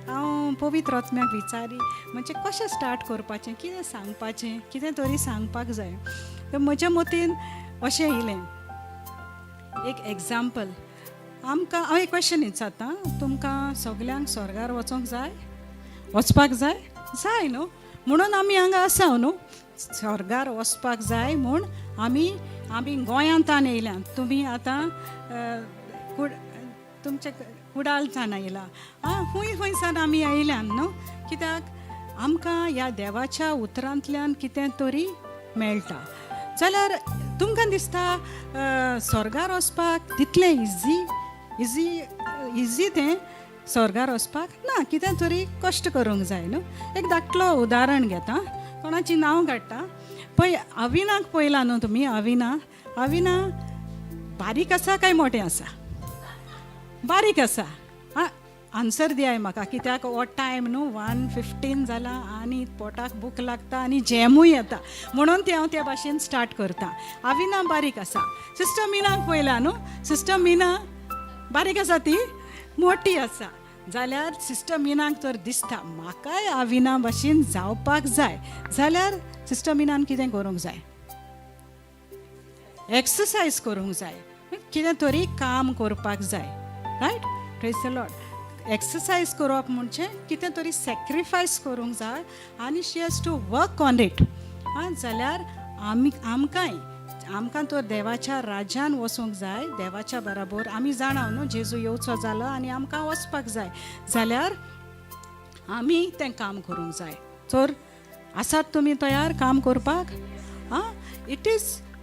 हांव पवित्र आत्म्याक विचारी म्हणजे कशें स्टार्ट करपाचें, कितें सांगपाचें, कितें तरी सांगपाक जाय. तर म्हज्या मतीन अशें येयलें. एक एग्जाम्पल आमकां हांव एक क्वेश्चन विचारतां, तुमकां सगल्यांक स्वर्गार वचोंक जाय, वचपाक जाय जाय न्हू, म्हणून आमी हांगा आसा न्हू. स्वर्गार वचपाक जाय म्हूण आमी गोंयांतान येयल्यात. तुमी आतां तुमचे कुडाळच्यान येयला, खंयसान आमी येयल्यात न्हू, कित्याक आमकां ह्या देवाच्या उतरांतल्यान कितें तरी मेळटा. जाल्यार तुमकां दिसता स्वर्गार वचपाक तितलें इजी तें स्वर्गार वचपाक ना, कितें तरी कश्ट करूंक जाय न्हू. एक धाकलो उदाहरण घेता, कोणाची नांव काडटा. पळय अविनाक पळयलां न्हू तुमी. अविना बारीक आसा काय मोटें आसा? बारीक आसा. आन्सर दियाय म्हाका, कित्याक हो टायम न्हू 1:15 जाला आनी पोटाक भूक लागता आनी जेमूय येता, म्हणून हांव त्या भाशेन स्टार्ट करता. अविना बारीक आसा. सिस्टर मिनाक पळयलां न्हू, सिस्टर मिना बारीक आसा, ती मोठी आसा. जाल्यार सिस्टर मिनाक तर दिसता म्हाकाय अविना भाशेन जावपाक जाय. जाल्यार सिस्टर मिनान कितें करूंक जाय? एक्सरसायज करूंक जाय, कितें तरी काम करपाक जाय. Right? Praise the Lord. Exercise करप म्हणजे कितें तरी सॅक्रिफायस करूंक जाय आनी she has to work on it. जाल्यार आमकां तर देवाच्या राज्यान वचूंक जाय. देवाच्या बराबर आमी जाणा न्हू जेजू येवचो जाला आनी आमकां वचपाक जाय. जाल्यार आमी तें काम करूंक जाय. तर आसात तुमी तयार काम करपाक? इट इज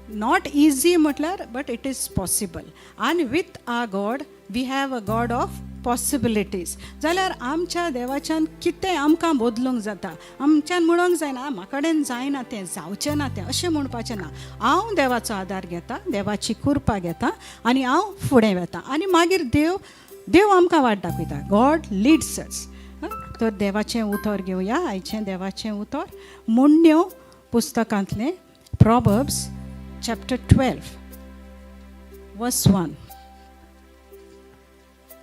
नॉट इजी म्हटल्यार, बट इट इज पॉसिबल. आनी with our God we have a God of possibilities. जाल्यार आमच्या देवाच्यान कितें आमकां बदलूंक जाता. आमच्यान म्हणूंक जायना म्हाका कडेन जायना तें, जावचें ना तें, अशें म्हणपाचें ना. हांव देवाचो आदार घेता, देवाची कृपा घेता आनी हांव फुडें वेता आनी मागीर देव आमकां वाट दाखयता. गॉड लिड्स अस. तर देवाचें उतर घेवया. आयचें देवाचें उतर मुन्यो पुस्तकांतलें प्रॉवर्ब्स चॅप्टर 12 वर्स 1.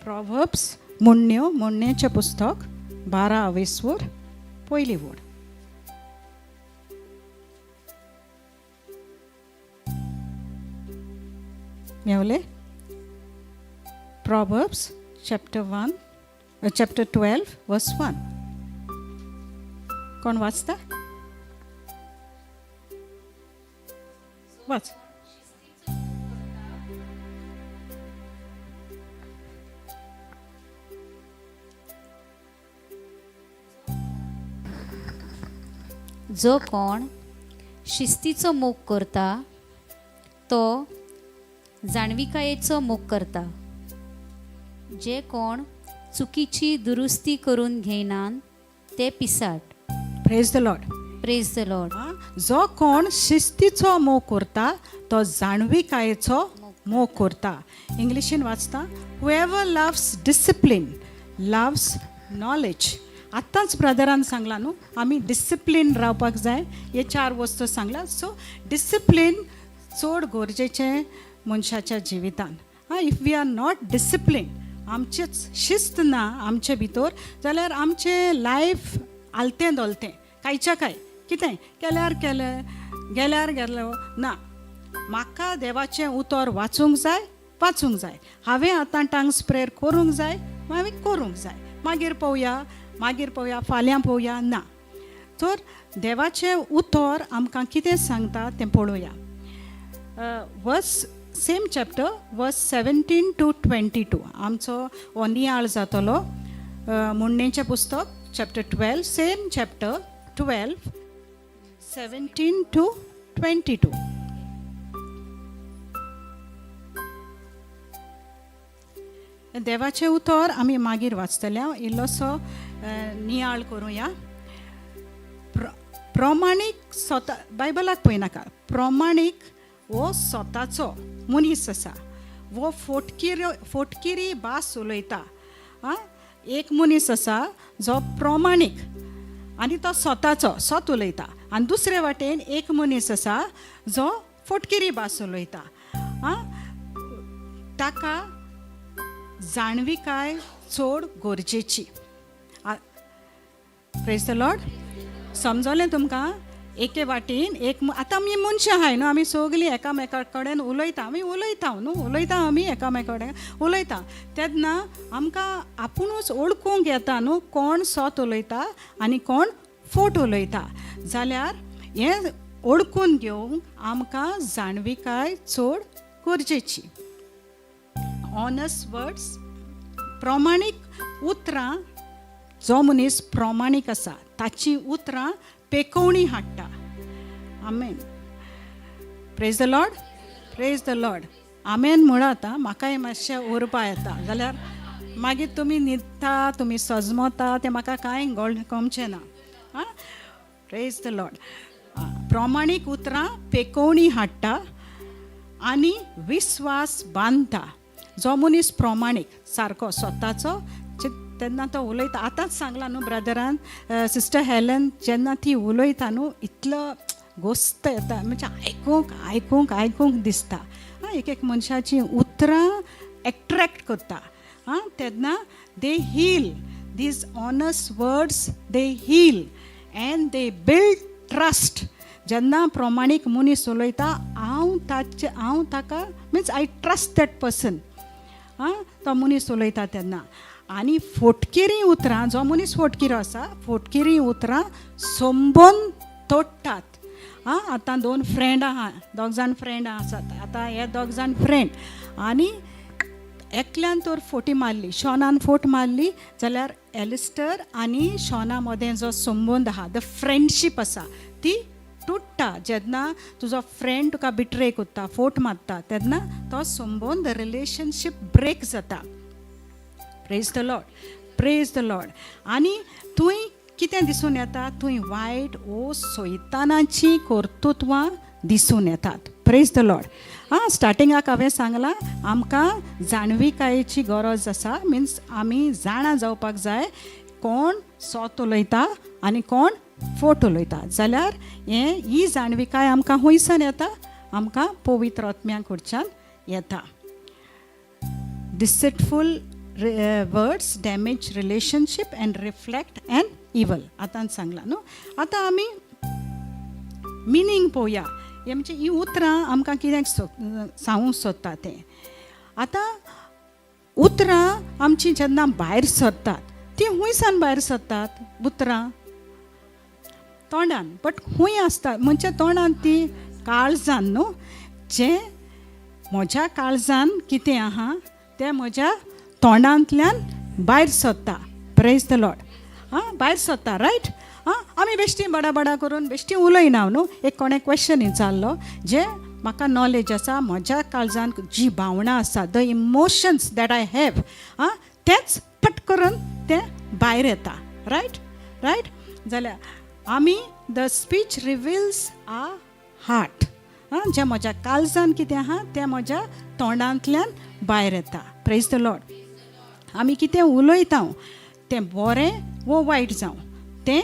प्रॉवर्ब्स मुन्नेचें पुस्तक 12 पयली वड. मेवले? प्रॉवर्ब्स चॅप्टर 12 वर्स 1. कोण वाचता? वाच. जो कोण शिस्तीचो मोग करता तो जाणविकायेचो मोग करता. जे कोण चुकीची दुरुस्ती करून घेयनात ते पिसाट. Praise the Lord. Praise the Lord. जो कोण शिस्तीचो मोग करता तो जाणविकायेचो मोग मोग करता. इंग्लिशीन वाचता, however loves discipline loves knowledge. आत्ताच ब्रदरान सांगला न्हू आमी डिसिप्लीन रावपाक जाय. हे 4 वस्तू सांगला. सो डिसिप्लीन चड गरजेचें मनशाच्या जिवितान. If we are not discipline, आमचेच शिस्त ना आमचे भितर, जाल्यार आमचें लायफ आलतें दोलतें कांयच्या कांय. कितें केल्यार केलें, गेल्यार गेलो ना. म्हाका देवाचें उतर वाचूंक जाय. हांवें आतां टांग्स प्रेयर करूंक जाय, हांवें करूंक जाय. मागीर पळोवया, फाल्यां पळोवया ना. तर देवाचें उतर आमकां कितें सांगता तें पळोवया. वर्स सेम चॅप्टर वर्स 17 to 22 आमचो हो नियाळ जातलो. मुन्नेचें पुस्तक चॅप्टर 12 सेम चॅप्टर 12 17 to 22. देवाचें उतर आमी मागीर वाचतले. इल्लोसो नियाळ करुया. प्रमाणीक स्वता बायबलाक पळयनाका. प्रमाणीक वो स्वताचो मनीस आसा. वो फोटकिरी भास उलयता. एक मनीस आसा जो प्रमाणीक आनी तो स्वत उलयता. आनी दुसरे वाटेन एक मनीस आसा जो फोटकिरी भास उलयता. ताका जाणविकाय चड गरजेची. Praise the Lord. समजलें तुमकां. एके वाटेन आतां आमी मनशां आहाय न्हू, आमी सगळीं एकामेका कडेन उलयता. आमी उलयता आमी एकामेका कडेन उलयता. तेन्ना आमकां आपुणूच ओळखूंक येता न्हू कोण सोत उलयता आनी कोण फोट उलयता. जाल्यार हें ओळखून घेवंक आमकां जाणविकाय चड गरजेची. ऑनस्ट वर्ड्स, प्रमाणीक उतरां. जो मनीस प्रमाणीक आसा ताची उतरां पेकोवणी हाडटा. Amen. Praise the Lord. Praise the Lord. Amen म्हणत म्हाकाय मातशें उरपा येता. जाल्यार मागीर तुमी न्हिदता, तुमी सजमता तें म्हाका कांय गमचें ना. Praise the Lord. प्रमाणीक उतरां पेकोवणी हाडटा आनी विस्वास बांदता. जो मनीस प्रमाणीक सारको स्वताचो तेन्ना तो उलयता. आतांच सांगला न्हू ब्रदरान, सिस्टर हेलन जेन्ना ती उलयता न्हू इतलो घोस्त येता. म्हणजे आयकूंक दिसता. एक मनशाची उतरां एट्रॅक्ट करता. तेन्ना they heal. These honest words they heal and they build trust. जेन्ना प्रमाणीक मनीस उलयता हांव ताका means I trust that person. तो मनीस उलयता तेन्ना. आनी फोटकिरी उतरां, जो मनीस फोटकिरो आसा, फोटकिरी उतरां संबोन तोडटात. आतां 2 फ्रेंड आहा, 2 जाण फ्रेंड आसात. आतां हे 2 जाण फ्रेंड आनी एकल्यान तर फोटी मारली, शॉनान फोट मारली, जाल्यार एलिस्टर आनी शॉना मदें जो संबंद आहा, द फ्रेंडशीप आसा ती तुटता. जेन्ना तुजो फ्रेंड तुका बिट्रे करता, फोट मारता, तेन्ना तो संबंद, रिलेशनशीप ब्रेक जाता. Praise the Lord. Praise the Lord. आनी थंय कितें दिसून येता? थंय वायट सैतानाची कर्तुत्वां दिसून येतात. Praise the Lord. स्टार्टिंगाक हांवें सांगलां आमकां जाणविकायेची गरज आसा. मिन्स आमी जाणा जावपाक जाय कोण सोत उलयता आनी कोण फोट उलयता. जाल्यार ही जाणविकाय आमकां हुंयसान येता, आमकां पवित्र आत्म्या कडच्यान येता. Deceitful words damage relationship and reflect an evil. आतां सांगलां न्हू. आतां आमी मिनींग पळोवया. हे म्हणजे ही उतरां आमकां कितें सांगूंक सोदता तें. आतां उतरां आमची जेन्ना भायर सरतात ती हुंयसान भायर सरतात. उतरां तोंडान, बट खूंय आसता म्हणजे तोंडान ती काळजान न्हू. जें म्हज्या काळजान कितें आहा तें म्हज्या तोंडांतल्यान भायर सरता. Praise the Lord. भायर सरता. रायट. आमी बेश्टी बडा करून बेश्टी उलयना न्हू. एक कोणें क्वेश्चन विचारलो जे म्हाका नॉलेज आसा, म्हज्या काळजान जी भावना आसा, the emotions that I have, तेच पट करून ते भायर येता. रायट. रायट. जाल्यार आमी the speech reveals R heart. जें म्हज्या काळजान कितें आहा तें म्हज्या तोंडांतल्यान भायर येता. Praise the Lord. आमी कितें उलयता तें बरें वो वायट जावं तें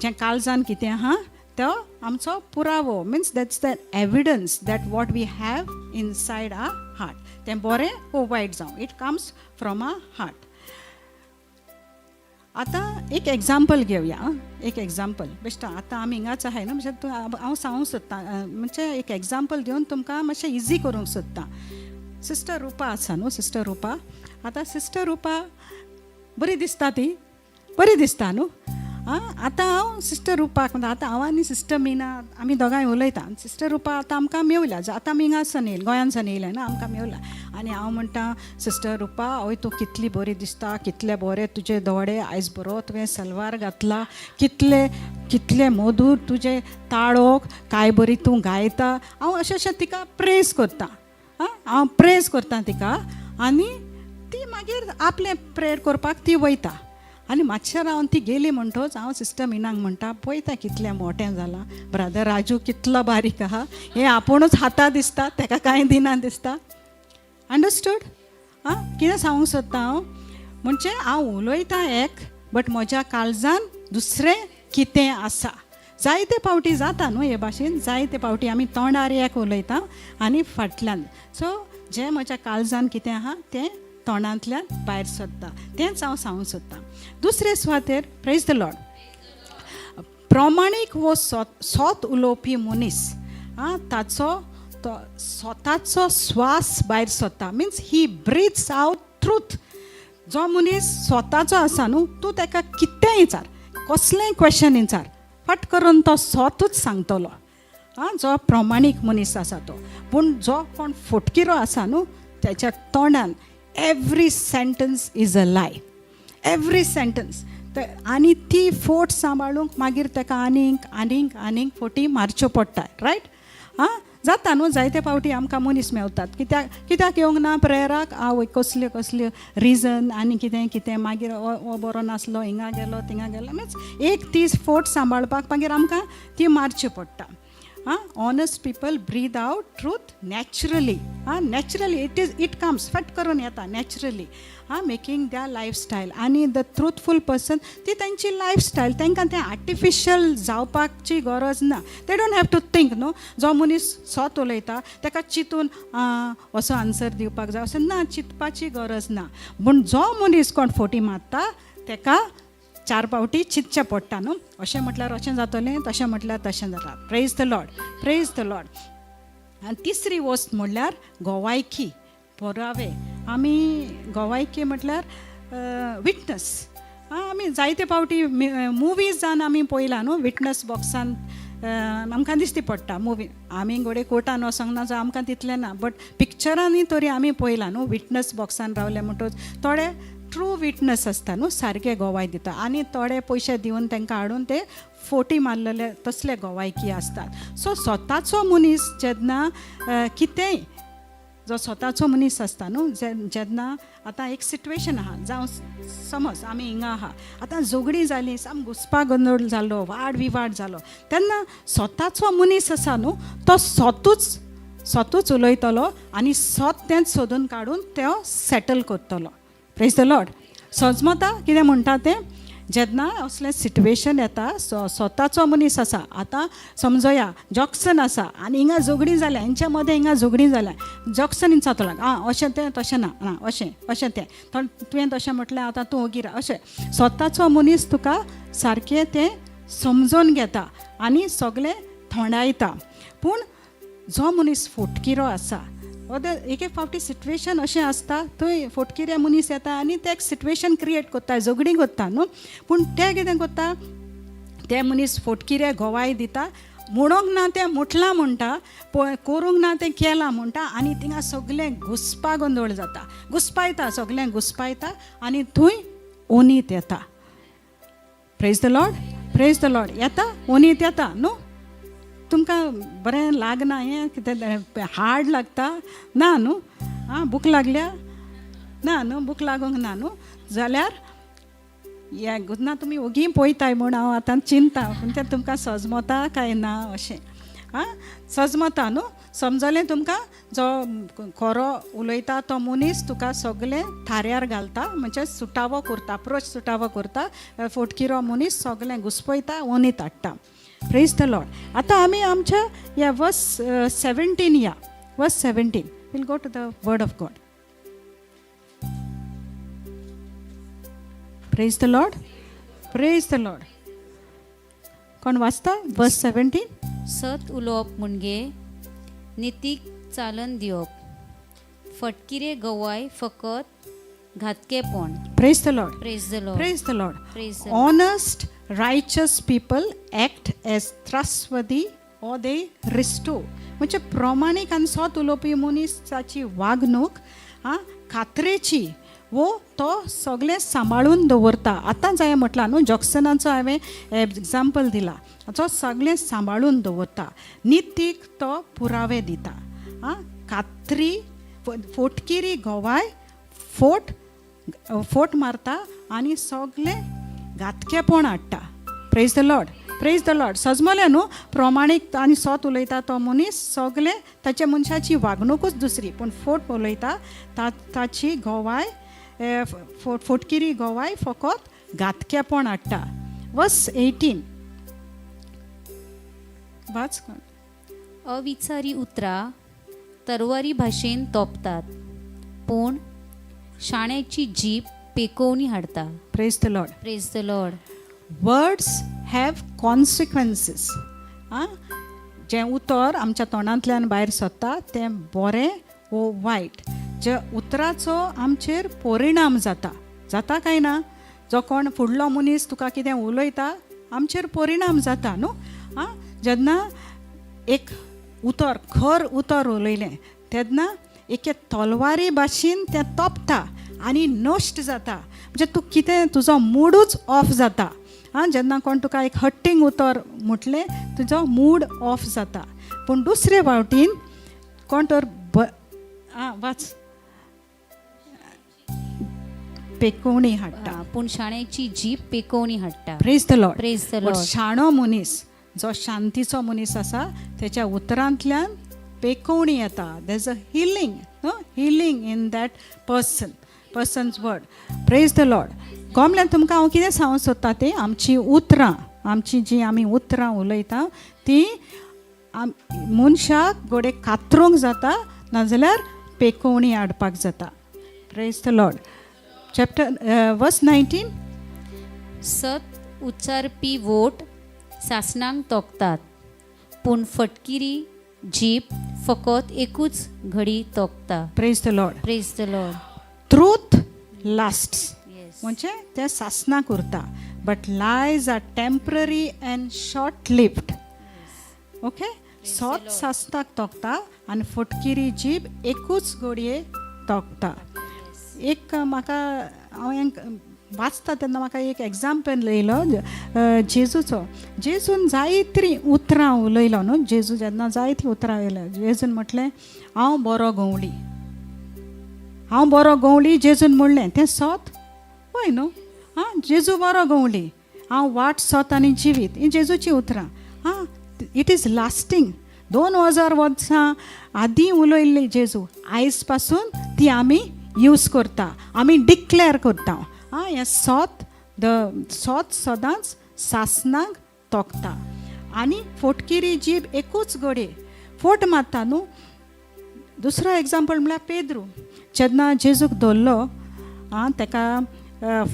जें काळजान कितें आहा तो आमचो पुरावो means that's the evidence that what we have inside our heart. तें बरें वो वायट जावं it comes from our heart. आतां एक एग्जाम्पल घेवया. एक एग्जाम्पल बेश्टा आतां आमी हिंगाच आहाय न्हू म्हणजे हांव सांगूंक सोदतां म्हणजे एक एग्जाम्पल दिवन तुमकां मातशें इजी करूंक सोदतां. सिस्टर रुपा आसा न्हू सिस्टर रुपा. आतां सिस्टर रुपा बरी दिसता ती बरी दिसता न्हू. आतां हांव सिस्टर रुपाक म्हणटा आतां हांव आनी सिस्टर मिना आमी दोगांय उलयता. सिस्टर रुपा आतां आमकां मेवल्या आतां आमी हिंगासान येयला गोंयांसान येयले ना आमकां मेवल्या आनी हांव म्हणटा सिस्टर रुपा हय तूं कितली बरी दिसता कितले बरे तुजे दोळे आयज बरो तुवें सलवार घातला कितले कितले मधूर तुजे ताळोक काय बरी तूं गायता. हांव अशें तिका प्रेज करतां. हांव प्रेज करतां तिका आनी ती मागीर आपलें प्रेयर करपाक ती वयता. आनी मातशें रावन ती गेली म्हणटोच हांव सिस्टर मिनाक म्हणटा पळयता कितलें मोटें जालां ब्रदर राजू कितलो बारीक आहा हें आपुणूच हाता दिसता ताका कांय दिना दिसता. अंडरस्टूड. कितें सांगूंक सोदता हांव म्हणजे हांव उलयतां एक बट म्हज्या काळजान दुसरें कितें आसा. जायते फावटी जाता न्हू हे भाशेन जायते फावटी आमी तोंडार एक उलयता आनी फाटल्यान सो जें म्हज्या काळजान कितें आहा तें तोंडांतल्यान भायर सरता तेंच हांव सांगूंक सोदतां. दुसरे सुवातेर प्रेज द लॉर्ड. प्रमाणीक वो सोत उलोवपी मनीस ताचो तो स्वताचो स्वास भायर सरता मिन्स ही ब्रीथ्स आउट ट्रूथ. जो मनीस स्वताचो आसा न्हू तूं ताका कितेंय विचार कसलेंय क्वेश्चन विचार फट करून तो स्वतूच सांगतलो. जो प्रमाणीक मनीस आसा तो. पूण जो कोण फटकिरो आसा न्हू त्याच्या तोंडान every sentence is a lie. Every sentence. आनी ती फोट सांबाळूंक मागीर ताका आनीक आनीक आनीक फोटी मारच्यो पडटा. रायट. जाता न्हू जायते फावटी आमकां मनीस मेवतात कित्याक येवंक ना प्रेयराक आवय कसल्यो कसल्यो रिजन आनी कितें कितें मागीर हो बरो नासलो हिंगा गेलो थिंगा गेलो मीन्स एक ती फोट सांबाळपाक मागीर आमकां ती मारच्यो पडटा. Honest people breathe out truth naturally. Naturally it comes फट करून येता नॅचरली. मेकिंग द्या लायफस्टायल आनी द ट्रूथफूल पर्सन ती तांची लायफस्टायल तांकां तें आर्टिफिशियल जावपाची गरज ना. They don't have to think न्हू. जो मनीस सोत उलयता ताका चिंतून असो आन्सर दिवपाक जाय अशें ना चिंतपाची गरज ना. पूण जो मनीस कोण फोटी मारता ताका चार फावटी चिंतचें पडटा न्हू. अशें म्हटल्यार अशें जातलें तशें म्हटल्यार तशें जाता. Praise the Lord. Praise the Lord. आनी तिसरी वस्त म्हणल्यार गोवायकी पुरावे. आमी गोवायकी म्हटल्यार विटनस. आमी जायते फावटी मुवीज जावन आमी पळयलां न्हू विटनस बॉक्सान आमकां दिश्टी पडटा मुवी. आमी घोडे कोर्टान वचोंक ना जावं आमकां तितलें ना बट पिक्चरांनी तरी आमी पळयलां न्हू विटनस बॉक्सान रावले म्हणटच थोडे ट्रू विटनस आसता न्हू सारके गोवाय दिता आनी थोडे पयशे दिवन तांकां हाडून ते फोटी मारलेले तसले गोवायकी आसतात. सो स्वताचो मनीस जेन्ना कितेंय जो स्वताचो मनीस आसता न्हू जेन्ना आतां एक सिट्युएशन आहा जावं समज आमी हिंगा आहा आतां झगडी जाली साम घुसपा गोंदळ जालो वाड विवाड जालो तेन्ना स्वताचो मनीस आसा न्हू तो स्वतूच उलयतलो आनी स्वत तेंच सोदून काडून तो सेटल करतलो. Praise the Lord. सजमता कितें म्हणटा तें जेन्ना असलें सिट्युएशन येता स्वताचो मनीस आसा आतां समजया जॉक्सन आसा आनी हिंगा झगडी जाल्या हेंच्या मदें हिंगा झगडी जाल्या जॉक्सन जातलो अशें तें तशें ना अशें तें तुवें तशें म्हटलें आतां तूं ओगी राव अशें स्वताचो मनीस तुका सारकें तें समजून घेता आनी सगळें थोंडायता. पूण जो मनीस फटकिरो आसा एक फावटी सिट्युएशन अशें आसता थंय फटकिरे मनीस येता आनी ते एक सिट्युएशन क्रिएट करता झगडी करता न्हू. पूण ते कितें करता ते मनीस फटकिरे गोवाय दिता म्हणूंक ना तें मुठलां म्हणटा करूंक ना तें केलां म्हणटा आनी थिंगा सगळें घुसपा गोंदळ जाता घुसपायता सगळें घुसपायता आनी थंय ओनीत येता. Praise the Lord. Praise the Lord. येता ओनीत येता न्हू. तुमकां बरें लागना हें कितें हार्ड लागता ना न्हू. भूक लागल्या ना न्हू भूक लागूंक ना न्हू जाल्यार हें ना तुमी ओगी पळयताय म्हूण हांव आतां चिंता पूण तें तुमकां सजमता काय ना अशें. आं सजमता न्हू समजलें तुमकां जो खरो उलयता तो मनीस तुका सगळें थाऱ्यार घालता म्हणजे सुटावो करता अप्रोच सुटावो करता फोटकिरो मनीस सगळें घुस्पयता ओनीत हाडटा प्रेज द लॉर्ड आतां आमी आमच्या ह्या वर्स 17 या verse 17 will go to the word of God praise the Lord praise the Lord कोण वाचता वर्स 17 सत उलोवप म्हणजे नितीक चालन दिवप फटकिरे गवाय फकत घातकेपण praise the Lord praise the Lord Praise the Lord. Praise the Honest, righteous people act as trustworthy or they restore. म्हणजे प्रमाणीक आनी सत उलोवपी मनीसाची वागणूक खात्रेची वो तो सगळें सांबाळून दवरता आतां हांवें म्हटलां न्हू जॉक्सनाचो हांवें एग्जाम्पल दिला तो सगळें सांबाळून दवरता नितीक तो पुरावे दिता खात्री फोटकिरी गोवाय फोट मारता आनी सगळें घातकेपण हाडटा प्रेज द लॉर्ड सजमलें न्हू प्रमाणीक आनी सत उलयता तो मनीस सगळें ताचे मनशाची वागणूकूच दुसरी पूण फोट उलयता ताची गोवाय फोटकिरी गोवाय फकत घातकेपण हाडटा वर्स 18 वाच अविचारी उतरां तरवारी भाशेन तोपतात पूण शाण्याची जीभ पेकोवणी हाडता praise the Lord praise the Lord words have consequences जें उतर आमच्या तोंडांतल्यान भायर सरता तें बरें वो वायट जे उतराचो आमचेर परिणाम जाता काय ना जो कोण फुडलो मनीस तुका कितें उलयता आमचेर परिणाम जाता न्हू जेन्ना एक उतर खर उतर उलयलें तेन्ना एके तलवारी भाशेन तें तोपता आनी नश्ट जाता म्हणजे तूं कितें तुजो मूडूच ऑफ जाता जेन्ना कोण तुका एक हट्टींग उतर म्हटलें तुजो मूड ऑफ जाता पूण दुसरे फावटीन कोण तर वाच पेकोवणी हाडटा पूण शाण्याची जीभ पेकोवणी हाडटा praise the Lord praise the but Lord शाणो मनीस जो शांतीचो मनीस आसा तेच्या उतरांतल्यान पेकोवणी येता there is a healing in that person's word praise the Lord गोमल्यान तुमकां हांव कितें सांगूंक सोदता तें आमची उतरां आमची जी आमी उतरां उलयता ती मनशाक गोडे कातरूंक जाता नाजाल्यार पेकोवणी हाडपाक जाता प्रेज द लॉर्ड चॅप्टर वर्स 19 सत उच्चारपी वोट सासणांक तोकतात पूण फटकिरी जीभ फकत एकूच घडी तोकता praise the Lord praise the Lord truth lasts yes म्हणजे ते सासनाक उरता but lies are temporary and short lived okay सत सासनाक तोकता आनी फटकिरी जीब एकूच घडये तोकता एक म्हाका हांवें वाचता तेन्ना म्हाका एक एग्जाम्पल येयलो जेजून जायतीं उतरां उलयलो न्हू जेजू जेन्ना जायतीं उतरां येयल्या जेजून म्हटलें हांव बरो गवळी जेजून म्हणलें तें सत हय न्हू जेजू बरो गवळी हांव वाट सत आनी जिवीत ही जेजूची उतरां इट इज लास्टींग 2000 वर्सां आदीं उलयल्ली जेजू आयज पासून ती आमी यूज करता आमी डिक्लेअर करता हें सत सदांच सासनाक तोकता आनी फोटकिरी जीब एकूच घडये फोट मारता न्हू दुसरो एग्जाम्पल म्हळ्यार पेद्रू जेन्ना जेजूक धरलो ताका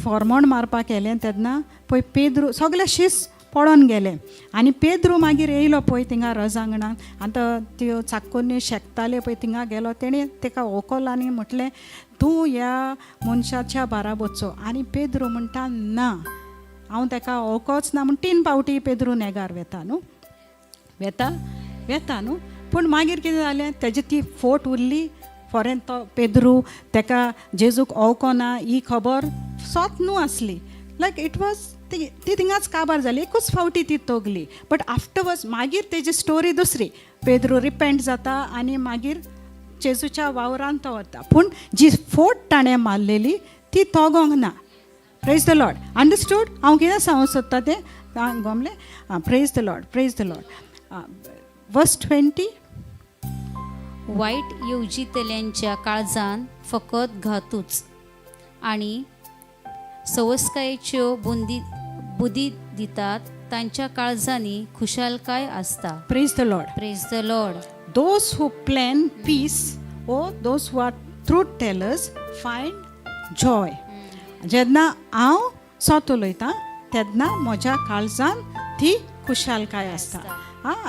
फॉर्मोण मारपाक येलें तेन्ना पळय पेद्रू सगळे शीस पडोन गेले आनी पेद्रू मागीर येयलो पळय थिंगा रजांगणाक आतां त्यो चाक्कोनी शेकताले पळय थिंगा गेलो तेणें ताका ओकल आनी म्हटलें तूं ह्या मनशाच्या बाराबरचो आनी पेद्रू म्हणटा ना हांव ताका ओकोच ना म्हण 3 फावटी पेद्रू नेगार वेता न्हू वेता न्हू पूण मागीर कितें जालें तेजी ती फोट उरली फॉरेन तो पेद्रू ताका जेजूक ओळखो ना ही खबर सत न्हू आसली लायक इट वॉज ती थिंगाच काबार जाली एकूच फावटी ती तोगली बट आफ्टरवर्ड्स मागीर तेजी स्टोरी दुसरी पेद्रू रिपेंट जाता आनी मागीर जेजूच्या वावरांत तो वता पूण जी फोट ताणें मारलेली ती तोगोंक ना प्रेज द लॉर्ड अंडरस्टूड हांव कितें सांगूंक सोदता तें गोमलें प्रेज द लॉर्ड वर्स 20. वाईट येवजितल्यांच्या काळजान फकत घातूच आणि सवस्कायेच्यो बुद्धी दितात तांच्या काळजांनी खुशालकाय असता. Praise the Lord. Praise the Lord. Those who plan peace or those who are truth tellers find joy. जेन्ना हांव सत उलयतां तेन्ना म्हज्या काळजान ती खुशालकाय आसता.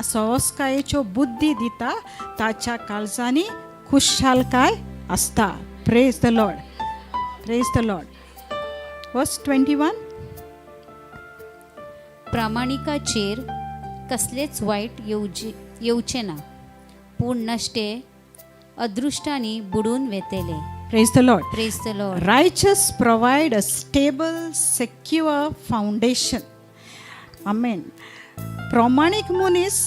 सवस्कायेच्यो बुद्धी दिता ताच्या काळजांनी खुशालकाय आसता. Praise the Lord. Praise the Lord. वर्स 21. प्रामाणिकाचेर कसलेच वाईट येवचे ना पूण नश्टे अदृष्टांनी बुडून वेतेले. Praise the Lord. Praise the Lord. Righteous provide a stable, secure foundation. Amen. प्रामाणिक मनीस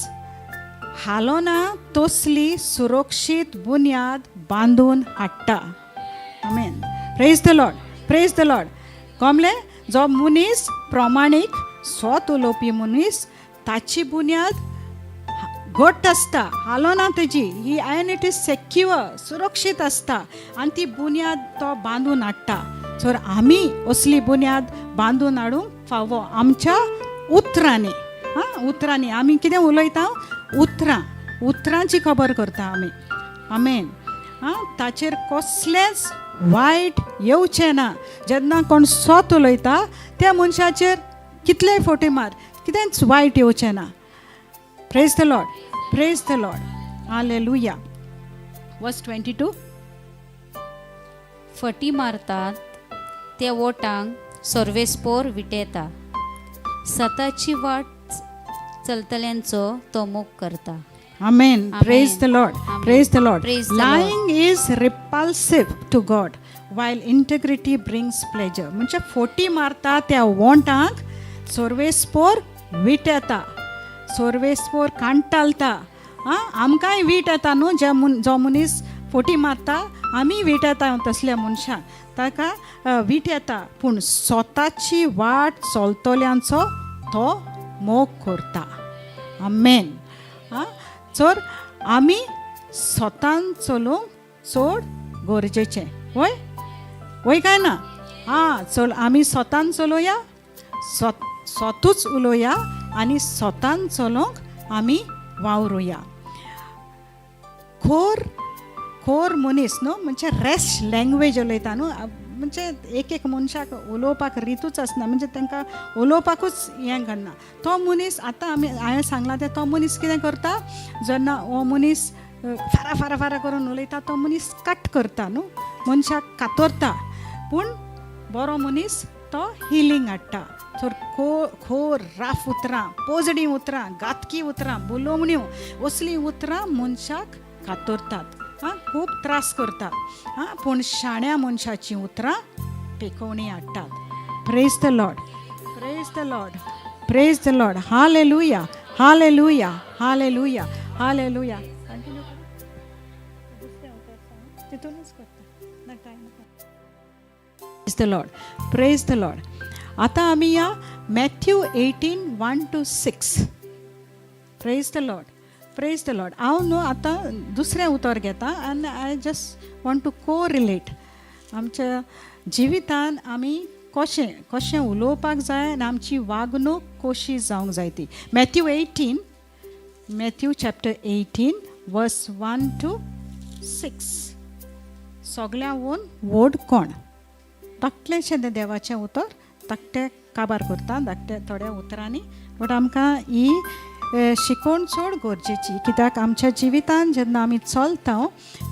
हालोना तसली सुरक्षीत बुन्याद बांधून हाडटा. Amen. Praise the Lord. Praise the Lord. कमले जो मनीस प्रामाणीक स्वत उलोवपी मनीस ताची बुन्याद घट्ट आसता, हालोना तेजी ही एंड इट इज सेक्युअर, सुरक्षीत आसता आनी ती बुन्याद तो बांदून हाडटा. तर आमी असली बुन्याद बांदून हाडूंक फावो आमच्या उतरांनी. उतरांनी आमी कितें उलयता? उतरांची खबर करता आमी. आमेन. ताचेर कसलेंच वायट येवचें ना. जेन्ना कोण सत उलयता त्या मनशाचेर कितलेय फोटे मार, कितेंच वायट येवचें ना. Praise the Lord. Praise the Lord. Hallelujah. Verse 22. फटी मारतात त्या वोटांक सर्वेस्पोर विटेता. सताची वाट चलतल्यांचो तो मोग करता. Amen. Praise the Lord. Amen. Praise the Lord. Praise the Lying is repulsive to God, while integrity brings pleasure. म्हणजे फोटी मारता त्या वोंटांक सर्वेस्पोर विटेता, सर्वेस्पोर कांटालता. आमकांय वीट येता न्हू. जो मनीस फोटी मारता आमी वीट येता तसल्या मनशाक, ताका वीट येता. पूण स्वताची वाट चलतल्यांचो तो मोग करता. आमेन. तर आमी स्वतान चलोवंक चड गरजेचें. वय वय काय ना? चल आमी स्वतान चलोवया, स्वतूच उलोवया आनी स्वतान चलोवंक आमी वावरुया. खोर मनीस न्हू म्हणजे रेस्ट लँग्वेज उलयता न्हू. म्हणजे एक मनशाक उलोवपाक रितूच आसना, म्हणजे तांकां उलोवपाकूच हें घडना. तो मनीस आतां हांवें सांगलां तें तो मनीस कितें करता? जेन्ना हो मनीस फारा करून उलयता तो मनीस कट करता न्हू, मनशाक कातरता. पूण बरो मनीस तो हिलींग हाडटा. तर खोर राफ उतरां, पोजडी उतरां, गातकी उतरां, बुलोवण्यो असलीं उतरां मनशाक कातरतात, खूब त्रास करतात. पूण शाण्या मनशाची उतरां पेकोवणी हाडटात. Praise the Lord. Praise the Lord. Praise the Lord. Hallelujah. Hallelujah. Hallelujah. Hallelujah. Continue तितूनच करता. Praise the Lord. Praise the Lord. आता आमी या Matthew 18:1-6. Praise the Lord. Praise the Lord. हांव न्हू आतां दुसरें उतर घेता आनी I just want to correlate. आमच्या जिवितान आमी कशें उलोवपाक जाय आनी आमची वागणूक कशी जावंक जाय ती. मॅथ्यू चॅप्टर 18 वर्स 1-6. सगळ्यांहून व्हड कोण? धाकटेंशें तें देवाचें उतर धाकटें काबार करता, धाकटे थोड्या उतरांनी. बट आमकां ही शिकोवण चड गरजेची. कित्याक आमच्या जिवितान जेन्ना आमी चलता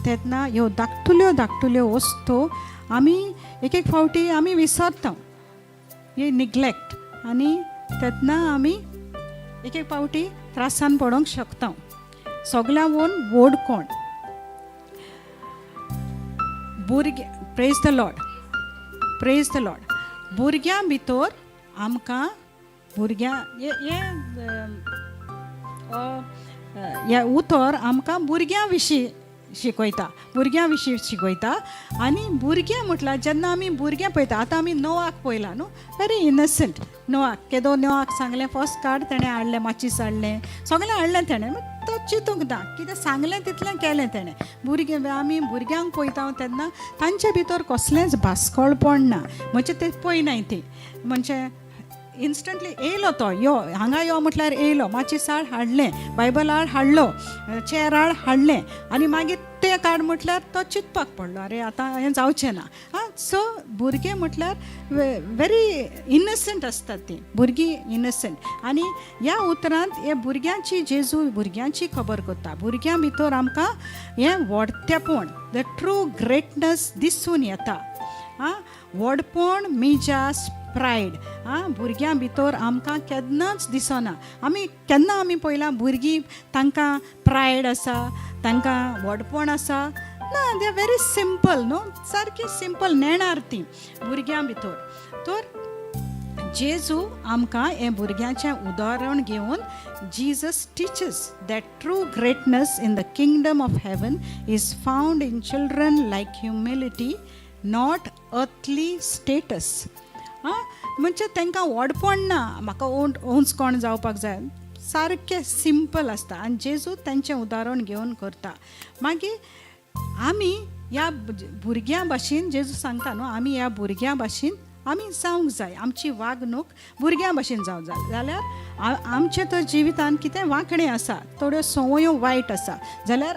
तेन्ना ह्यो धाकटुल्यो वस्तू आमी एक फावटी आमी विसरता, ही निग्लेक्ट, आनी तेन्ना आमी एक फावटी त्रासान पडोंक शकता. सगळ्यांहून व्हड कोण? Praise the Lord. Praise the Lord. भुरग्यां भितर आमकां हे उतर आमकां भुरग्यां विशीं शिकयता. आनी भुरगें म्हटल्यार जेन्ना आमी भुरगें पळयता, आतां आमी नोवाक पळयलां न्हू, वेरी इनोसंट. नोवाक सांगलें फर्स्ट कार्ड ताणें हाडलें, माचीस हाडलें, सगळें हाडलें ताणें. तो चिंतूंक ना कितें सांगलें तितलें केलें तेणें आमी भुरग्यांक पळयता तेन्ना तांचे भितर कसलेंच भास्कळपण ना म्हणजे ते पळयनाय ती म्हणजे इन्स्टंटली येयलो तो यो हांगा यो म्हटल्यार येयलो मातशी साड हाडलें बायबल हाड हाडलो चेर हाडलें आनी मागीर तें काड म्हटल्यार तो चिंतपाक पडलो अरे आतां हें जावचें ना सो भुरगे म्हटल्यार वेरी इनसंट आसतात तीं भुरगीं इनसंट आनी ह्या उतरांत हे भुरग्यांची जेजू भुरग्यांची खबर करता भुरग्यां भितर आमकां हें व्हडटेपण द ट्रू ग्रेटनस दिसून येता व्हडपण मिजास प्रायड भुरग्यां भितर आमकां केन्नाच दिसना केन्ना आमी पळयलां भुरगीं तांकां प्रायड आसा तांकां व्हडपण आसा ना दे आर वेरी सिंपल न्हू सारकी सिंपल नेणार तीं भुरग्यां भितर तर जेजू आमकां हें भुरग्यांचें उदाहरण घेवन Jesus teaches that true greatness in the kingdom of heaven is found in children like humility not earthly status म्हणजे तांकां व्हडपण ना म्हाका ओंच कोण जावपाक जाय सारकें सिंपल आसता आनी जेजू तांचें उदाहरण घेवन करता मागीर आमी ह्या भुरग्यां भाशेन जेजू सांगता न्हू आमी ह्या भुरग्यां भाशेन आमी जावंक जाय आमची वागणूक भुरग्यां भाशेन जावंक जाय जाल्यार आमचे तर जिवितान कितें वांकडें आसा थोड्यो संवयो वायट आसा जाल्यार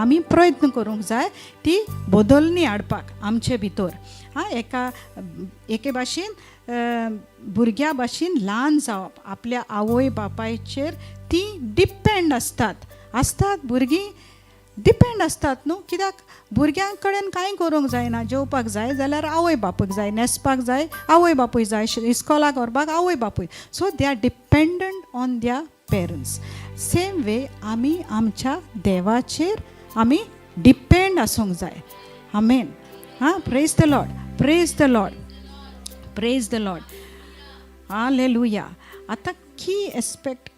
आमी प्रयत्न करूंक जाय ती बदलणी हाडपाक आमचे भितर एके भाशेन भुरग्या भाशेन ल्हान जावप आपल्या आवय बापायचेर ती डिपेंड आसतात भुरगीं डिपेंड आसतात न्हू कित्याक भुरग्यां कडेन कांय करूंक जायना जेवपाक जाय जाल्यार आवय बापूय जाय न्हेसपाक जाय आवय बापूय जाय इस्कॉलाक व्हरपाक आवय बापूय so they are dependent on द्या पेरंट्स सेम वे आमी आमच्या देवाचेर आमी डिपेंड आसूंक जाय amen praise the Lord praise the Lord praise the Lord hallelujah आतां की एस्पेक्ट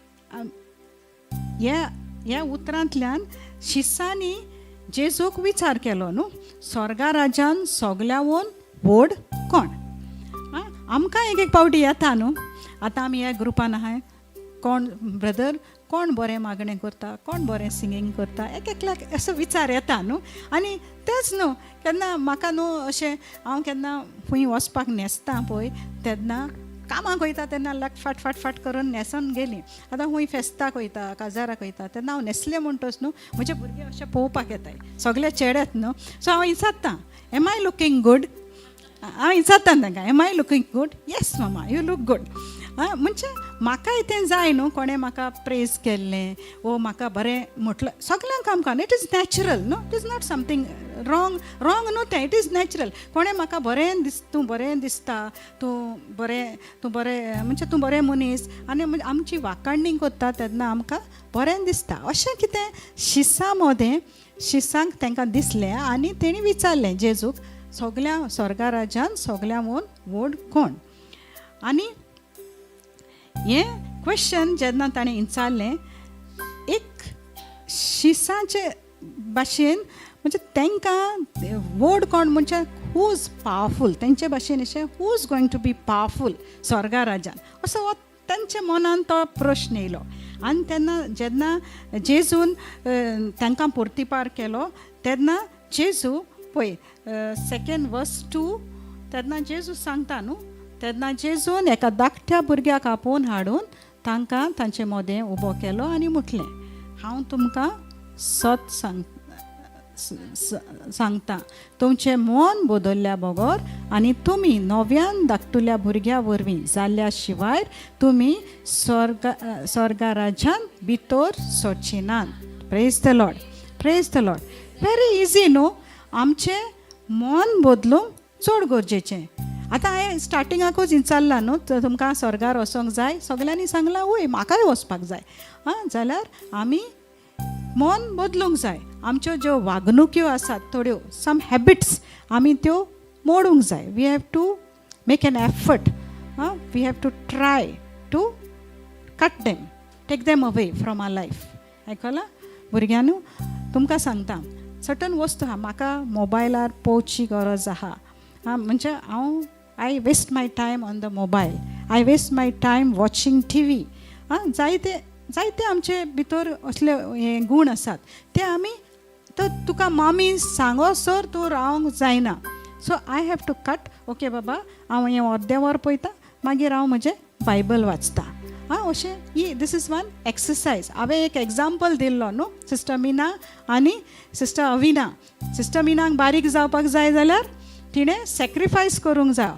ह्या उतरांतल्यान शिसांनी जेजूक विचार केलो न्हू स्वर्गा राज्यान सगल्यावन व्हड कोण आमकां एक पावटी येता न्हू आतां आमी ह्या ग्रुपान आहाय कोण ब्रदर कोण बरें मागणें करता कोण बरें सिंगींग करता एकल्याक असो विचार येता न्हू आनी तेंच न्हू केन्ना म्हाका न्हू अशें हांव केन्ना खंय वचपाक न्हेसता पळय तेन्ना कामाक वयता तेन्ना लाग फाट फाट फाट करून न्हेसून गेलीं आतां खंय फेस्ताक वयता काजाराक वयता तेन्ना हांव न्हेसलें म्हणटच न्हू म्हजे भुरगे अशें पळोवपाक येताय सगळे चेडेत न्हू सो हांव विचारतां एम आय लुकींग गूड हांव विचारतां तांकां am I looking good yes मामा यू लूक गूड म्हणजे म्हाकाय तें जाय न्हू कोणें म्हाका प्रेज केल्लें वो म्हाका बरें म्हटलें सगल्यांक आमकां इट इज नॅचरल न्हू it is not something wrong न्हू तें इट इज नॅचरल कोणें म्हाका तूं बरें दिसता तूं बरें म्हणजे तूं बरें मनीस आनी आमची वाखाणणी करता तेन्ना आमकां बरें दिसता अशें कितें शिसांक तांकां दिसलें आनी तेणी विचारलें जेजूक सगल्या स्वर्गा राज्यान सगल्यावन व्हड कोण आनी हें क्वेश्चन जेन्ना ताणें विचारलें एक शिसाचे भाशेन म्हणजे तांकां व्हड कोण म्हणजे हू इज पावरफूल तेंचे भाशेन अशें who is going to be powerful स्वर्गा राज्यान असो तांच्या मनान तो प्रश्न येयलो आनी तेन्ना जेन्ना जेजून तांकां परतीपार केलो तेन्ना जेजू पळय 2 verse 2 तेन्ना जेजू सांगता न्हू तेन्ना जेजून एका धाकट्या भुरग्याक आपोवन हाडून तांकां तांचे मोदें उबो केलो आनी म्हटलें हांव तुमकां सत सांगता तुमचें मन बदल्ल्या बगर आनी तुमी नव्यान धाकटुल्या भुरग्या वरवीं जाल्ल्या शिवाय तुमी स्वर्गा राज्यान भितर सरची नात praise the Lord very easy न्हू आमचें मन बदलूंक चड गरजेचें आतां हांवें स्टार्टिंगाकूच विचारलां न्हू तुमकां स्वर्गार वचोंक जाय सगल्यांनी सांगलां वय म्हाकाय वचपाक जाय जाल्यार आमी मन बदलूंक जाय आमच्यो ज्यो वागणुक्यो आसात थोड्यो सम हॅबिट्स आमी त्यो मोडूंक जाय we have to make an effort we have to try to cut them take them away from our life आयकलां भुरग्यांनू तुमकां सांगता सर्टन वस्तू आहा म्हाका मोबायलार पळोवची गरज आहा म्हणजे हांव I waste my time on the mobile I waste my time watching TV जायते आमचे भितर असले हे गूण आसात ते आमी तर तुका मामी सांगो सर तूं रावंक जायना. So I have to cut. Okay बाबा हांव हें अर्दें वर पळयतां मागीर हांव म्हजें बायबल वाचतां. अशें ही दीस इज वन एक्सरसायज. हांवें एक एग्जाम्पल दिल्लो न्हू सिस्टर मिना आनी सिस्टर अविना. सिस्टर मिनाक बारीक जावपाक जाय जाल्यार तिणें सॅक्रिफायस करूंक जाय,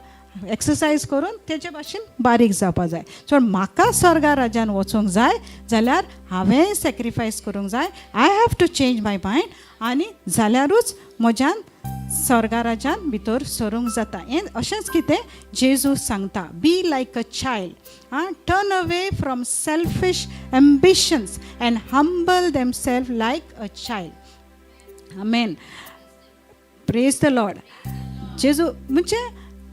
एक्सरसायज करून तेजे भाशेन बारीक जावपाक जाय. सो म्हाका स्वर्गा राज्यान वचूंक जाय जाल्यार हांवें सॅक्रिफायस करूंक जाय. I have to change my mind आनी जाल्यारूच म्हज्यान स्वर्गा राज्यान भितर सरूंक जाता. हें अशेंच कितें जेजू सांगता, be like a child. Turn away from selfish ambitions and humble themselves like a child. Amen. Praise the Lord. जेजू म्हणजे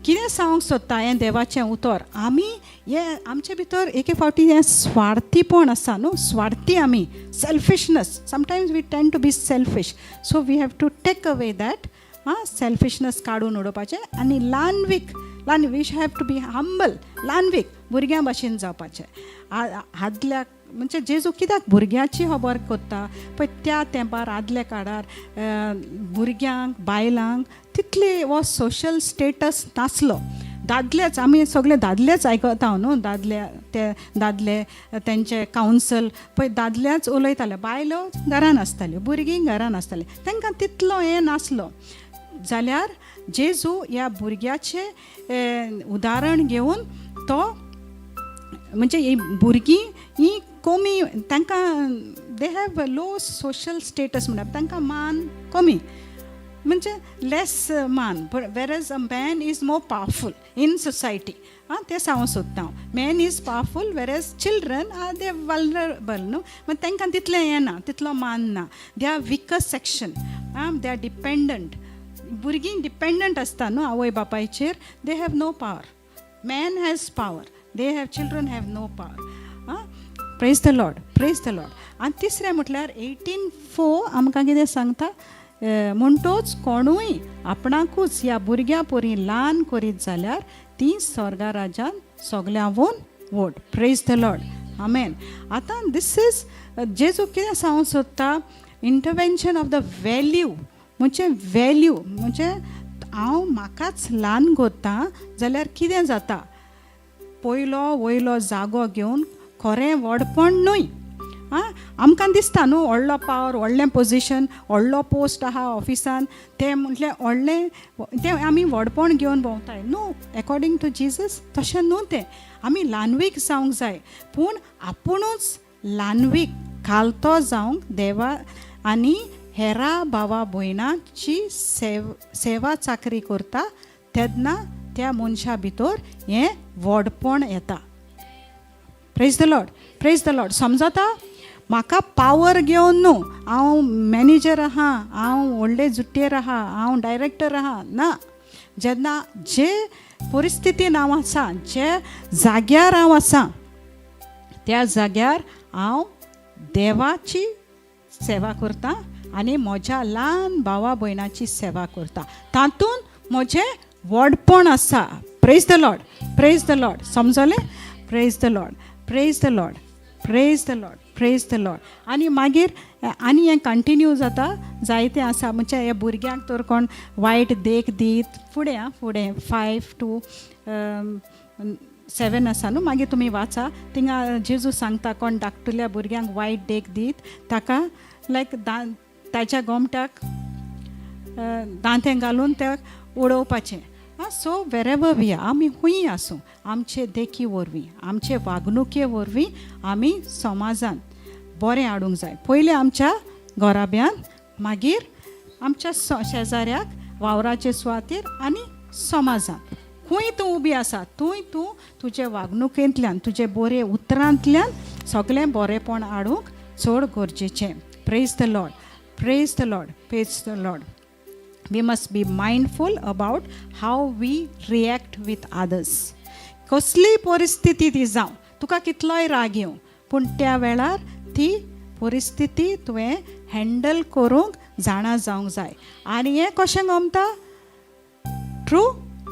कितें सांगूंक सोदता हें देवाचें उतर. आमी हें आमचे भितर एके फावटी हें स्वार्थीपण आसा न्हू, स्वार्थी आमी, selfishness. Sometimes we tend to be selfish. So we have to take away that selfishness काडून उडोवपाचें आनी ल्हानवीक we have to be humble, ल्हानवीक भुरग्यां भाशेन जावपाचें. आदल्या म्हणजे जेजू कित्याक भुरग्याची खबर करता पळय त्या तेंपार आदल्या काळार भुरग्यांक बायलांक तितले हो सोशल स्टेटस नासलो. दादलेच आमी सगळे दादलेच आयकता न्हू, दादले तेंचे कावन्सल पळय दादलेच उलयताले, बायलो घरान आसताल्यो, भुरगीं घरान आसतालीं, तांकां तितलो हें नासलो. जाल्यार जेजू ह्या भुरग्याचें उदाहरण घेवन तो म्हणजे ही भुरगीं ही कमी, तांकां they have low social status म्हणटा, तांकां मान कमी म्हणजे लेस मान. Whereas a man is more powerful in society. ते सांगूंक सोदता हांव. Man is powerful whereas children are they vulnerable न्हू. मागीर तांकां तितलें हें ना, तितलो मान ना. They are weaker section. They are dependent. भुरगीं डिपेंडंट आसता न्हू आवय बापायचेर. They have no power. Man has power. They have children have no power. Praise the Lord. Praise the Lord. आनी तिसरें म्हटल्यार 18:4 आमकां कितें सांगता, म्हणटोच कोणूय आपणाकूच ह्या भुरग्यां परी ल्हान करीत जाल्यार ती स्वर्गा राज्यान सगल्यांवून व्हड. Praise the Lord. आमेन. आतां दीस इज जेजू कितें सांगूंक सोदता, इंटरवेंशन ऑफ द व्हॅल्यू. म्हणजे हांव म्हाकाच ल्हान करतां जाल्यार कितें जाता, पयलो वयलो जागो घेवन खरें व्हडपण न्हय. आमकां दिसता न्हू व्हडलो पावर, व्हडलें पोजिशन, व्हडलो पोस्ट आहा ऑफिसान, तें म्हटलें व्हडलें तें आमी व्हडपण घेवन भोंवताय न्हू. अकॉर्डिंग टू जिजस तशें न्हू तें. आमी ल्हानवीक जावंक जाय, पूण आपुणूच ल्हानवीक घालतो जावंक देवा आनी हेरा भावा भयणांची सेवा चाकरी करता तेन्ना त्या मनशा भितर हें व्हडपण येता. Praise the Lord. Praise the Lord. समजता. म्हाका पावर घेवन न्हू हांव मॅनेजर आहा, हांव व्हडले जुट्टेर आहा, हांव डायरेक्टर आहा ना. जेन्ना जे परिस्थितीन हांव आसा, जे जाग्यार हांव आसा त्या जाग्यार हांव देवाची सेवा करतां आनी म्हज्या ल्हान भावा भयणाची सेवा करता. तातूंत म्हजें व्हडपण आसा. Praise the Lord. Praise the Lord. समजलें. Praise the Lord. Praise the Lord. Praise the Lord. Praise the Lord. आनी मागीर आनी हें कंटिन्यू जाता, जायतें आसा. म्हणजे हे भुरग्यांक तर कोण वायट देख दीत फुडें 5 to 7 आसा न्हू. मागीर तुमी वाचा थिंगा जेजू सांगता कोण धाकटुल्या भुरग्यांक वायट देख दीत ताका लायक ताच्या गोमट्याक दांतें घालून ते उडोवपाचें. सो वेरेवर वी आमी खूंय आसूं आमचे देखी वरवीं, आमचे वागणुके वरवीं आमी समाजान बरें हाडूंक जाय. पयलें आमच्या घोराब्यान, मागीर आमच्या शेजाऱ्याक, वावराचे सुवातेर आनी समाजान. खूंय तूं उबी आसा थंय तूं तुजे वागणुकेंतल्यान, तुजे बरे उतरांतल्यान सगळें बरेंपण हाडूंक चड गरजेचें. Praise the Lord. Praise the Lord. Praise the Lord. We must be mindful about how we react with others. कसली परिस्थिती ती जावं, तुका कितलोय राग येवं, पूण त्या वेळार ती परिस्थिती तुवें हँडल करूंक जाणा जावंक जाय. आनी हें कशें गमता? Through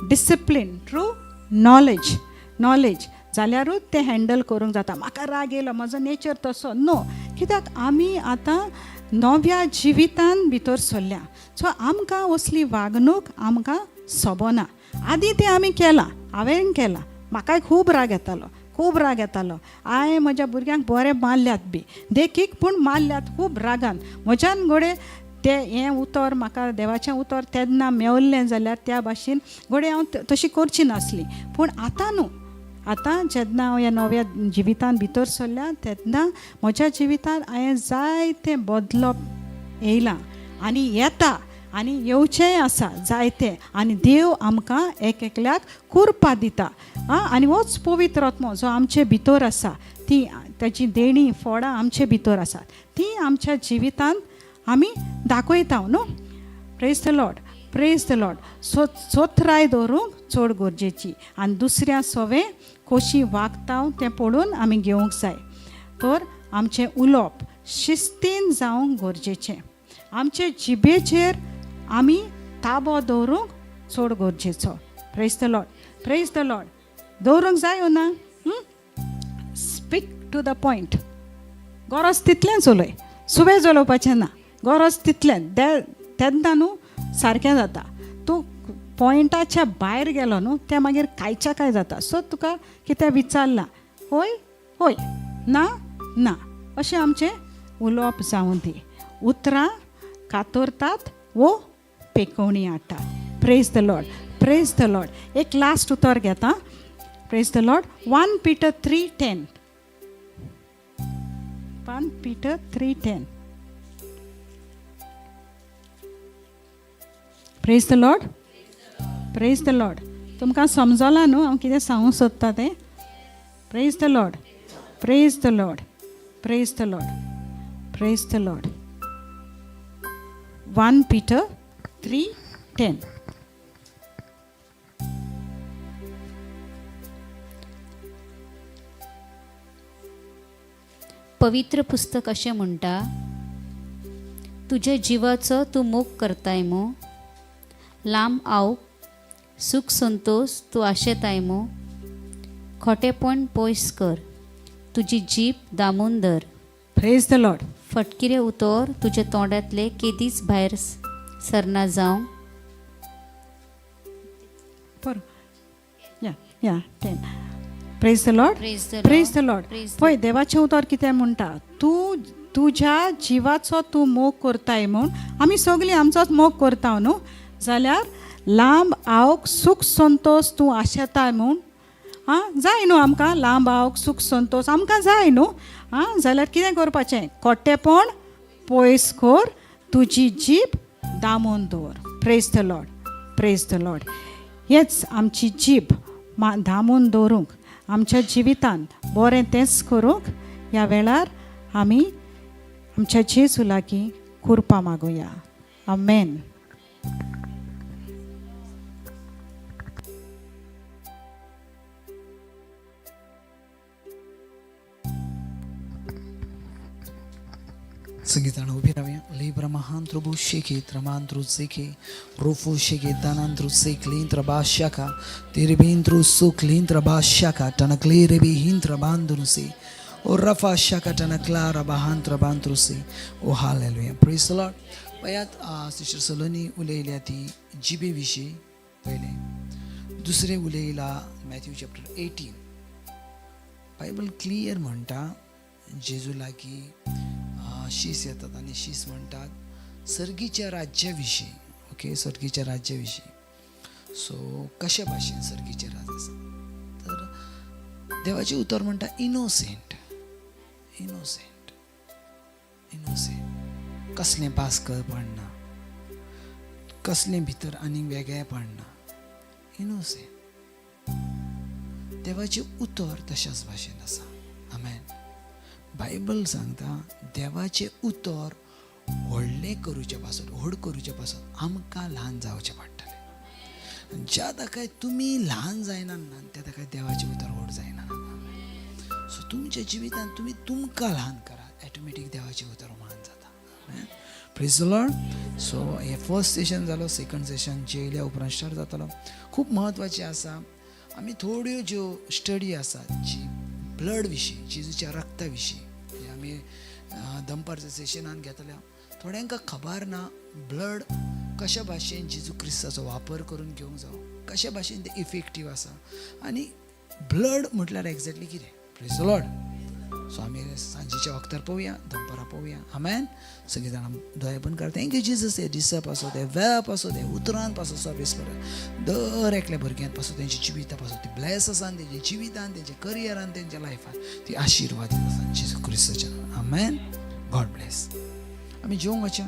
discipline, through knowledge. जाल्यारूच तें हँडल करूंक जाता. म्हाका राग येयलो, म्हजो नेचर तसो नो, कित्याक आमी आतां नव्या जिवितान भितर सरल्या. सो आमकां असली वागणूक आमकां सोबना. आदीं तें आमी केलां, हांवें केलां, म्हाकाय खूब राग येतालो. हांवें म्हज्या भुरग्यांक बरें मारल्यात बी देखीक, पूण मारल्यात खूब रागान. म्हज्यान घोडे तें हें उतर म्हाका देवाचें उतर तेन्ना मेवल्लें जाल्यार त्या भाशेन घोडे हांव तशी करची नासली. पूण आतां न्हू, आतां जेन्ना हांव ह्या नव्या जिवितान भितर सरल्या तेन्ना म्हज्या जिवितान हांवें जायतें बदलप येयलां आनी येता आनी येवचेंय आसा जायतें. आनी देव आमकां एक एकल्याक कुरपा दिता. आनी होच पवित्र आत्मो जो आमचे भितर आसा, ती ताची देणी फोडां आमचे भितर आसात, ती आमच्या जिवितान आमी दाखयता न्हू. Praise the Lord. सोत्राय दवरूंक चड गरजेची आनी दुसऱ्या सवें कशी वागता तें पळोवन आमी घेवंक जाय. तर आमचें उलोवप शिस्तीन जावंक गरजेचें. आमचे जिबेचेर आमी ताबो दवरूंक चड गरजेचो. Praise the Lord. दवरूंक जाय ना. Speak to the point. गरज तितलेंच उलय, सुबेज उलोवपाचें ना. गरज तितलें तेन्ना न्हू सारकें जाता. तूं पॉयंटाच्या भायर गेलो न्हू तें मागीर कांयच्या काय जाता. सो तुका कितें विचारलां, होय ना अशें आमचें उलोवप जावं दी. उतरां कातरतात वो पेकवणी हाडटात. Praise the Lord. एक लास्ट उतर घेता. Praise the Lord. 1 Peter 3:10. 1 Peter 3:10. Praise the Lord. तुमकां समजलां न्हू हांव कितें सांगूंक सोदता तें. Praise the Lord. 1 Peter 3:10. पवित्र पुस्तक अशें म्हणटा, तुज्या जिवाचो तूं मोग करताय मो, लांब आव सुख संतोष तूं आशेताय मो, खोटेपण पयस कर, तुजी जीब दामून धर. Praise the Lord. फटकिरे उतर तुज्या तोंडांतले केदीच भायर सरना जावं. या 10. Praise the Lord. पळय देवाचें उतर कितें म्हणटा, तूं तुज्या जिवाचो तूं मोग करताय म्हूण आमी सगळीं आमचोच मोग करता न्हू, जाल्यार लांब आवक सूख संतोष तूं आशेताय म्हूण जाय न्हू. आमकां लांब आवक सूख संतोष आमकां जाय न्हू. जाल्यार कितें करपाचें, खोटेपण पयस कर, तुजी जीब दामून दवर. Praise the Lord. हेच आमची जीब दामून दवरूंक, आमच्या जिवितान बरें तेंच करूंक ह्या वेळार आमी आमच्या जेजू लागीं कृपा मागुया. आमेन. सगळीं जाणां उबी रावया. लेब्रा महांत्रो बुशेके त्रमांत्रो सेके रोफो शेके दानांत्रो सेक्लेंत्र बाशाका तेरेबेंत्रो सुक्लेंत्र बाशाका टनक्ले रेबे हिंत्र बांधुनुसे ओ रफा शाका टनक्लारा बाहांत्र बांत्रुसे. Oh hallelujah. Praise the Lord. पयात सिस्टर सलोनी उलयल्या ती जिबे विशीं पयलें. दुसरें उलयला मॅथ्यू चॅप्टर 18. बायबल क्लियर म्हणटा जेजू लागीं शीस येतात आनी शीस म्हणटात सर्गीच्या राज्या विशीं. ओके, सर्गीच्या राज्या विशीं. सो कशा भाशेन सर्गीचें राज आसा, तर देवाचें उतर म्हणटा इनोसेंट. कसलें पास्कळ पडना, कसलें भितर आनीक वेगळें पडना. इनोसेंट. देवाचें उतर तशाच भाशेन आसा. आमेन. बायबल सांगता देवाचें उतर व्हडलें करूचे पासून व्हड करूचे पासून आमकां ल्हान जावचें पडटलें. ज्या ताका तुमी ल्हान जायना त्या ताका देवाचें उतर व्हड जायना. सो तुमच्या जिवितान तुमी तुमकां ल्हान करा, ऑटोमॅटीक देवाचें उतर व्हड जाता. Praise the Lord. सो हे फर्स्ट सेशन जालो. सेकंड सेशन जेयल्या उपरांत स्टार्ट जातलो. खूब म्हत्वाचें आसा. आमी थोड्यो ज्यो स्टडी आसात जी ब्लड विशीं जेजूच्या रक्ता विशीं आमी दनपारच्या सेशनान घेतल्या थोड्यांका खबर ना ब्लड कशा भाशेन जेजू क्रिस्ताचो वापर करून घेवंक जावो कशा भाशेन ते इफेक्टीव आसा आनी ब्लड म्हटल्यार एक्झॅक्टली कितें प्रेज द लॉर्ड सो आमी सांजेच्या वक्तार पळोवया दनपारां पळोवया आमेन सगळीं जाणां दोळे बंद करा थँक्यू जीजस हे दिसा पासून ते वेळा पासून ते उतरान पासून सर्वीस पडत दर एकल्या भुरग्यां पासून तेंच्या जिविता पासून ती ब्लेस आसा तेंच्या जिवितान तेंच्या करियरान तेंच्या लायफान ती आशिर्वादीत आसा जेजू क्रिस्ताच्या आमेन गॉड ब्लेस आमी जेवंक वचया